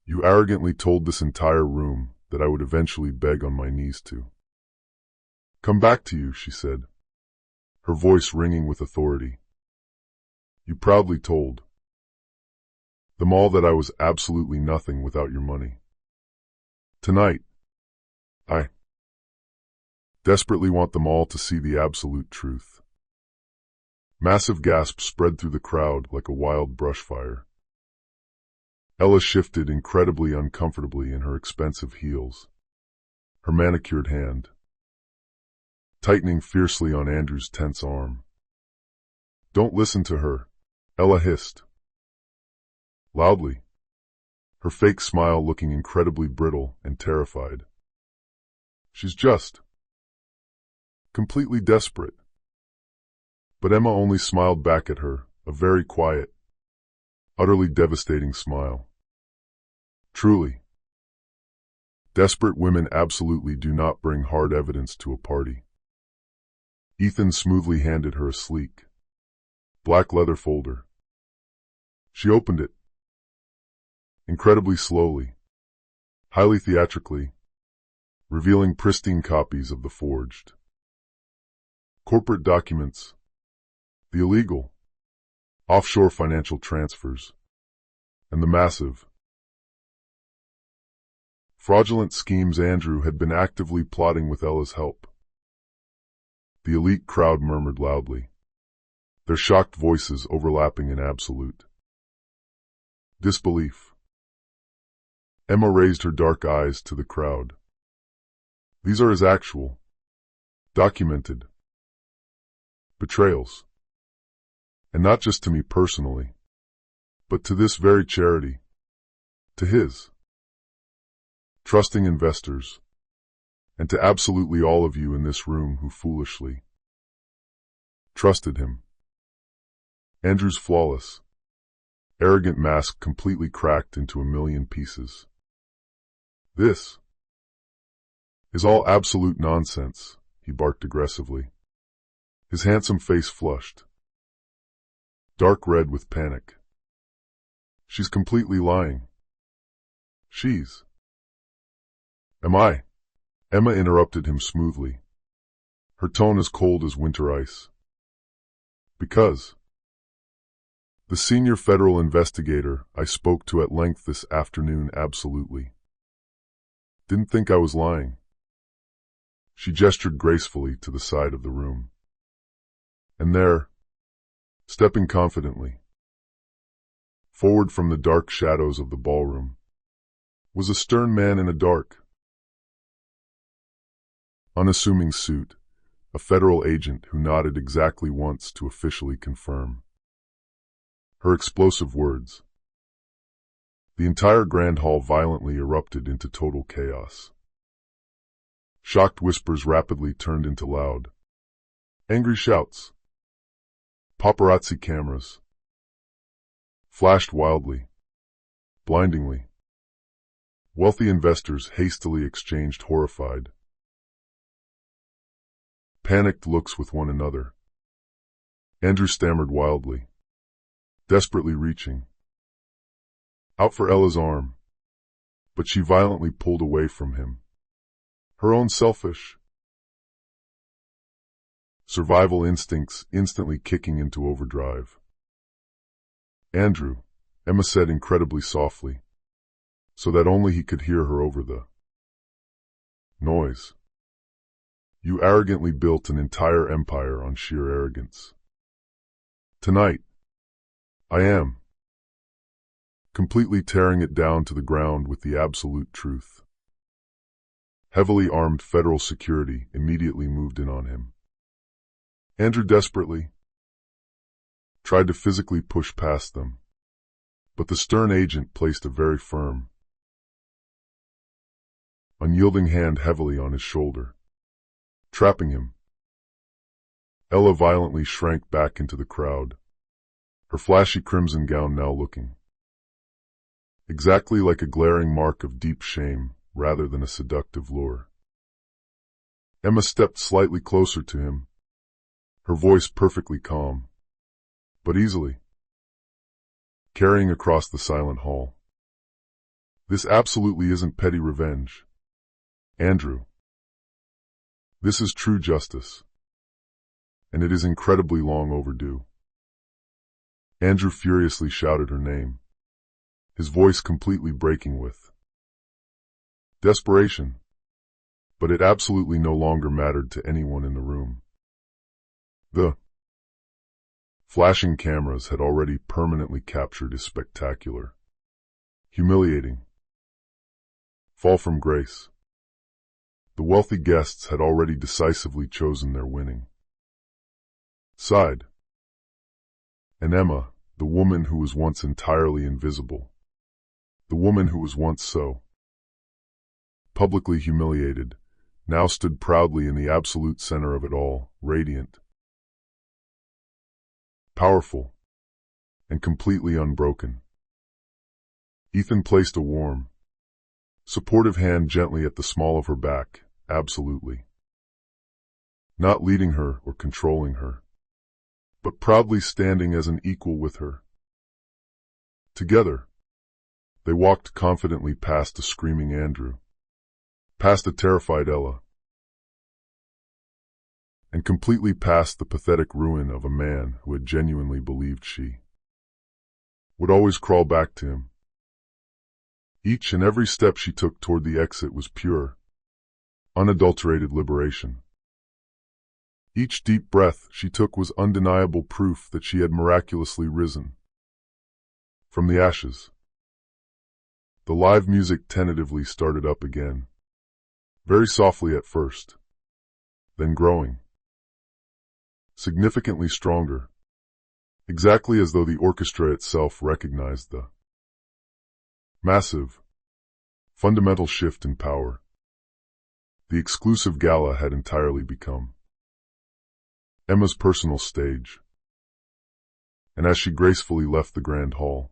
Speaker 1: You arrogantly told this entire room that I would eventually beg on my knees to come back to you, she said, her voice ringing with authority. You proudly told them all that I was absolutely nothing without your money. Tonight, I desperately want them all to see the absolute truth. Massive gasps spread through the crowd like a wild brush fire. Ella shifted incredibly uncomfortably in her expensive heels, her manicured hand tightening fiercely on Andrew's tense arm. Don't listen to her, Ella hissed loudly, her fake smile looking incredibly brittle and terrified. She's just completely desperate. But Emma only smiled back at her, a very quiet, utterly devastating smile. Truly, desperate women absolutely do not bring hard evidence to a party. Ethan smoothly handed her a sleek, black leather folder. She opened it, incredibly slowly, highly theatrically, revealing pristine copies of the forged corporate documents, the illegal offshore financial transfers, and the massive fraudulent schemes Andrew had been actively plotting with Ella's help. The elite crowd murmured loudly, their shocked voices overlapping in absolute disbelief. Emma raised her dark eyes to the crowd. These are his actual, documented betrayals. And not just to me personally, but to this very charity, to his trusting investors, and to absolutely all of you in this room who foolishly trusted him. Andrew's flawless, arrogant mask completely cracked into a million pieces. This is all absolute nonsense, he barked aggressively. His handsome face flushed, dark red with panic. She's completely lying. She's... Am I? Emma interrupted him smoothly, her tone as cold as winter ice. Because the senior federal investigator I spoke to at length this afternoon absolutely didn't think I was lying. She gestured gracefully to the side of the room. And there, stepping confidently forward from the dark shadows of the ballroom, was a stern man in a dark, unassuming suit, a federal agent who nodded exactly once to officially confirm her explosive words. The entire grand hall violently erupted into total chaos. Shocked whispers rapidly turned into loud, angry shouts. Paparazzi cameras flashed wildly, blindingly. Wealthy investors hastily exchanged horrified, panicked looks with one another. Andrew stammered wildly, desperately reaching out for Ella's arm, but she violently pulled away from him. Her own selfish survival instincts instantly kicking into overdrive. Andrew, Emma said incredibly softly, so that only he could hear her over the noise. You arrogantly built an entire empire on sheer arrogance. Tonight, I am completely tearing it down to the ground with the absolute truth. Heavily armed federal security immediately moved in on him. Andrew desperately tried to physically push past them, but the stern agent placed a very firm, unyielding hand heavily on his shoulder, trapping him. Ella violently shrank back into the crowd, her flashy crimson gown now looking exactly like a glaring mark of deep shame rather than a seductive lure. Emma stepped slightly closer to him, her voice perfectly calm, but easily carrying across the silent hall. This absolutely isn't petty revenge, Andrew. This is true justice, and it is incredibly long overdue. Andrew furiously shouted her name, his voice completely breaking with desperation, but it absolutely no longer mattered to anyone in the room. The flashing cameras had already permanently captured his spectacular, humiliating fall from grace. The wealthy guests had already decisively chosen their winning side. And Emma, the woman who was once entirely invisible, the woman who was once so publicly humiliated, now stood proudly in the absolute center of it all, radiant, powerful, and completely unbroken. Ethan placed a warm, supportive hand gently at the small of her back, absolutely not leading her or controlling her, but proudly standing as an equal with her. Together, they walked confidently past a screaming Andrew, past a terrified Ella, and completely past the pathetic ruin of a man who had genuinely believed she would always crawl back to him. Each and every step she took toward the exit was pure, unadulterated liberation. Each deep breath she took was undeniable proof that she had miraculously risen from the ashes. The live music tentatively started up again, very softly at first, then growing significantly stronger, exactly as though the orchestra itself recognized the massive, fundamental shift in power. The exclusive gala had entirely become Emma's personal stage, and as she gracefully left the grand hall,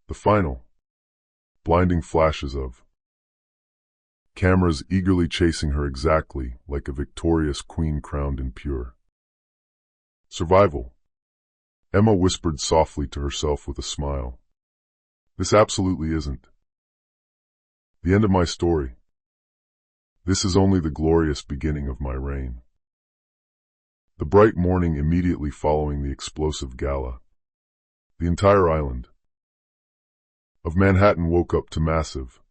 Speaker 1: the final, blinding flashes of cameras eagerly chasing her exactly like a victorious queen crowned and pure Survival. Emma whispered softly to herself with a smile. This absolutely isn't the end of my story. This is only the glorious beginning of my reign. The bright morning immediately following the explosive gala, the entire island of Manhattan woke up to massive,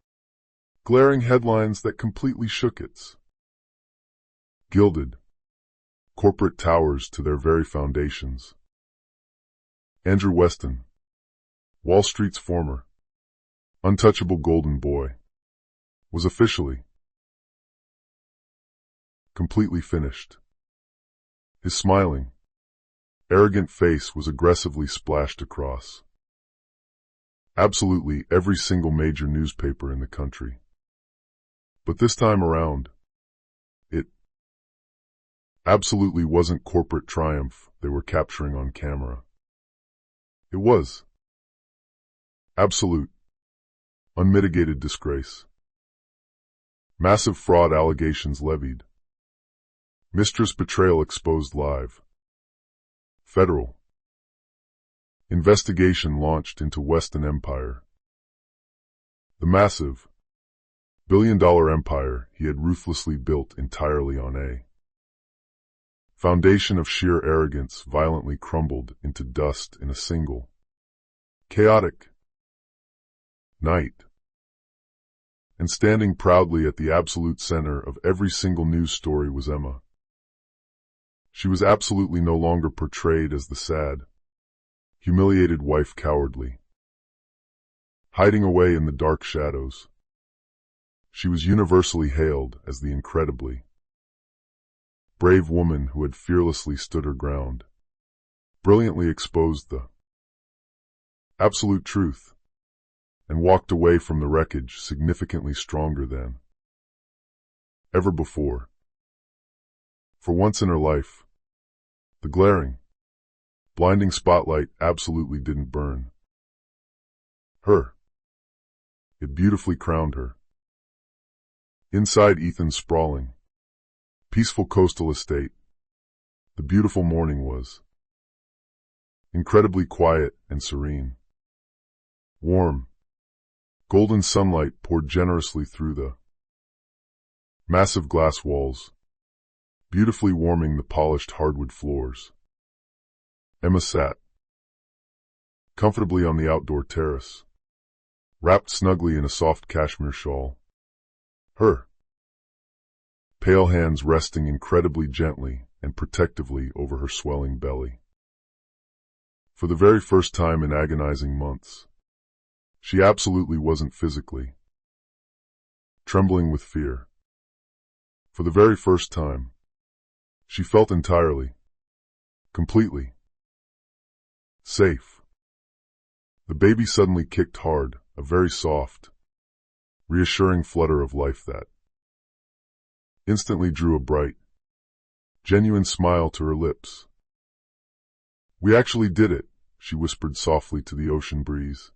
Speaker 1: glaring headlines that completely shook its gilded corporate towers to their very foundations. Andrew Weston, Wall Street's former untouchable golden boy, was officially completely finished. His smiling, arrogant face was aggressively splashed across absolutely every single major newspaper in the country. But this time around, it absolutely wasn't corporate triumph they were capturing on camera. It was absolute, unmitigated disgrace. Massive fraud allegations levied. Mistress betrayal exposed live. Federal investigation launched into Weston Empire. The massive, billion-dollar empire he had ruthlessly built entirely on a foundation of sheer arrogance violently crumbled into dust in a single, chaotic night. And standing proudly at the absolute center of every single news story was Emma. She was absolutely no longer portrayed as the sad, humiliated wife cowardly, hiding away in the dark shadows. She was universally hailed as the incredibly brave woman who had fearlessly stood her ground, brilliantly exposed the absolute truth, and walked away from the wreckage significantly stronger than ever before. For once in her life, the glaring, blinding spotlight absolutely didn't burn her. It beautifully crowned her. Inside Ethan's sprawling, peaceful coastal estate, the beautiful morning was incredibly quiet and serene. Warm, golden sunlight poured generously through the massive glass walls, beautifully warming the polished hardwood floors. Emma sat comfortably on the outdoor terrace, wrapped snugly in a soft cashmere shawl, her pale hands resting incredibly gently and protectively over her swelling belly. For the very first time in agonizing months, she absolutely wasn't physically trembling with fear. For the very first time, she felt entirely, completely safe. The baby suddenly kicked hard, a very soft, reassuring flutter of life that instantly drew a bright, genuine smile to her lips. We actually did it, she whispered softly to the ocean breeze.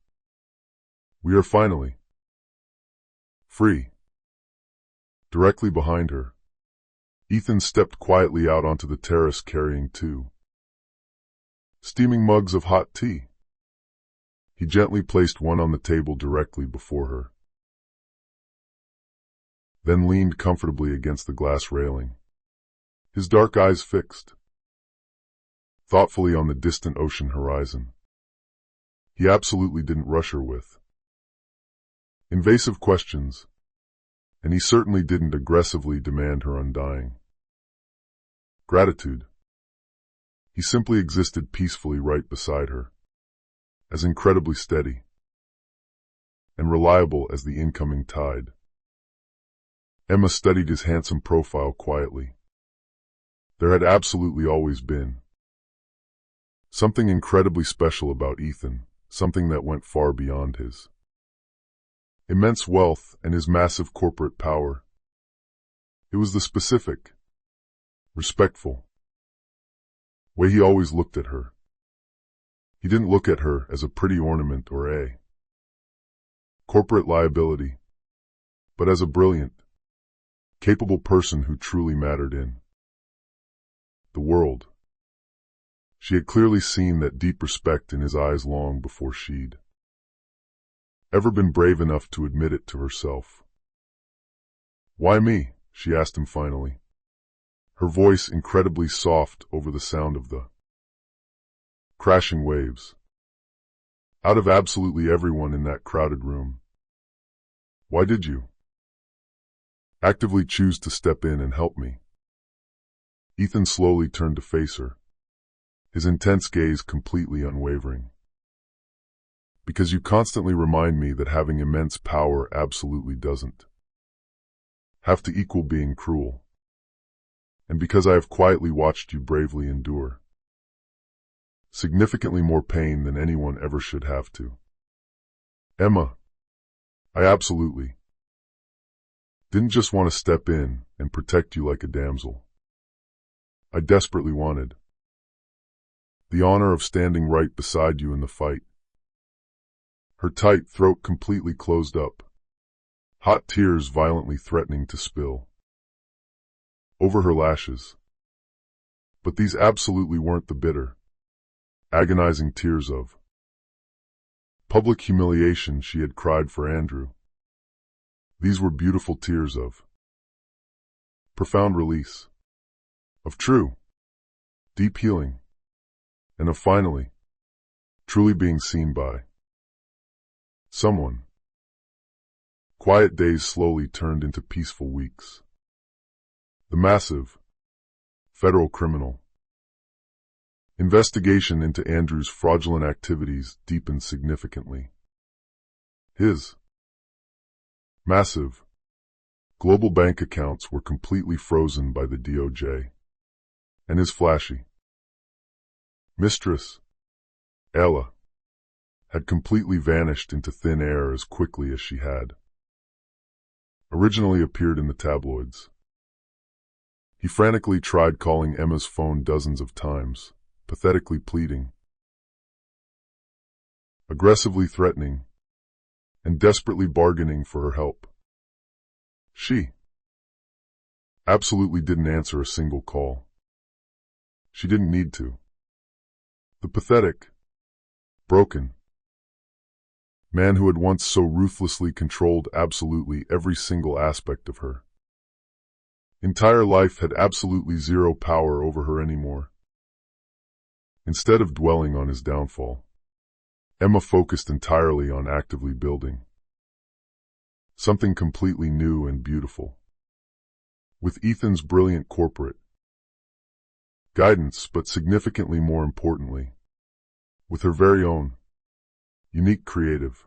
Speaker 1: We are finally free. Directly behind her, Ethan stepped quietly out onto the terrace carrying 2 steaming mugs of hot tea. He gently placed one on the table directly before her, then leaned comfortably against the glass railing, his dark eyes fixed thoughtfully on the distant ocean horizon. He absolutely didn't rush her with invasive questions, and he certainly didn't aggressively demand her undying gratitude. He simply existed peacefully right beside her, as incredibly steady and reliable as the incoming tide. Emma studied his handsome profile quietly. There had absolutely always been something incredibly special about Ethan, something that went far beyond his immense wealth and his massive corporate power. It was the specific, respectful way he always looked at her. He didn't look at her as a pretty ornament or a corporate liability, but as a brilliant, capable person who truly mattered in the world. She had clearly seen that deep respect in his eyes long before she'd ever been brave enough to admit it to herself. "Why me?" she asked him finally, her voice incredibly soft over the sound of the crashing waves. Out of absolutely everyone in that crowded room, why did you actively choose to step in and help me? Ethan slowly turned to face her, his intense gaze completely unwavering. "Because you constantly remind me that having immense power absolutely doesn't have to equal being cruel. And because I have quietly watched you bravely endure significantly more pain than anyone ever should have to. Emma, I absolutely didn't just want to step in and protect you like a damsel. I desperately wanted the honor of standing right beside you in the fight." Her tight throat completely closed up, hot tears violently threatening to spill over her lashes. But these absolutely weren't the bitter, agonizing tears of public humiliation she had cried for Andrew. These were beautiful tears of profound release, of true, deep healing, and of finally, truly being seen by someone. Quiet days slowly turned into peaceful weeks. The massive, federal criminal investigation into Andrew's fraudulent activities deepened significantly. His massive, global bank accounts were completely frozen by the DOJ, and his flashy mistress, Ella, had completely vanished into thin air as quickly as she had originally appeared in the tabloids. He frantically tried calling Emma's phone dozens of times, pathetically pleading, aggressively threatening, and desperately bargaining for her help. She absolutely didn't answer a single call. She didn't need to. The pathetic, broken man who had once so ruthlessly controlled absolutely every single aspect of her entire life had absolutely zero power over her anymore. Instead of dwelling on his downfall, Emma focused entirely on actively building something completely new and beautiful. With Ethan's brilliant corporate guidance, but significantly more importantly, with her very own unique creative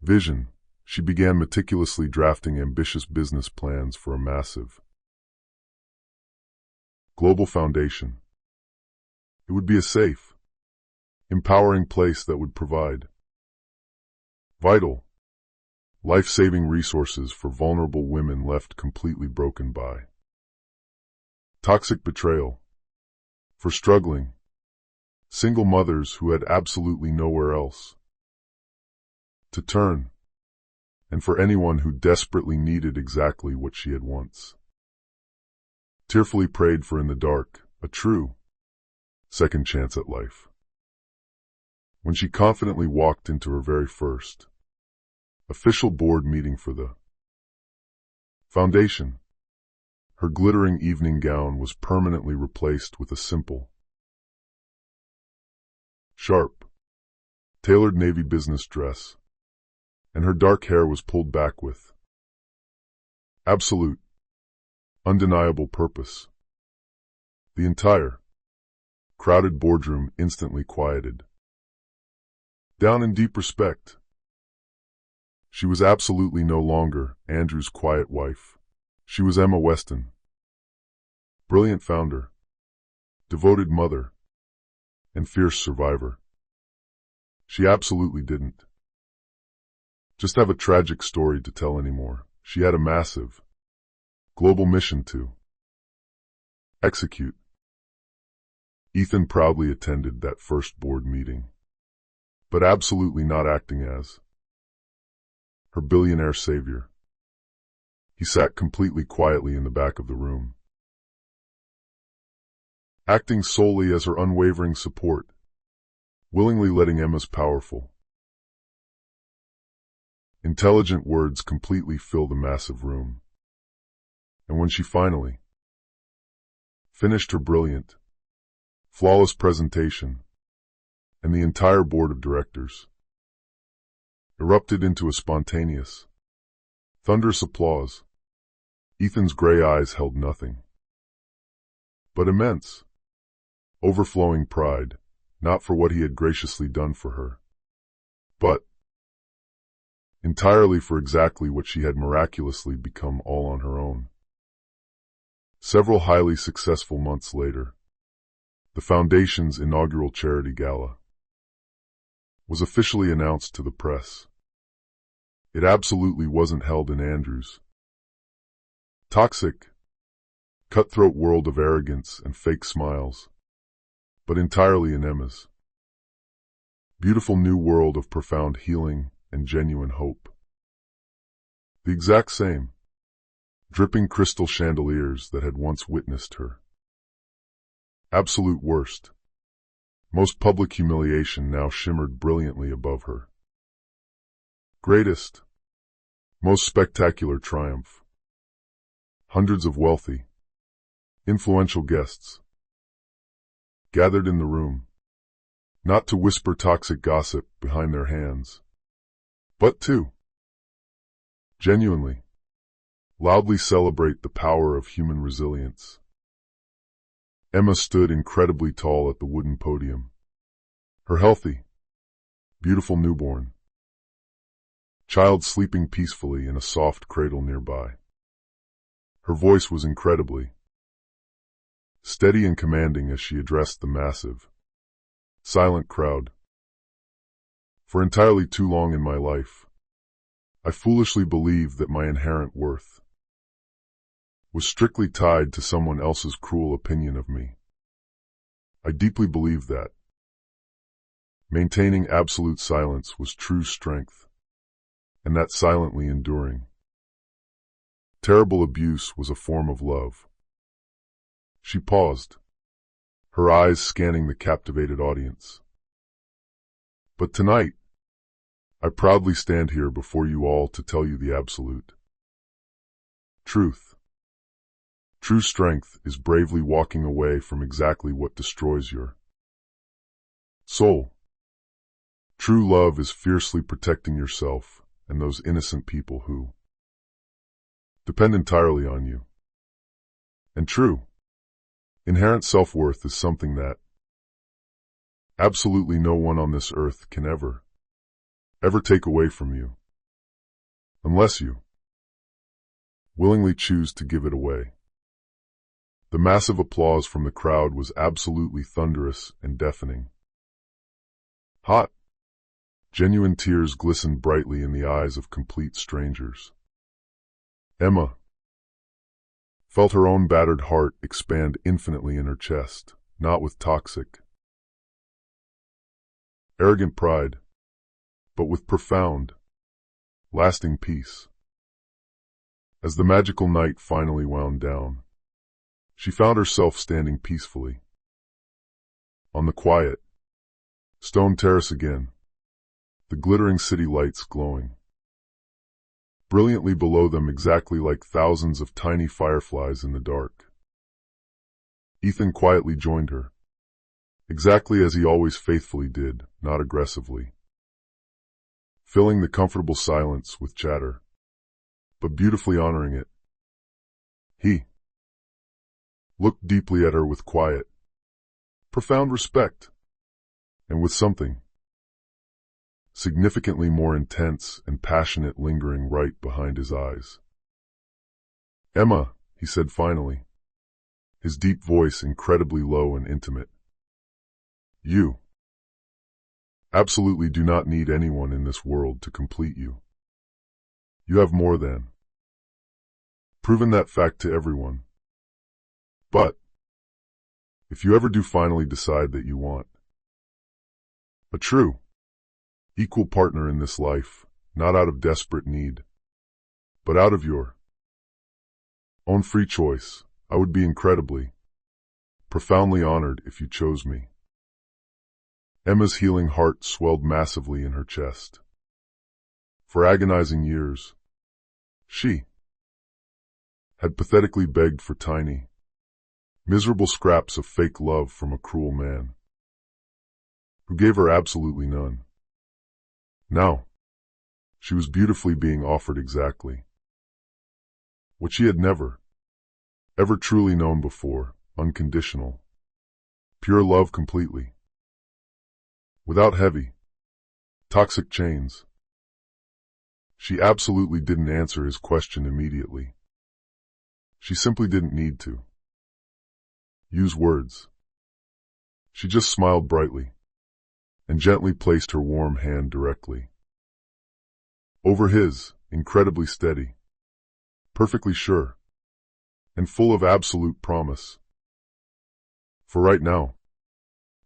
Speaker 1: vision, she began meticulously drafting ambitious business plans for a massive global foundation. It would be a safe, empowering place that would provide vital, life-saving resources for vulnerable women left completely broken by toxic betrayal, for struggling single mothers who had absolutely nowhere else to turn, and for anyone who desperately needed exactly what she had once tearfully prayed for in the dark, a true second chance at life. When she confidently walked into her very first official board meeting for the foundation, her glittering evening gown was permanently replaced with a simple, sharp, tailored navy business dress, and her dark hair was pulled back with absolute, undeniable purpose. The entire crowded boardroom instantly quieted down in deep respect. She was absolutely no longer Andrew's quiet wife. She was Emma Weston, brilliant founder, devoted mother, and fierce survivor. She absolutely didn't just have a tragic story to tell anymore. She had a massive, global mission to execute. Ethan proudly attended that first board meeting, but absolutely not acting as her billionaire savior. He sat completely quietly in the back of the room, acting solely as her unwavering support, willingly letting Emma's powerful, intelligent words completely fill the massive room. And when she finally finished her brilliant, flawless presentation, and the entire board of directors erupted into a spontaneous, thunderous applause, Ethan's gray eyes held nothing but immense, overflowing pride, not for what he had graciously done for her, but entirely for exactly what she had miraculously become all on her own. Several highly successful months later, the Foundation's inaugural charity gala was officially announced to the press. It absolutely wasn't held in Andrew's toxic, cutthroat world of arrogance and fake smiles, but entirely in Emma's beautiful new world of profound healing and genuine hope. The exact same dripping crystal chandeliers that had once witnessed her absolute worst, most public humiliation now shimmered brilliantly above her greatest, most spectacular triumph. Hundreds of wealthy, influential guests gathered in the room, not to whisper toxic gossip behind their hands, but to genuinely, loudly celebrate the power of human resilience. Emma stood incredibly tall at the wooden podium, her healthy, beautiful newborn child sleeping peacefully in a soft cradle nearby. Her voice was incredibly steady and commanding as she addressed the massive, silent crowd. For entirely too long in my life, I foolishly believed that my inherent worth was strictly tied to someone else's cruel opinion of me. I deeply believed that maintaining absolute silence was true strength, and that silently enduring terrible abuse was a form of love. She paused, her eyes scanning the captivated audience. But tonight, I proudly stand here before you all to tell you the absolute truth. True strength is bravely walking away from exactly what destroys your soul. True love is fiercely protecting yourself and those innocent people who depend entirely on you. And true, inherent self-worth is something that absolutely no one on this earth can ever take away from you, unless you willingly choose to give it away. The massive applause from the crowd was absolutely thunderous and deafening. Hot, genuine tears glistened brightly in the eyes of complete strangers. Emma felt her own battered heart expand infinitely in her chest, not with toxic, arrogant pride, but with profound, lasting peace. As the magical night finally wound down, she found herself standing peacefully on the quiet, stone terrace again, the glittering city lights glowing brilliantly below them exactly like thousands of tiny fireflies in the dark. Ethan quietly joined her, exactly as he always faithfully did, not aggressively, filling the comfortable silence with chatter, but beautifully honoring it. He looked deeply at her with quiet, profound respect, and with something significantly more intense and passionate lingering right behind his eyes. "Emma," he said finally, his deep voice incredibly low and intimate. "You absolutely do not need anyone in this world to complete you. You have more than proven that fact to everyone. But if you ever do finally decide that you want a true, equal partner in this life, not out of desperate need, but out of your own free choice, I would be incredibly profoundly honored if you chose me. Emma's healing heart swelled massively in her chest. For agonizing years, she had pathetically begged for tiny, miserable scraps of fake love from a cruel man who gave her absolutely none. Now, she was beautifully being offered exactly what she had never, ever truly known before: unconditional, pure love completely, without heavy, toxic chains. She absolutely didn't answer his question immediately. She simply didn't need to use words. She just smiled brightly and gently placed her warm hand directly over his, incredibly steady, perfectly sure, and full of absolute promise. For right now,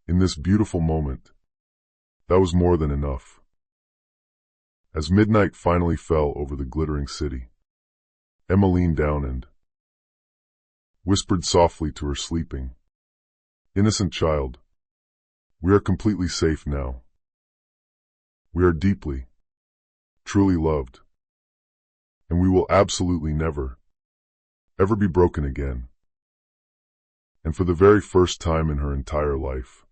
Speaker 1: in this beautiful moment, that was more than enough. As midnight finally fell over the glittering city, Emma leaned down and whispered softly to her sleeping, innocent child, "We are completely safe now. We are deeply, truly loved, and we will absolutely never, ever be broken again." And for the very first time in her entire life,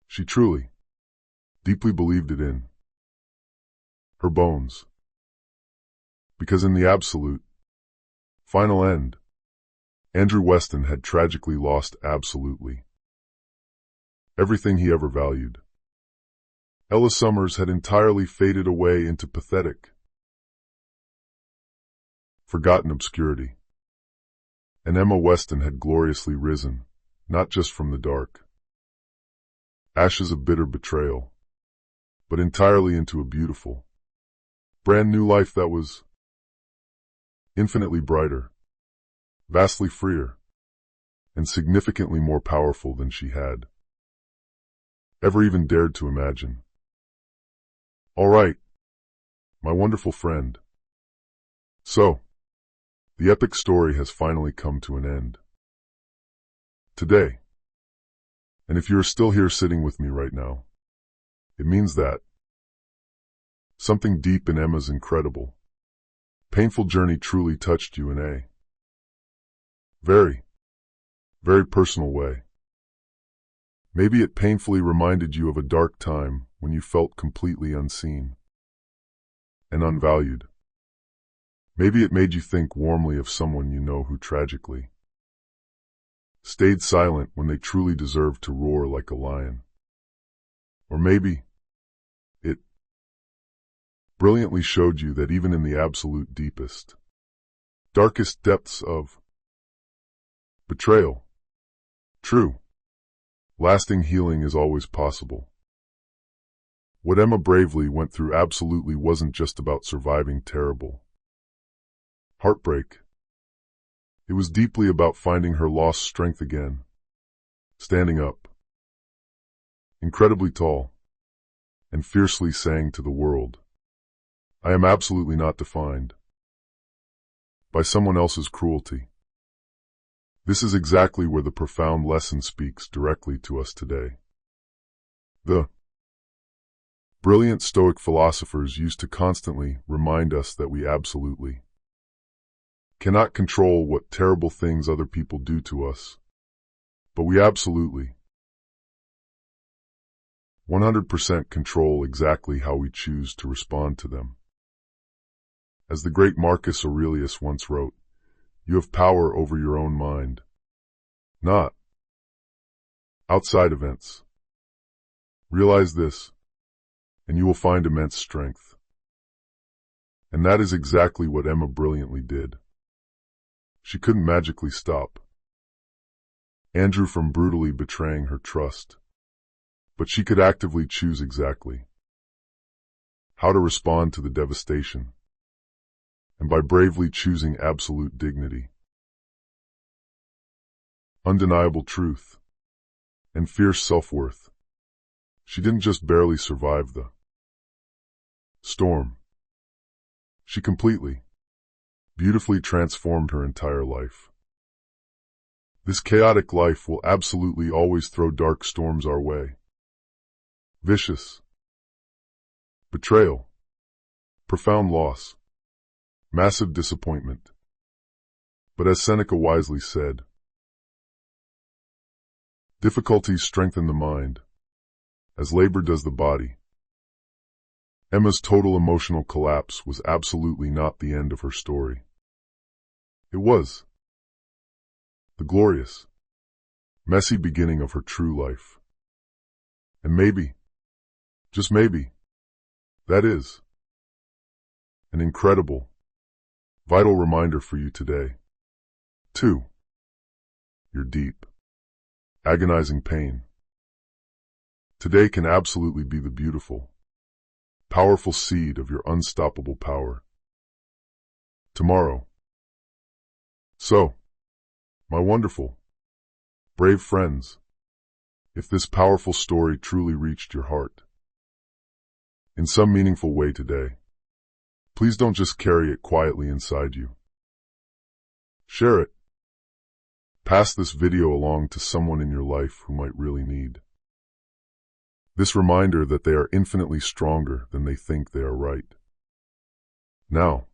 Speaker 1: she truly, deeply believed it in her bones. Because in the absolute, final end, Andrew Weston had tragically lost absolutely everything he ever valued. Ella Summers had entirely faded away into pathetic, forgotten obscurity. And Emma Weston had gloriously risen, not just from the dark ashes of bitter betrayal, but entirely into a beautiful, brand new life that was infinitely brighter, vastly freer, and significantly more powerful than she had ever even dared to imagine. All right, my wonderful friend. So, the epic story has finally come to an end today. And if you're still here sitting with me right now, it means that something deep in Emma's incredible, painful journey truly touched you in a very, very personal way. Maybe it painfully reminded you of a dark time when you felt completely unseen and unvalued. Maybe it made you think warmly of someone you know who tragically stayed silent when they truly deserved to roar like a lion. Or maybe it brilliantly showed you that even in the absolute deepest, darkest depths of betrayal, true, lasting healing is always possible. What Emma bravely went through absolutely wasn't just about surviving terrible heartbreak. It was deeply about finding her lost strength again, standing up, incredibly tall, and fiercely saying to the world, "I am absolutely not defined by someone else's cruelty." This is exactly where the profound lesson speaks directly to us today. The brilliant Stoic philosophers used to constantly remind us that we absolutely cannot control what terrible things other people do to us, but we absolutely 100% control exactly how we choose to respond to them. As the great Marcus Aurelius once wrote, "You have power over your own mind, not outside events. Realize this, and you will find immense strength." And that is exactly what Emma brilliantly did. She couldn't magically stop Andrew from brutally betraying her trust, but she could actively choose exactly how to respond to the devastation, and by bravely choosing absolute dignity, undeniable truth, and fierce self-worth, she didn't just barely survive the storm. She completely, beautifully transformed her entire life. This chaotic life will absolutely always throw dark storms our way. Vicious. Betrayal. Profound loss. Massive disappointment. But as Seneca wisely said, difficulties strengthen the mind, as labor does the body. Emma's total emotional collapse was absolutely not the end of her story. It was the glorious, messy beginning of her true life. And maybe, just maybe, that is an incredible, vital reminder for you today. 2. Your deep, agonizing pain. Today can absolutely be the beautiful, powerful seed of your unstoppable power. Tomorrow. So, my wonderful, brave friends, if this powerful story truly reached your heart in some meaningful way today, please don't just carry it quietly inside you. Share it. Pass this video along to someone in your life who might really need this reminder that they are infinitely stronger than they think they are right now.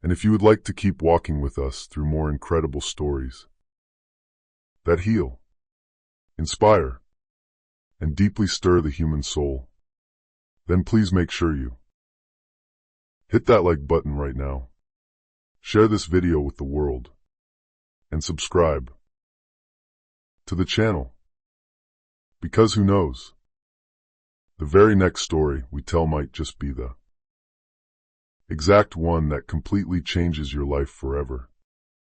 Speaker 1: And if you would like to keep walking with us through more incredible stories that heal, inspire, and deeply stir the human soul, then please make sure you hit that like button right now, share this video with the world, and subscribe to the channel. Because who knows, the very next story we tell might just be the exact one that completely changes your life forever.